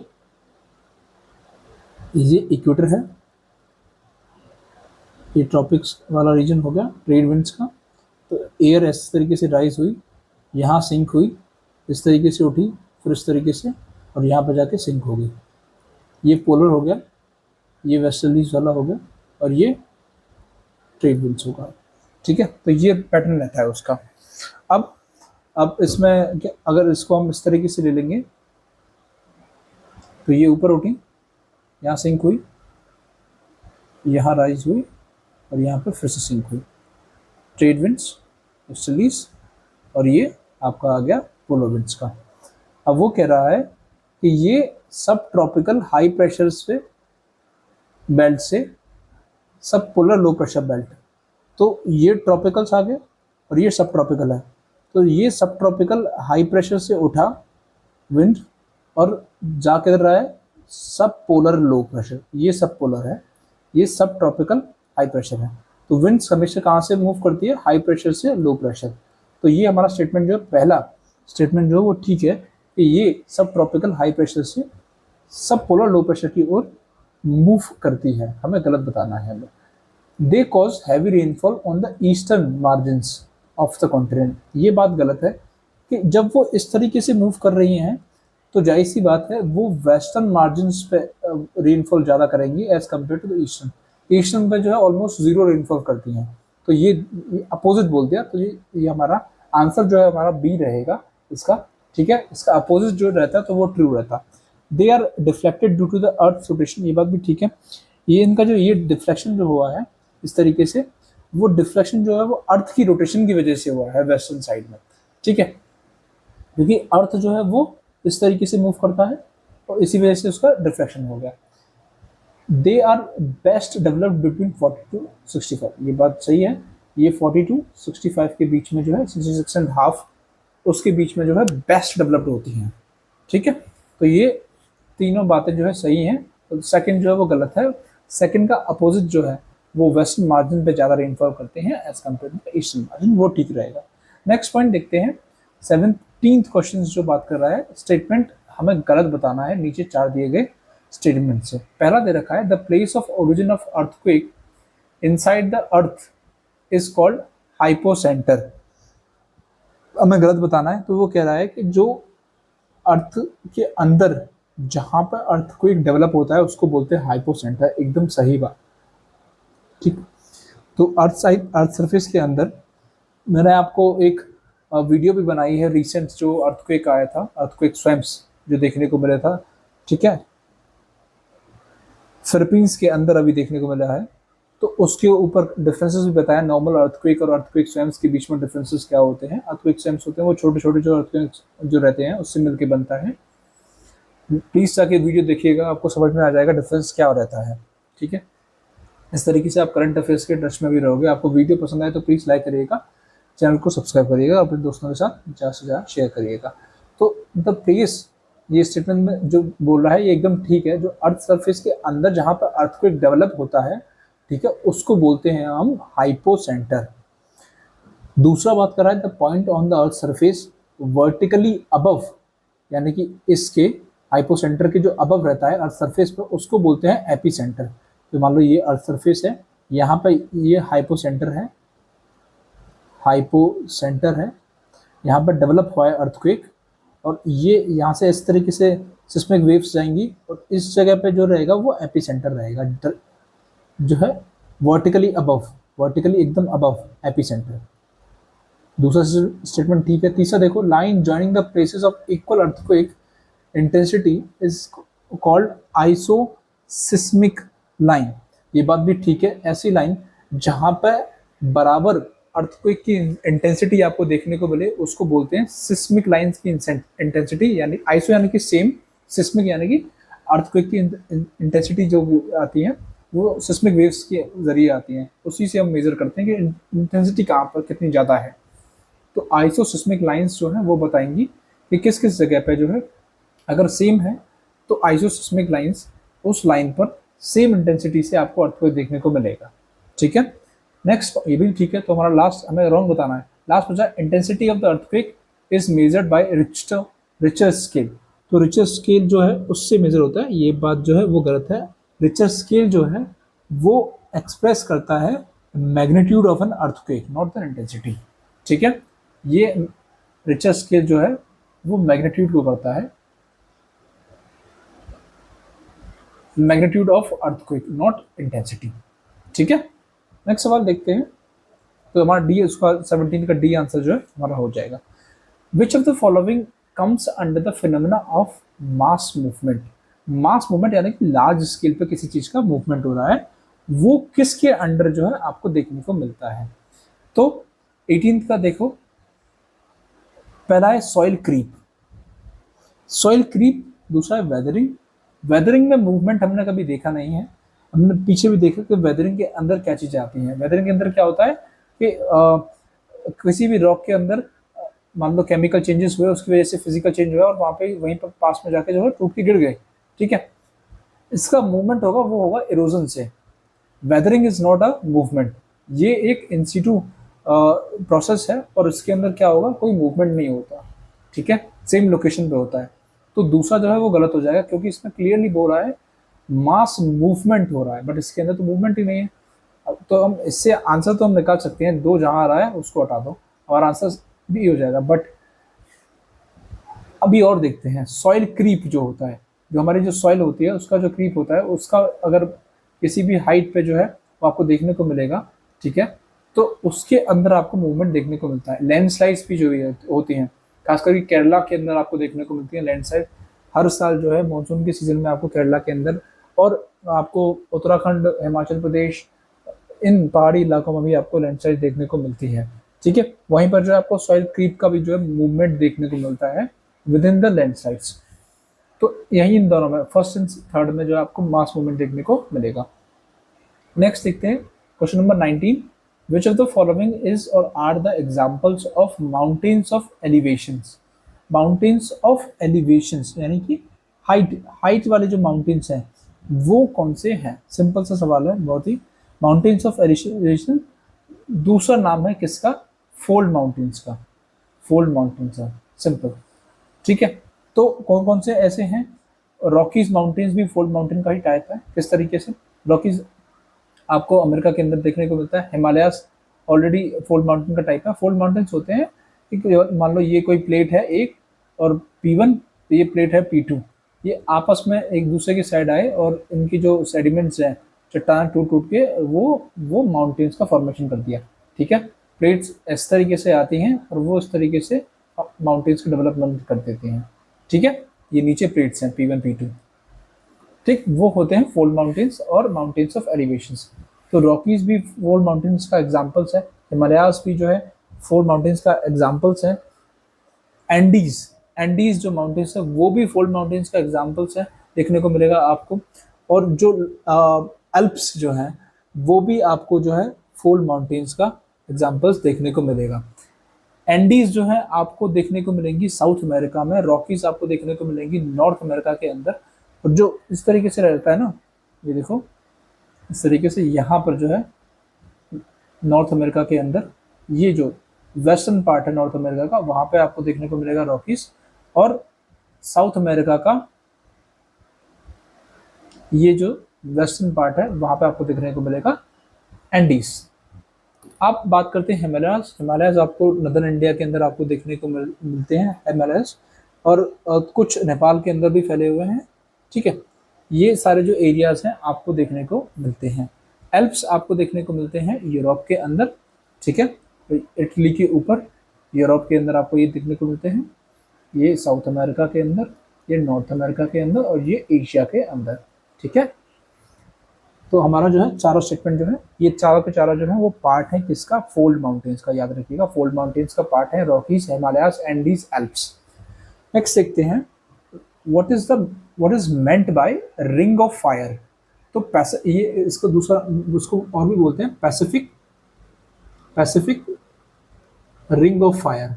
ये इक्वेटर है, ये ट्रॉपिक्स वाला रीजन हो गया ट्रेड विंड्स का। तो एयर इस तरीके से राइज हुई, यहाँ सिंक हुई, इस तरीके से उठी, फिर इस तरीके से, और यहाँ पर जाके सिंक हो गई। ये पोलर हो गया, ये वेस्टर्लीज वाला हो गया, और ये ट्रेड विंड्स होगा, ठीक है। तो ये पैटर्न रहता है उसका। अब इसमें अगर इसको हम इस तरीके से ले लेंगे तो ये ऊपर उठी, यहाँ सिंक हुई, यहाँ राइज हुई, और यहाँ पर फिर से सिंक हुई, ट्रेड विंड्स, वेस्टर्लीज, और ये आपका आ गया पोलर विंड्स का। अब वो कह रहा है कि ये सब ट्रॉपिकल हाई प्रेशर से बेल्ट से सब पोलर लो प्रेशर बेल्ट, तो ये ट्रॉपिकल्स आ गए और ये सब ट्रॉपिकल है। तो ये सब ट्रॉपिकल हाई प्रेशर से उठा विंड और जा किधर रहा है, सब पोलर लो प्रेशर, ये सब पोलर है, ये सब ट्रॉपिकल हाई प्रेशर है। तो विंड्स हमेशा कहाँ से मूव करती है, हाई प्रेशर से लो प्रेशर। तो ये हमारा स्टेटमेंट जो है, पहला स्टेटमेंट जो है वो ठीक है कि ये सब ट्रॉपिकल हाई प्रेशर से सब पोलर लो प्रेशर की ओर मूव करती है, हमें गलत बताना है हमें। They cause heavy rainfall on the eastern margins of the continent, ये बात गलत है कि जब वो इस तरीके से मूव कर रही हैं तो जाहिर सी बात है वो वेस्टर्न मार्जिन्स पे रेनफॉल ज़्यादा करेंगी as compared to the eastern. Eastern पे जो है ऑलमोस्ट जीरो रेनफॉल करती हैं, तो ये अपोजिट बोल दिया। तो ये हमारा आंसर जो है हमारा बी रहेगा इसका, ठीक है। इसका अपोजिट जो रहता है तो वो ट्रू रहता। They are deflected due to the earth rotation, ये बात भी ठीक है। ये इनका जो ये डिफ्लेक्शन जो हुआ है इस तरीके से, वो डिफ्लेक्शन जो है वो अर्थ की रोटेशन की वजह से हुआ है वेस्टर्न साइड में, ठीक है। क्योंकि अर्थ जो है वो इस तरीके से मूव करता है और इसी वजह से उसका डिफ्लेक्शन हो गया। They are best developed between 40 to 65, ये बात सही है। ये 40 to 65 के बीच में जो है 66.5 उसके बीच में जो है बेस्ट डेवलप्ड होती हैं, ठीक है। तो ये तीनों बातें जो है सही हैं। तो सेकंड जो है वो गलत है। सेकंड का अपोजिट जो है वो वेस्टर्न मार्जिन पे ज़्यादा रेनफॉल करते हैं as compared to eastern margin, वो ठीक रहेगा। नेक्स्ट पॉइंट देखते हैं, 17th क्वेश्चन जो बात कर रहा है, स्टेटमेंट हमें गलत बताना है नीचे 4 दिए गए स्टेटमेंट से। पहला दे रखा है the place of origin of earthquake inside the earth is called hypocentre. हमें गलत बताना है, तो वो कह रहा है कि जो अर्थ के अंदर जहां पर अर्थक्वेक डेवलप होता है उसको बोलते हैं हाइपोसेंटर, एकदम सही बात, ठीक। तो अर्थ सरफेस के अंदर मैंने आपको एक वीडियो भी बनाई है रिसेंट, जो अर्थक्वेक आया था, अर्थक्वेक स्वैम्स जो देखने को मिला था, ठीक है, फिलीपींस के अंदर अभी देखने को मिला है। तो उसके ऊपर डिफरेंसेस भी बताया, नॉर्मल अर्थक्वेक और अर्थक्वेक स्वैम्स के बीच में डिफरेंसेस क्या होते हैं। अर्थक्वेक स्वैम्स होते हैं वो छोटे छोटे जो अर्थक्वेक जो रहते हैं उससे मिलकर बनता है। प्लीज़ जाके वीडियो देखिएगा, आपको समझ में आ जाएगा डिफरेंस क्या रहता है, ठीक है। इस तरीके से आप करंट अफेयर्स के टच में भी रहोगे। आपको वीडियो पसंद आए तो प्लीज़ लाइक करिएगा, चैनल को सब्सक्राइब करिएगा, अपने दोस्तों के साथ ज़्यादा से ज़्यादा शेयर करिएगा। तो द प्लेस, ये स्टेटमेंट में जो बोल रहा है ये एकदम ठीक है। जो अर्थ सरफेस के अंदर जहाँ पर अर्थक्वेक डेवलप होता है, ठीक है, उसको बोलते हैं हम हाइपोसेंटर। दूसरा बात कर रहा है the point on the earth surface vertically above, यानी कि इसके हाइपोसेंटर के जो अबव रहता है अर्थ सरफेस पर उसको बोलते हैं एपीसेंटर। तो मान लो ये अर्थ सरफेस है, यहाँ पर ये हाइपोसेंटर है, हाइपोसेंटर है, यहाँ पर डेवलप हुआ है अर्थक्वेक, और ये यहाँ से इस तरीके से सिस्मिक वेव्स जाएंगी और इस जगह पे जो रहेगा वो एपीसेंटर रहेगा, जो है वर्टिकली अबव, वर्टिकली एकदम अबव एपीसेंटर। दूसरा स्टेटमेंट ठीक है। तीसरा देखो, line joining the places of equal earthquake intensity is called isoseismic line, ये बात भी ठीक है। ऐसी लाइन जहाँ पर बराबर अर्थक्वेक की इंटेंसिटी आपको देखने को मिले उसको बोलते हैं सिस्मिक लाइंस की इंटेंसिटी, यानी आइसो यानी कि सेम, सिस्मिक यानी कि अर्थक्वेक की इंटेंसिटी जो आती है वो सिस्मिक वेव्स के जरिए आती हैं, उसी से हम मेजर करते हैं कि इंटेंसिटी कहाँ पर कितनी ज़्यादा है। तो आइसोसिस्मिक लाइंस जो है वो बताएंगी कि किस किस जगह पे जो है अगर सेम है तो आइसोसिस्मिक लाइंस उस लाइन पर सेम इंटेंसिटी से आपको अर्थक्वेक देखने को मिलेगा। ठीक है, नेक्स्ट ये भी ठीक है। तो हमारा लास्ट हमें रॉन्ग बताना है। लास्ट पूछा intensity of the earthquake is measured by Richter scale. तो रिचर स्केल जो है उससे मेजर होता है, ये बात जो है वो गलत है। रिचर स्केल जो है वो एक्सप्रेस करता है magnitude of an earthquake, not the intensity. ठीक है, ये रिचर स्केल जो है वो मैग्नीट्यूड को करता है, magnitude of earthquake not intensity. ठीक है, नेक्स्ट सवाल देखते हैं। तो हमारा डी उसका 17 का डी आंसर जो है हमारा हो जाएगा। विच of the following comes under the phenomena of mass movement. Mass movement यानी कि लार्ज स्केल पे किसी चीज का मूवमेंट हो रहा है, वो किसके अंडर जो है आपको देखने को मिलता है। तो 18 का देखो, पहला है सॉइल क्रीप। सॉइल क्रीप, दूसरा है वेदरिंग। वेदरिंग में मूवमेंट हमने कभी देखा नहीं है, हमने पीछे भी देखा कि वेदरिंग के अंदर क्या चीजें आती हैं। वेदरिंग के अंदर क्या होता है कि किसी भी रॉक के अंदर मान लो केमिकल चेंजेस हुए, उसकी वजह से फिजिकल चेंज हुआ और वहाँ पे वहीं पर पास में जाके जो है टूट के गिर गए। ठीक है, इसका मूवमेंट होगा वो होगा इरोजन से। Weathering is not a movement, ये एक इंसिटू प्रोसेस है और इसके अंदर क्या होगा, कोई मूवमेंट नहीं होता। ठीक है, सेम लोकेशन पे होता है। तो दूसरा जो है वो गलत हो जाएगा क्योंकि इसमें क्लियरली बोल रहा है मास मूवमेंट हो रहा है, बट इसके अंदर तो मूवमेंट ही नहीं है। अब तो हम इससे आंसर तो हम निकाल सकते हैं, दो जहां आ रहा है उसको हटा दो और आंसर भी हो जाएगा। बट अभी और देखते हैं सॉइल क्रीप जो होता है, जो हमारी जो सॉइल होती है उसका जो क्रीप होता है, उसका अगर किसी भी हाइट पे जो है वो आपको देखने को मिलेगा। ठीक है, तो उसके अंदर आपको मूवमेंट देखने को मिलता है। लैंडस्लाइड्स भी जो होती हैं, खासकर केरला के अंदर आपको देखने को मिलती है लैंडस्लाइड। हर साल जो है मानसून के सीजन में आपको केरला के अंदर और आपको उत्तराखंड, हिमाचल प्रदेश, इन पहाड़ी इलाकों में भी आपको लैंडस्लाइड देखने को मिलती है। ठीक है, वहीं पर जो है आपको सॉइल क्रीप का भी जो है मूवमेंट देखने को मिलता है विद इन द लैंडस्लाइड्स। तो यही इन दोनों में फर्स्ट एंड थर्ड में जो है आपको मास मूवमेंट देखने को मिलेगा। नेक्स्ट देखते हैं question number 19। Which of the following is or are the examples of mountains of elevations. Mountains of elevations यानी कि हाइट हाइट वाले जो माउंटेन्स हैं वो कौन से हैं। सिंपल सा सवाल है बहुत ही। माउंटेन्स ऑफ एलिवेशन दूसरा नाम है किसका, फोल्ड माउंटेन्स का। फोल्ड माउंटेन्स है, सिंपल। ठीक है, तो कौन कौन से ऐसे हैं। रॉकीज माउंटेन्स भी फोल्ड माउंटेन का ही टाइप है। किस तरीके से, रॉकीज आपको अमेरिका के अंदर देखने को मिलता है। हिमालयास ऑलरेडी फोल्ड माउंटेन का टाइप है। फोल्ड माउंटेन्स होते हैं कि मान लो ये कोई प्लेट है एक और P1, तो ये प्लेट है P2, ये आपस में एक दूसरे की साइड आए और इनकी जो सेडिमेंट्स हैं, चट्टान टूट टूट के वो माउंटेन्स का फॉर्मेशन कर दिया। ठीक है, प्लेट्स इस तरीके से आती हैं और वो इस तरीके से माउंटेन्स की डेवलपमेंट कर देती हैं। ठीक है, ये नीचे प्लेट्स हैं P1 P2। ठीक, वो होते हैं फोल्ड माउंटेन्स और माउंटेन्स ऑफ एलिवेशंस। तो रॉकीज भी फोल्ड माउंटेन्स का एग्जांपल्स है, हिमालयास भी जो है फोल्ड माउंटेन्स का एग्जांपल्स है। एंडीज एंडीज जो माउंटेन्स है वो भी फोल्ड माउंटेन्स का एग्जांपल्स है, देखने को मिलेगा आपको। और जो अल्प्स जो है वो भी आपको जो है फोल्ड माउंटेन्स का एग्जांपल्स देखने को मिलेगा। एंडीज जो है आपको देखने को मिलेंगी साउथ अमेरिका में, रॉकीज आपको देखने को मिलेंगी नॉर्थ अमेरिका के अंदर। और जो इस तरीके से रहता है ना, ये देखो इस तरीके से यहाँ पर जो है नॉर्थ अमेरिका के अंदर ये जो वेस्टर्न पार्ट है नॉर्थ अमेरिका का, वहाँ पे आपको देखने को मिलेगा रॉकीज। और साउथ अमेरिका का ये जो वेस्टर्न पार्ट है वहाँ पे आपको देखने को मिलेगा एंडीज। आप बात करते हैं हिमालयाज। हिमालयाज आपको नदर्न इंडिया के अंदर आपको देखने को मिलते हैं हिमालयाज, और कुछ नेपाल के अंदर भी फैले हुए हैं। ठीक है, ये सारे जो एरियाज हैं आपको देखने को मिलते हैं। एल्प्स आपको देखने को मिलते हैं यूरोप के अंदर। ठीक है, इटली के ऊपर यूरोप के अंदर आपको ये देखने को मिलते हैं, ये साउथ अमेरिका के अंदर, ये नॉर्थ अमेरिका के अंदर और ये एशिया के अंदर। ठीक है, तो हमारा जो है चारों स्टेटमेंट जो है ये चारों के चारों जो है वो पार्ट है किसका, फोल्ड माउंटेन्स का। याद रखिएगा फोल्ड माउंटेन्स का पार्ट है Rockies, Himalayas, Andes, Alps. Next देखते हैं what is meant by ring of fire. तो ये इसको दूसरा, उसको और भी बोलते हैं Pacific ring of fire.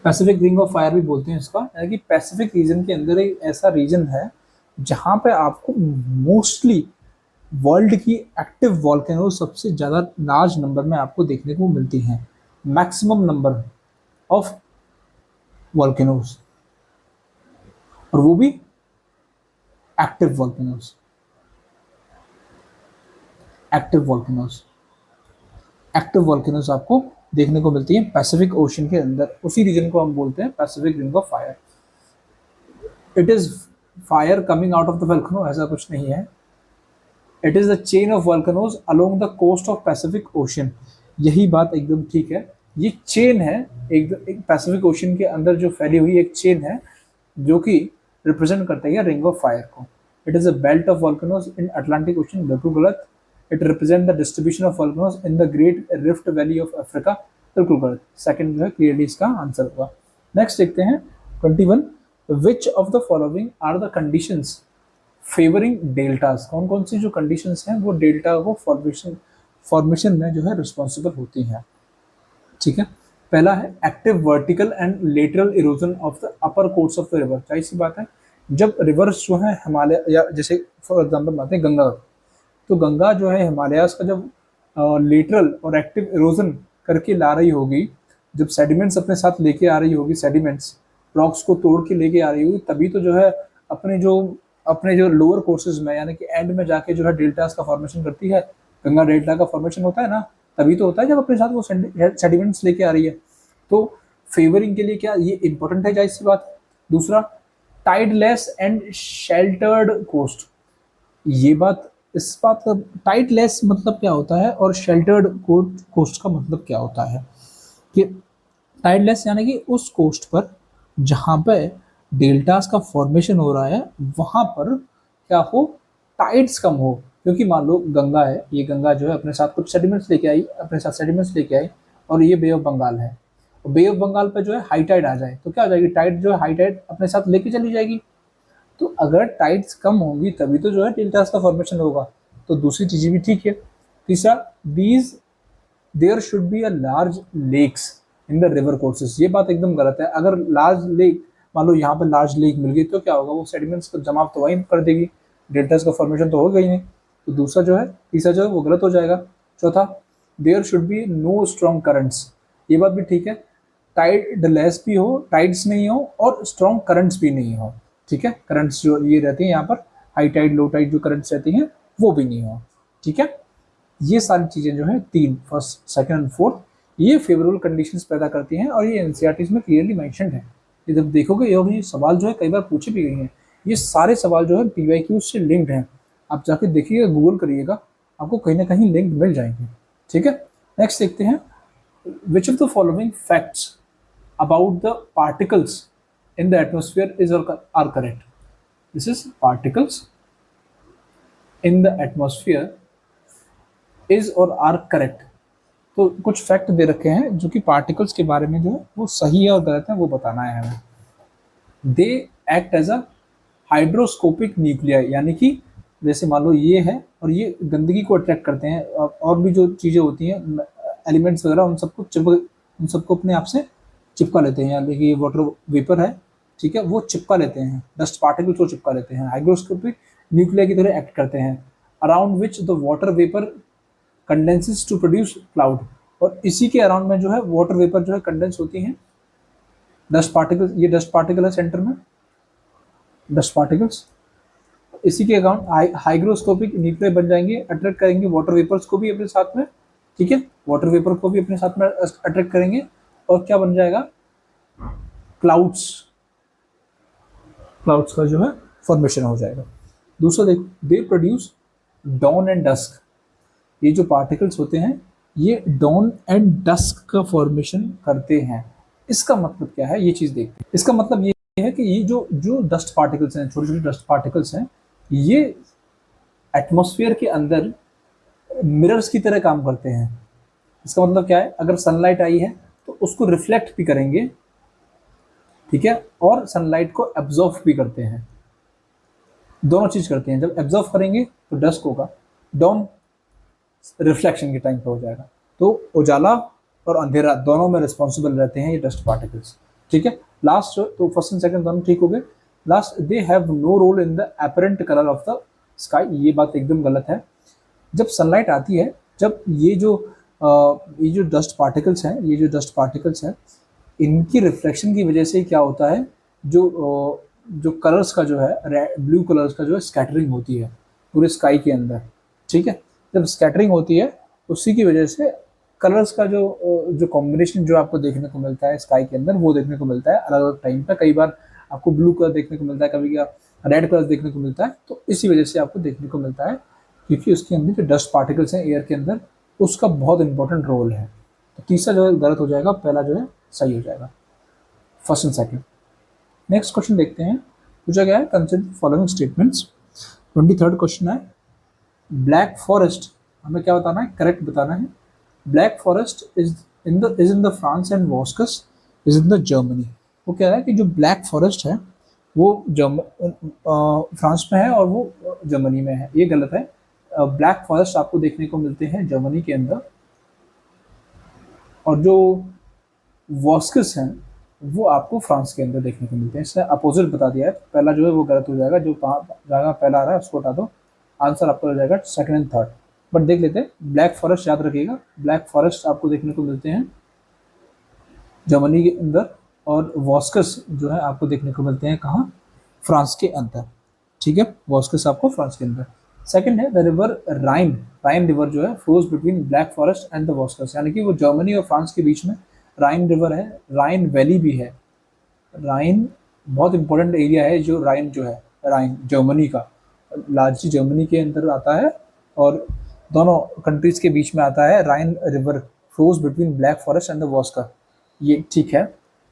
Pacific ring of fire भी बोलते हैं इसका, यानी कि पैसिफिक रीजन के अंदर एक ऐसा रीजन है जहां पे आपको मोस्टली वर्ल्ड की एक्टिव वॉल्केनो सबसे ज़्यादा लार्ज नंबर में आपको देखने को मिलती हैं, मैक्सिमम नंबर ऑफ वॉल्केनोज, और वो भी एक्टिव वॉल्केनोज। एक्टिव वॉल्केनोज आपको देखने को मिलती है पैसिफिक ओशन के अंदर, उसी रीजन को हम बोलते हैं Pacific ring of fire. It is fire coming out of the volcano, ऐसा कुछ नहीं है। It is the chain of volcanoes along the coast of Pacific Ocean. यही बात एकदम ठीक है, ये चेन है, एक पैसिफिक ओशन के अंदर जो फैली हुई एक चेन है जो कि रिप्रेजेंट करती है रिंग ऑफ फायर को। It is a belt of volcanoes in Atlantic ocean, बिल्कुल गलत। It represent the distribution of volcanoes in the great rift valley of Africa, बिल्कुल गलत। सेकंड जो है क्लियरली इसका आंसर होगा। नेक्स्ट देखते हैं 21, which of the following are the conditions favouring deltas. कौन कौन सी जो कंडीशंस हैं वो डेल्टा को फॉर्मेशन में जो है रिस्पॉन्सिबल होती हैं। ठीक है, पहला है active vertical and lateral erosion of the upper course of the river. जाहिर सी बात है, जब रिवर्स जो है हिमालय, या जैसे फॉर एग्जांपल बात है गंगा, तो गंगा जो है हिमालयास का जब लेटरल और एक्टिव इरोजन करके ला रही होगी, जब सेडिमेंट्स अपने साथ लेके आ रही होगी, सेडिमेंट्स रॉक्स को तोड़ के लेके आ रही होगी, तभी तो जो है अपने जो लोअर कोर्सेज में, यानी कि एंड में जाके जो है डेल्टास का फॉर्मेशन करती है। गंगा डेल्टा का फॉर्मेशन होता है ना, तभी तो होता है जब अपने साथ वो सेडिमेंट्स लेके आ रही है। तो फेवरिंग के लिए क्या ये इंपॉर्टेंट है, जाहिर सी बात है। दूसरा, टाइडलेस एंड शेल्टर्ड कोस्ट। ये बात, इस बात का टाइडलेस मतलब क्या होता है और शेल्टर्ड कोस्ट का मतलब क्या होता है, कि टाइडलेस यानी कि उस कोस्ट पर जहाँ पे डेल्टास का फॉर्मेशन हो रहा है वहाँ पर क्या हो, टाइड्स कम हो। क्योंकि मान लो गंगा है, ये गंगा जो है अपने साथ कुछ सेडिमेंट्स लेके आई, और ये बे ऑफ बंगाल है, और बे ऑफ बंगाल पे जो है हाई टाइड आ जाए तो क्या हो जाएगी, टाइड जो है हाई टाइड अपने साथ लेके चली जाएगी। तो अगर टाइड्स कम होंगी तभी तो जो है डेल्टास का फॉर्मेशन होगा। तो दूसरी चीज़ें भी ठीक है। तीसरा, these there should be a large lakes in the river courses. ये बात एकदम गलत है। अगर लार्ज लेक, मान लो यहाँ पे लार्ज लेक मिल गई तो क्या होगा, वो सेडिमेंट्स को जमाव तो वहीं कर देगी, डेल्टास का फॉर्मेशन तो होगा ही नहीं। तो दूसरा जो है, तीसरा जो है वो गलत हो जाएगा। चौथा, there should be no strong currents. ये बात भी ठीक है, टाइडलेस भी हो, टाइड्स नहीं हो, और स्ट्रॉन्ग करंट्स भी नहीं हो। ठीक है, करंट्स जो ये रहती हैं यहाँ पर, हाई टाइड लो टाइड जो करंट्स रहती हैं वो भी नहीं हो। ठीक है, ये सारी चीज़ें जो है तीन, फर्स्ट सेकंड एंड फोर्थ, ये फेवरेबल कंडीशंस पैदा करती हैं, और ये एनसीईआरटी में क्लियरली मेंशन्ड है। ये जब देखोगे ये सवाल जो है कई बार पूछे भी गए हैं, ये सारे सवाल जो है पीवाईक्यू से लिंक्ड हैं। आप जाके देखिएगा, गूगल करिएगा, आपको कहीं ना कहीं लिंक मिल जाएंगे। ठीक है, नेक्स्ट देखते हैं, विच of the following facts about the particles in the atmosphere is or are correct. This is particles in the atmosphere is or are correct. तो कुछ फैक्ट दे रखे हैं जो कि पार्टिकल्स के बारे में जो है वो सही है और गलत है, वो बताना है हमें। They act as a hydroscopic nuclei, यानी कि जैसे मान लो ये है और ये गंदगी को अट्रैक्ट करते हैं, और भी जो चीज़ें होती हैं एलिमेंट्स वगैरह, उन सबको अपने आप से चिपका लेते हैं। यानी कि ये वाटर वेपर है, ठीक है, वो चिपका लेते हैं, डस्ट पार्टिकल्स को चिपका लेते हैं, हाइग्रोस्कोपिक न्यूक्लिया की तरह एक्ट करते हैं। Around which the water vapour condenses to produce cloud, और इसी के अराउंड में जो है वाटर वेपर जो है कंडेंस होती हैं। डस्ट पार्टिकल्स, ये डस्ट पार्टिकल है सेंटर में, डस्ट पार्टिकल्स इसी के अराउंड हाइग्रोस्कोपिक न्यूक्लिया बन जाएंगे, अट्रैक्ट करेंगे वाटर वेपर्स को भी अपने साथ में। ठीक है, वाटर वेपर को भी अपने साथ में अट्रैक्ट करेंगे, और क्या बन जाएगा, क्लाउड्स का जो है फॉर्मेशन हो जाएगा। दूसरा देखो, they produce dawn and dusk. ये जो पार्टिकल्स होते हैं ये डॉन एंड डस्क का फॉर्मेशन करते हैं। इसका मतलब क्या है, ये चीज़ देखते हैं। इसका मतलब ये है कि ये जो डस्ट पार्टिकल्स हैं, छोटे छोटे डस्ट पार्टिकल्स हैं, ये एटमॉस्फेयर के अंदर मिरर्स की तरह काम करते हैं। इसका मतलब क्या है, अगर सनलाइट आई है तो उसको रिफ्लेक्ट भी करेंगे, ठीक है, और सनलाइट को एब्जॉर्ब भी करते हैं। दोनों चीज करते हैं। जब एब्जॉर्व करेंगे तो डस्ट होगा, डाउन रिफ्लेक्शन के टाइम पे हो जाएगा। तो उजाला और अंधेरा दोनों में रिस्पॉन्सिबल रहते हैं ये डस्ट पार्टिकल्स। ठीक है, लास्ट तो फर्स्ट एंड सेकंड दोनों ठीक हो गए। Last, they have no role in the apparent colour of the sky. ये बात एकदम गलत है। जब सनलाइट आती है, जब ये जो डस्ट पार्टिकल्स हैं, इनकी रिफ्लेक्शन की वजह से क्या होता है, जो कलर्स का जो है, ब्लू कलर्स का जो है स्कैटरिंग होती है पूरे स्काई के अंदर। ठीक है, जब स्कैटरिंग होती है उसी की वजह से कलर्स का जो कॉम्बिनेशन जो आपको देखने को मिलता है स्काई के अंदर, वो देखने को मिलता है अलग अलग टाइम पे। कई बार आपको ब्लू कलर देखने को मिलता है, कभी क्या रेड कलर देखने को मिलता है। तो इसी वजह से आपको देखने को मिलता है, क्योंकि उसके अंदर जो डस्ट पार्टिकल्स हैं एयर के अंदर, उसका बहुत इंपॉर्टेंट रोल है। तो तीसरा जो है गलत हो जाएगा, पहला जो है सही हो जाएगा, first and second. Next question देखते हैं, पूछा गया है consider following statements. 23rd question है, ब्लैक फॉरेस्ट, हमें क्या बताना है, करेक्ट बताना है। Black forest is in the France and वॉस्कस इज इन द जर्मनी। वो कह रहा है कि जो ब्लैक फॉरेस्ट है वो फ्रांस में है और वो जर्मनी में है। ये गलत है। ब्लैक फॉरेस्ट आपको देखने को मिलते हैं जर्मनी के अंदर, और जो वॉस्कस हैं वो आपको फ्रांस के अंदर देखने को मिलते हैं। इसने अपोजिट बता दिया है, पहला जो है वो गलत हो जाएगा। जो जगह पहला आ रहा है उसको हटा दो, आंसर आपका हो जाएगा सेकंड एंड थर्ड। बट देख लेते हैं, ब्लैक फॉरेस्ट याद रखिएगा, ब्लैक फॉरेस्ट आपको देखने को मिलते हैं जर्मनी के अंदर, और वॉस्कस जो है आपको देखने को मिलते हैं कहाँ, फ्रांस के अंदर। ठीक है, वॉस्कस आपको फ्रांस के अंदर। सेकंड है the river Rhine. Rhine river जो है flows between black forest and the वॉस्कस, यानी कि वो जर्मनी और फ्रांस के बीच में राइन रिवर है। राइन वैली भी है। राइन बहुत इंपॉर्टेंट एरिया है, जो राइन जो है, राइन जर्मनी का, लार्जली जर्मनी के अंदर आता है और दोनों कंट्रीज के बीच में आता है। Rhine river flows between black forest and the वॉस्कर, ये ठीक है।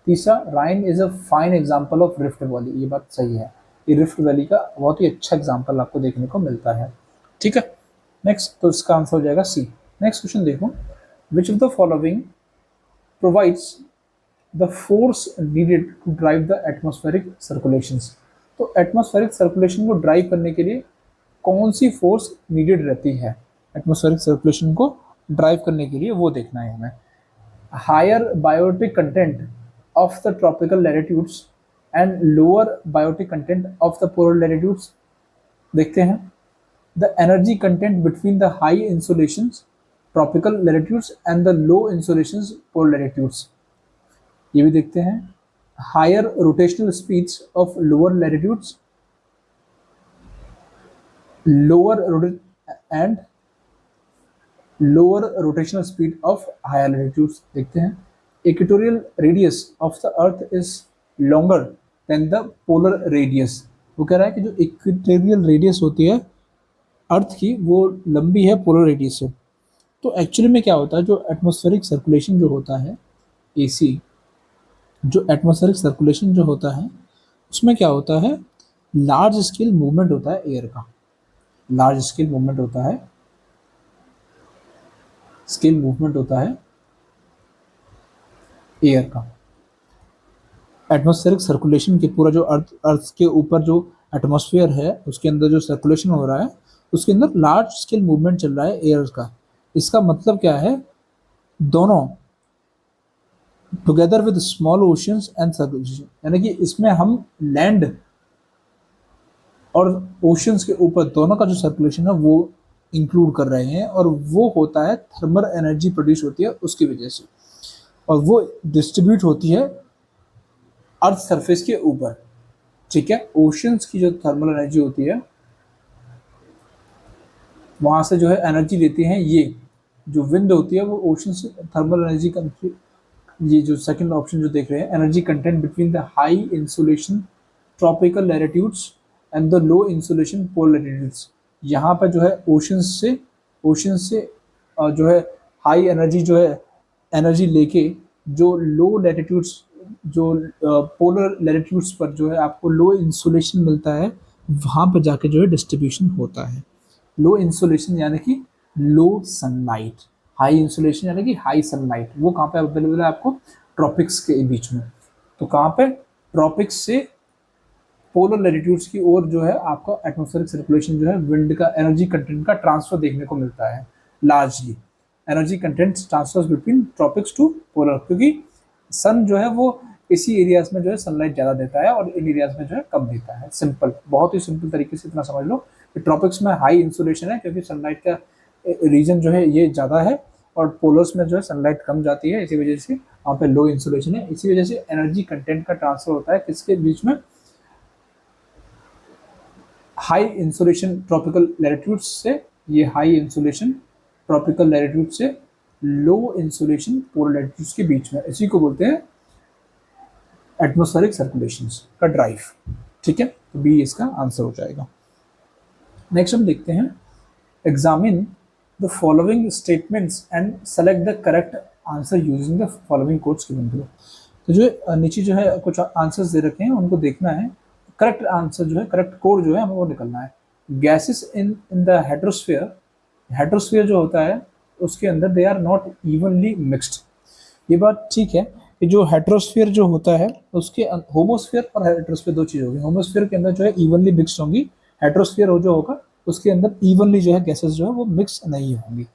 तीसरा, Rhine is a fine example of rift valley, ये बात सही है। ये रिफ्ट वैली का बहुत ही अच्छा एग्जाम्पल आपको देखने को मिलता है। ठीक है, नेक्स्ट तो इसका आंसर हो जाएगा सी। नेक्स्ट क्वेश्चन देखो, which of the following provides the force needed to drive the atmospheric circulations. तो एटमॉस्फेरिक सर्कुलेशन को ड्राइव करने के लिए कौन सी फोर्स नीडेड रहती है, एटमॉस्फेरिक सर्कुलेशन को ड्राइव करने के लिए, वो देखना है हमें। Higher biotic content of the tropical latitudes and lower biotic content of the polar latitudes. देखते हैं, the energy content between the high insulations tropical latitudes and the low insulations polar latitudes, ये भी देखते हैं। Higher rotational speeds of lower latitudes, lower and lower rotational speed of higher latitudes देखते हैं। Equatorial radius of the earth is longer than the polar radius. वो कह रहा है कि जो इक्वेटोरियल रेडियस होती है अर्थ की, वो लंबी है पोलर रेडियस से। तो एक्चुअली में क्या होता है, जो एटमॉस्फेरिक सर्कुलेशन जो होता है, एसी जो एटमॉस्फेरिक सर्कुलेशन जो होता है, उसमें क्या होता है, लार्ज स्केल मूवमेंट होता है एयर का। लार्ज स्केल मूवमेंट होता है, स्केल मूवमेंट होता है एयर का। एटमॉस्फेरिक सर्कुलेशन के पूरा जो अर्थ के ऊपर जो एटमॉस्फेयर है, उसके अंदर जो सर्कुलेशन हो रहा है, उसके अंदर लार्ज स्केल मूवमेंट चल रहा है एयर का। इसका मतलब क्या है, दोनों together with small oceans and circulation, यानी कि इसमें हम लैंड और ओशियंस के ऊपर दोनों का जो सर्कुलेशन है वो इंक्लूड कर रहे हैं, और वो होता है थर्मल एनर्जी प्रोड्यूस होती है उसकी वजह से, और वो डिस्ट्रीब्यूट होती है अर्थ सरफेस के ऊपर। ठीक है, ओशियंस की जो थर्मल एनर्जी होती है, वहाँ से जो है एनर्जी लेती हैं ये जो विंड होती है, वो ओशन से थर्मल एनर्जी का। ये जो सेकंड ऑप्शन जो देख रहे हैं, energy content between the high insulation tropical latitudes and the low insulation polar latitudes, यहाँ पर जो है ओशन से जो है हाई एनर्जी जो है एनर्जी लेके, जो लो लैटिट्यूड्स, जो पोलर लैटिट्यूड्स पर जो है आपको लो इंसुलेशन मिलता है, वहाँ पर जाके जो है डिस्ट्रीब्यूशन होता है। लो इंसुलेशन यानी कि लो सनलाइट, हाई इंसुलेशन यानी कि हाई सनलाइट, वो कहाँ पे अवेलेबल है आपको, ट्रॉपिक्स के बीच में। तो कहाँ पे, ट्रॉपिक्स से पोलर लैटिट्यूड्स की ओर जो है आपका एटमॉस्फेरिक सर्कुलेशन जो है विंड का एनर्जी कंटेंट का ट्रांसफर देखने को मिलता है। Largely energy content transfer between tropics to polar, क्योंकि सन जो है वो इसी एरियाज में जो है सनलाइट ज़्यादा देता है और इन एरियाज में जो है कम देता है। सिंपल, बहुत ही सिंपल तरीके से इतना समझ लो कि ट्रॉपिक्स में हाई इंसुलेशन है क्योंकि सनलाइट का रीजन जो है ये ज़्यादा है, और पोलर्स में जो है सनलाइट कम जाती है, इसी वजह से वहाँ पे लो इंसुलेशन है। इसी वजह से एनर्जी कंटेंट का ट्रांसफर होता है किसके बीच में, हाई इंसुलेशन ट्रॉपिकल लैटिट्यूड से, ये हाई इंसुलेशन ट्रॉपिकल लैटिट्यूड से लो इंसुलेशन पोलर लैटिट्यूड्स के बीच में, इसी को बोलते हैं एटमॉस्फेरिक सर्कुलेशंस का ड्राइव। ठीक है, तो बी इसका आंसर हो जाएगा। नेक्स्ट हम देखते हैं, examine the following statements and select the correct answer using the following codes given below. तो जो नीचे जो है कुछ आंसर्स दे रखे हैं उनको देखना है, करेक्ट आंसर जो है, करेक्ट कोड जो है हमें वो निकलना है। गैसेस इन द हेड्रोस्फीयर, हेड्रोस्फीयर जो होता है उसके अंदर they are not evenly mixed. ये बात ठीक है कि जो हेट्रोस्फीयर जो होता है उसके होमोस्फीयर और हेट्रोस्फीयर दो चीज़ होगी। होमोस्फीयर के अंदर जो है इवनली मिक्स्ड होंगी, हेट्रोस्फीयर जो होगा उसके अंदर इवनली जो है गैसेस जो है वो मिक्स नहीं होंगी।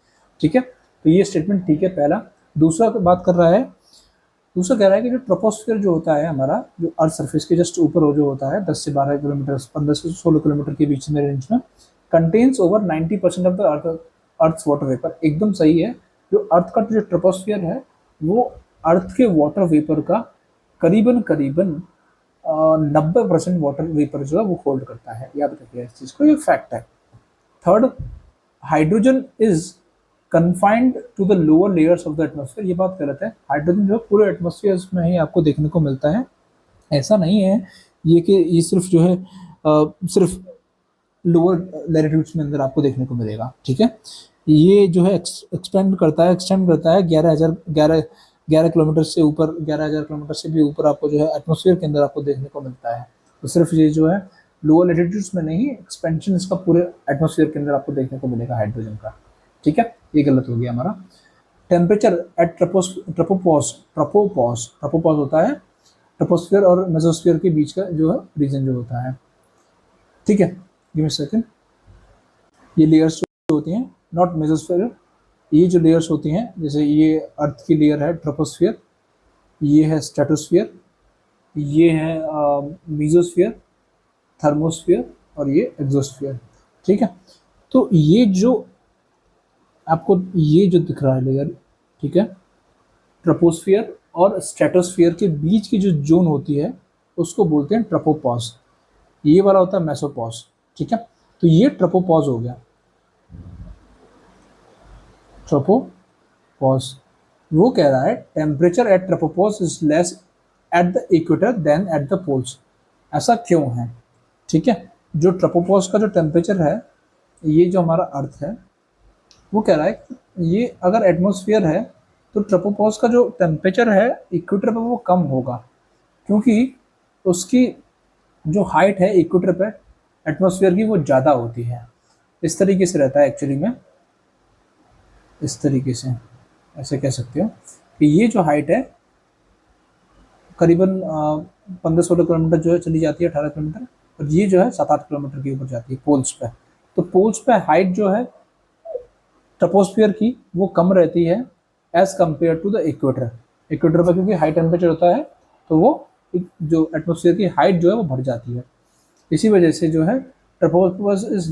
ठीक है, तो ये स्टेटमेंट ठीक है पहला। दूसरा बात कर रहा है, दूसरा कह रहा है कि जो ट्रोपोस्फीयर जो होता है हमारा, जो अर्थ सरफेस के जस्ट ऊपर जो होता है 10 से 12 किलोमीटर, 15 से 16 किलोमीटर के बीच में रेंज में, contains over 90% of the earth water vapour. एकदम सही है, जो अर्थ का जो ट्रोपोस्फीयर है वो अर्थ के वाटर वेपर का करीबन 90% वाटर वेपर जो है वो होल्ड करता है। याद रखिए इस चीज़ को, ये फैक्ट है। Third, hydrogen is confined to the lower layers of the atmosphere. ये बात गलत है, हाइड्रोजन जो पूरे एटमॉस्फेयर में ही आपको देखने को मिलता है। ऐसा नहीं है ये कि ये सिर्फ जो है सिर्फ लोअर लैटिट्यूड्स में अंदर आपको देखने को मिलेगा। ठीक है, ये जो है एक्सटेंड करता है 11 किलोमीटर से ऊपर, 11,000 किलोमीटर से भी ऊपर आपको जो है एटमॉस्फेयर के अंदर आपको देखने को मिलता है। तो सिर्फ ये जो है लोअर लैटिट्यूड्स में नहीं, एक्सपेंशन इसका पूरे एटमॉस्फेयर के अंदर आपको देखने को मिलेगा हाइड्रोजन का। ठीक है, ये गलत हो गया हमारा। टेम्परेचर एट ट्रोपोपॉज होता है ट्रोपोस्फीयर और मेसोस्फीयर के बीच का जो है रीजन जो होता है। ठीक है, गिव मी सेकंड। ये लेयर्स जो होती हैं, नॉट मेसोस्फीयर, ये जो लेयर्स होती हैं, जैसे ये अर्थ की लेयर है ट्रोपोस्फीयर, ये है स्ट्रेटोस्फीयर, ये है मीजोस्फीयर, थर्मोस्फीयर और ये एक्सोस्फीयर। ठीक है, तो ये जो आपको ये जो दिख रहा है लेयर, ठीक है, ट्रोपोस्फीयर और स्ट्रेटोस्फीयर के बीच की जो जोन होती है उसको बोलते हैं ट्रोपोपॉज। ये वाला होता है मेसोपॉज। ठीक है, तो ये ट्रोपोपॉज हो गया, ट्रोपोपॉज। वो कह रहा है temperature at tropopause is less at the equator than at the poles. ऐसा क्यों है? ठीक है, जो ट्रोपोपॉज का जो टेम्परेचर है, ये जो हमारा अर्थ है, वो कह रहा है कि ये अगर एटमॉस्फेयर है तो ट्रोपोपॉज का जो टेम्परेचर है इक्वेटर पे वो कम होगा, क्योंकि उसकी जो हाइट है इक्वेटर पे एटमॉस्फेयर की वो ज़्यादा होती है। इस तरीके से रहता है एक्चुअली में, इस तरीके से ऐसे कह सकते हो कि ये जो हाइट है करीबन 15-16 किलोमीटर जो है चली जाती है, 18 किलोमीटर, और ये जो है 7-8 किलोमीटर के ऊपर जाती है पोल्स पे। तो पोल्स पे हाइट जो है ट्रोपोस्फीयर की वो कम रहती है as compared to the equator. Equator पर क्योंकि हाई टेम्परेचर होता है तो वो जो एटमॉस्फेयर की हाइट जो है वो बढ़ जाती है। इसी वजह से जो है tropopause is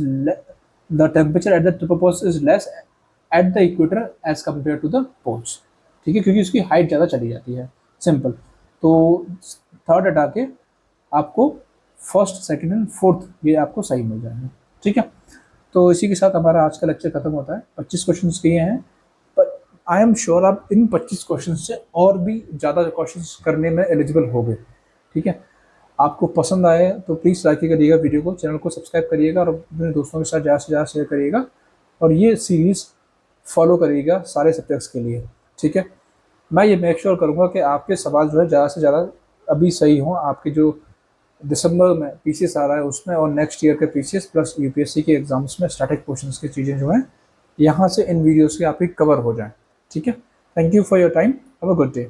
the temperature at the tropopause is less at the equator as compared to the poles. ठीक है, क्योंकि उसकी हाइट ज़्यादा चली जाती है। सिंपल। तो थर्ड हटा के आपको फर्स्ट, सेकंड एंड फोर्थ ये आपको सही मिल जाएंगे। ठीक है, तो इसी के साथ हमारा आज का लेक्चर खत्म होता है। 25 क्वेश्चन किए हैं, पर आई एम श्योर आप इन 25 क्वेश्चन से और भी ज़्यादा क्वेश्चन करने में एलिजिबल हो गए। ठीक है, आपको पसंद आए तो प्लीज़ लाइक करिएगा वीडियो को, चैनल को सब्सक्राइब करिएगा और अपने दोस्तों के साथ ज़्यादा से ज़्यादा शेयर करिएगा, और ये सीरीज़ फॉलो करिएगा सारे सब्जेक्ट्स के लिए। ठीक है, मैं ये मेक श्योर करूँगा कि आपके सवाल जो है ज़्यादा से ज़्यादा अभी सही हों, आपके जो दिसंबर में पीसीएस आ रहा है उसमें और नेक्स्ट ईयर के पीसीएस प्लस यूपीएससी के एग्जाम्स में स्टैटिक क्वेश्चंस की चीज़ें जो हैं यहाँ से इन वीडियोस के आपकी कवर हो जाएं। ठीक है, thank you for your time, have a good day.